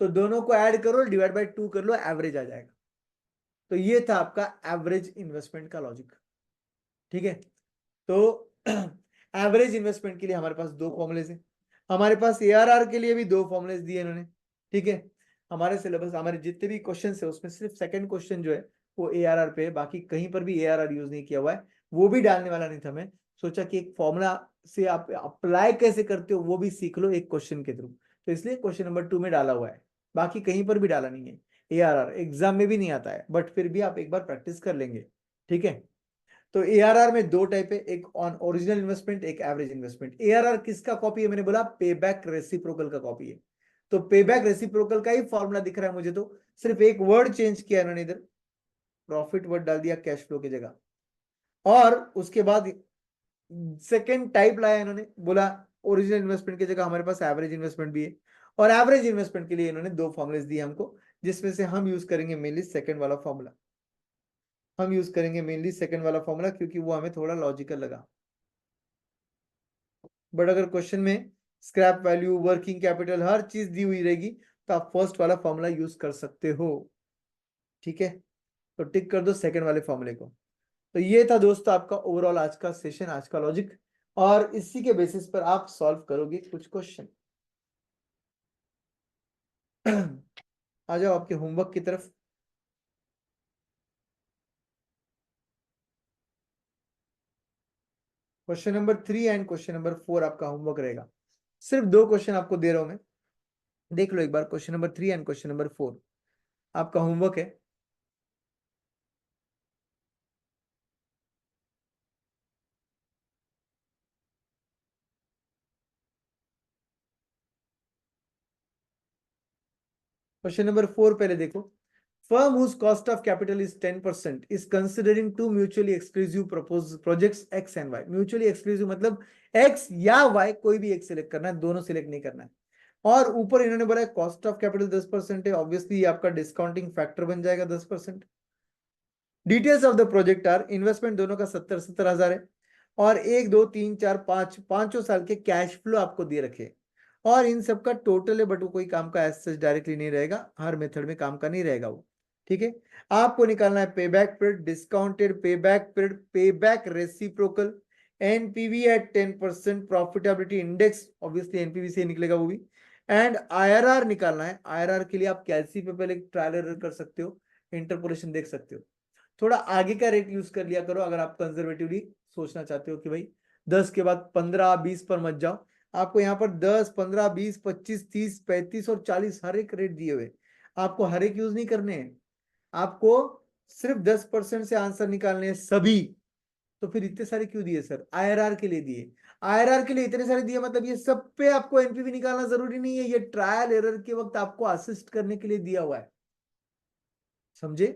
तो दोनों को ऐड करो, डिवाइड बाय 2 कर लो, एवरेज आ जाएगा। तो ये था आपका एवरेज इन्वेस्टमेंट का लॉजिक। ठीक है, तो एवरेज इन्वेस्टमेंट के लिए हमारे पास 2 फॉर्मुलेज हैं। हमारे पास एआरआर के लिए भी 2 फॉर्मुलेज दिए इन्होंने। ठीक है, हमारे सिलेबस, हमारे जितने भी क्वेश्चन है उसमें सिर्फ सेकंड क्वेश्चन जो है वो एआरआर पे है, बाकी कहीं पर भी एआरआर यूज नहीं किया हुआ है। वो भी डालने वाला नहीं था मैं, सोचा कि एक फॉर्मूला से आप अप्लाई कैसे करते हो वो भी सीख लो एक क्वेश्चन के थ्रू, तो इसलिए क्वेश्चन नंबर 2 में डाला हुआ है, बाकी कहीं पर भी डाला नहीं है। एआरआर एग्जाम में भी नहीं आता है, बट फिर भी आप एक बार प्रैक्टिस कर लेंगे। ठीक है, तो एआरआर में 2 टाइप है, एक ऑन ओरिजिनल इन्वेस्टमेंट, एक एवरेज इन्वेस्टमेंट। एआरआर किसका कॉपी है, मैंने बोला पे बैक रेसिप्रोकल का कॉपी है। तो पे बैक रेसिप्रोकल का ही फॉर्मूला दिख रहा है मुझे, तो सिर्फ एक वर्ड चेंज किया इन्होंने, इधर प्रॉफिट वर्ड डाल दिया कैश फ्लो की जगह, और उसके बाद सेकेंड टाइप लाया इन्होंने, बोला ओरिजिनल इन्वेस्टमेंट की जगह हमारे पास एवरेज इन्वेस्टमेंट भी है। और एवरेज इन्वेस्टमेंट के लिए इन्होंने 2 फॉर्मुलेस दिए हमको, जिसमें से हम यूज करेंगे मेनली सेकंड वाला फॉर्मूला। हम यूज करेंगे मेनली सेकंड वाला फॉर्मूला क्योंकि वो हमें थोड़ा लॉजिकल लगा। बट अगर क्वेश्चन में स्क्रैप वैल्यू, वर्किंग कैपिटल, हर चीज दी हुई रहेगी, तो आप फर्स्ट वाला फॉर्मूला यूज कर सकते हो। ठीक है, तो टिक कर दो सेकंड वाले फॉर्मूले को। तो ये था दोस्तों आपका ओवरऑल आज का सेशन, आज का लॉजिक, और इसी के बेसिस पर आप सॉल्व करोगे कुछ क्वेश्चन। आ जाओ आपके होमवर्क की तरफ। Question number 3 and question number 4 आपका होमवर्क रहेगा। सिर्फ 2 क्वेश्चन आपको दे रहा हूं मैं, देख लो एक बार। Question number 3 and question number 4 आपका होमवर्क है। क्वेश्चन नंबर 4 पहले देखो। Firm whose cost of capital is 10% is considering two mutually exclusive proposed projects X and Y। mutually exclusive मतलब X या Y, कोई भी एक सिलेक्ट करना है, दोनों सिलेक्ट नहीं करना है। और ऊपर इन्होंने बोला कॉस्ट ऑफ कैपिटल 10% है, ऑब्वियसली आपका डिस्काउंटिंग फैक्टर बन जाएगा 10%। Details of the project are, investment दोनों का 70,000 है, और 1 2 3 4 5 पांचों साल के कैश फ्लो आपको दे रखे, और इन सब का टोटल है, बट वो कोई काम का एज डायरेक्टली नहीं रहेगा, हर मेथड में काम का नहीं रहेगा वो। ठीक है, आपको निकालना है pay back period, discounted pay back period, पे back reciprocal, NPV at 10%, profitability index, obviously NPV से निकलेगा वो भी, एंड आईआरआर निकालना है। आईआरआर के लिए आप कैलसी पे पहले ट्रायल एरर कर सकते हो, इंटरपोलेशन देख सकते हो। थोड़ा आगे का रेट यूज कर लिया करो अगर आप कंजर्वेटिवली सोचना चाहते हो कि भाई 10 के बाद 15 20 पर मत जाओ। आपको यहाँ पर 10 15 20 25 30 35 और 40 हर एक रेट दिए हुए, आपको हर एक यूज नहीं करने हैं, आपको सिर्फ 10% से आंसर निकालने हैं सभी। तो फिर इतने सारे क्यों दिए सर? आईआरआर के लिए दिए। आईआरआर के लिए इतने सारे दिए मतलब ये सब पे आपको एनपीवी निकालना जरूरी नहीं है, ये ट्रायल एरर के वक्त आपको असिस्ट करने के लिए दिया हुआ है, समझे?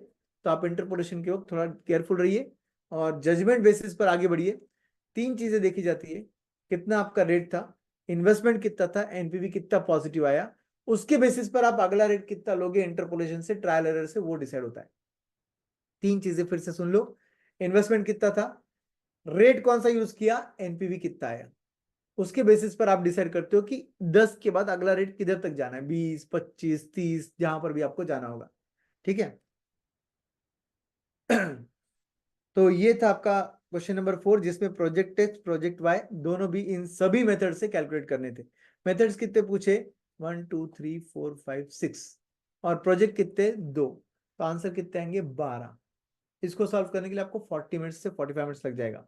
तो आप इंटरपोलेशन के वक्त थोड़ा केयरफुल रहिए और जजमेंट बेसिस पर आगे बढ़िए। 3 चीजें देखी जाती है, कितना आपका रेट था, इन्वेस्टमेंट कितना था, एनपीवी कितना पॉजिटिव आया, उसके बेसिस पर आप अगला रेट कितना लोगे इंटरपोलेशन से, ट्रायल एरर से, वो डिसाइड होता है। 3 चीजें फिर से सुन लो, इन्वेस्टमेंट कितना था, रेट कौन सा यूज किया, एनपीवी कितना आया, उसके बेसिस पर आप डिसाइड करते हो कि 10 के बाद अगला रेट किधर तक जाना है, 20 25 30 जहां पर भी आपको जाना होगा। ठीक है। तो ये था आपका क्वेश्चन नंबर 4, जिसमें प्रोजेक्ट एक्स प्रोजेक्ट वाई दोनों भी इन सभी मेथड से कैलकुलेट करने थे। मेथड्स कितने पूछे, 1 2 3 4 5 6, और प्रोजेक्ट कितने, 2, तो आंसर कितने आएंगे, 12। इसको सॉल्व करने के लिए आपको 40 मिनट से 45 मिनट्स लग जाएगा,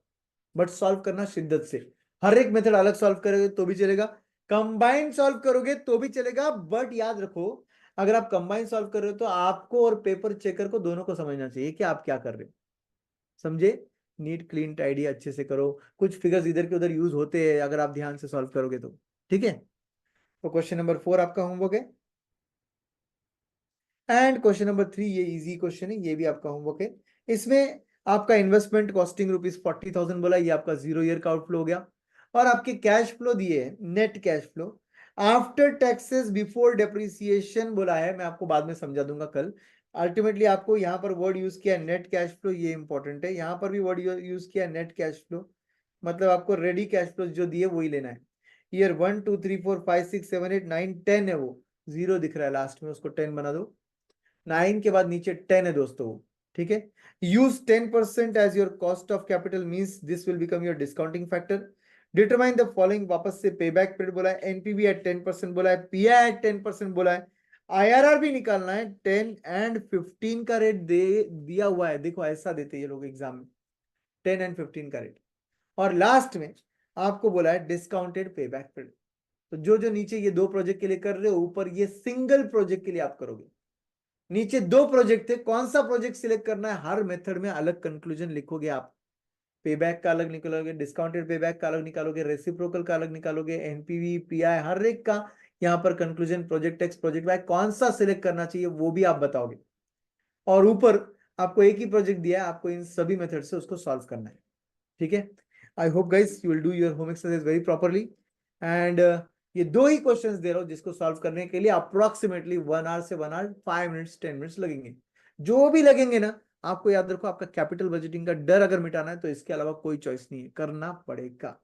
बट सॉल्व करना शिद्दत से। हर एक मेथड अलग सॉल्व करोगे तो भी चलेगा, कंबाइंड सॉल्व करोगे तो भी चलेगा, बट याद रखो अगर आप कंबाइंड सॉल्व कर रहे हो तो आपको और पेपर चेकर को दोनों को समझना चाहिए कि आप क्या कर रहे हो, समझे? नीट क्लीन टाइडी अच्छे से करो, कुछ फिगर्स इधर के उधर यूज होते हैं अगर आप ध्यान से सॉल्व करोगे तो। ठीक है, तो क्वेश्चन नंबर 4 आपका होमवर्क है, एंड क्वेश्चन नंबर 3 ये इजी क्वेश्चन है, ये भी आपका होमवर्क है। इसमें आपका इन्वेस्टमेंट कॉस्टिंग ₹40,000 बोला, ये आपका 0 ईयर का आउटफ्लो हो गया, और आपके कैश फ्लो दिए हैं, net cash flow after taxes before depreciation बोला है, मैं आपको बाद में समझा दूंगा कल। अल्टीमेटली आपको यहाँ पर वर्ड यूज किया नेट कैश फ्लो, ये इंपॉर्टेंट है। यहाँ पर भी वर्ड यूज किया नेट कैश फ्लो, मतलब आपको रेडी कैश फ्लो जो दिए वही लेना है। ईयर 1 2 3 4 5 6 7 8 9 10 है, वो 0 दिख रहा है लास्ट में, उसको 10 बना दो। 9 के बाद नीचे 10 है दोस्तों, ठीक है। Use 10% as your cost of capital, means this will become your discounting factor. Determine the following, वापस से पे बैक पीरियड बोला है, एनपीवी एट 10% बोला है, पीआई एट 10% बोला है, आईआरआर भी निकालना है। 10 एंड 15 का रेट दिया हुआ है, देखो ऐसा देते हैं ये लोग एग्जाम में, 10 एंड 15 का रेट। और लास्ट में आपको बोला है डिस्काउंटेड पे बैक पीरियड। तो जो जो नीचे ये 2 प्रोजेक्ट के लिए कर रहे हो, ऊपर ये सिंगल प्रोजेक्ट के लिए आप करोगे। नीचे 2 प्रोजेक्ट थे, कौन सा प्रोजेक्ट सिलेक्ट करना है, हर मेथड में अलग कंक्लूजन लिखोगे आप। पेबैक का अलग निकालोगे, डिस्काउंटेड पेबैक का अलग निकालोगे, रेसिप्रोकल का अलग निकालोगे, एनपीवी पीआई, हर एक का यहाँ पर conclusion, project X project Y कौन सा सिलेक्ट करना चाहिए वो भी आप बताओगे। और ऊपर आपको एक ही प्रोजेक्ट दिया है, आपको इन सभी मेथड से उसको सॉल्व करना है, ठीक है। I hope guys you will do your home exercise very properly. And ये 2 ही क्वेश्चंस दे रहा हूं जिसको सॉल्व करने के लिए अप्रोक्सीमेटली 1 आवर से 1 आवर 5 मिनट्स 10 मिनट्स लगेंगे। जो भी लगेंगे ना, आपको याद रखो, आपका कैपिटल बजटिंग का डर अगर मिटाना है तो इसके अलावा कोई चॉइस नहीं है, करना पड़ेगा,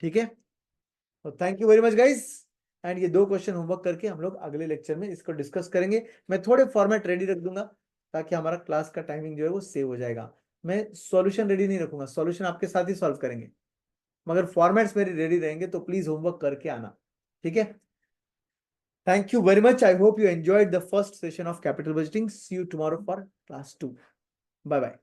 ठीक है। तो thank you very much guys. And ये 2 क्वेश्चन होमवर्क करके हम लोग अगले लेक्चर में इसको डिस्कस करेंगे। मैं थोड़े फॉर्मेट रेडी रख दूंगा ताकि हमारा क्लास का टाइमिंग जो है वो सेव हो जाएगा। मैं सॉल्यूशन रेडी नहीं रखूंगा, सॉल्यूशन आपके साथ ही सॉल्व करेंगे, मगर फॉर्मेट्स मेरे रेडी रहेंगे, तो प्लीज होमवर्क करके आना, ठीक है। Thank you very much. I hope you enjoyed the first session of capital budgeting. See you tomorrow for class 2। Bye bye.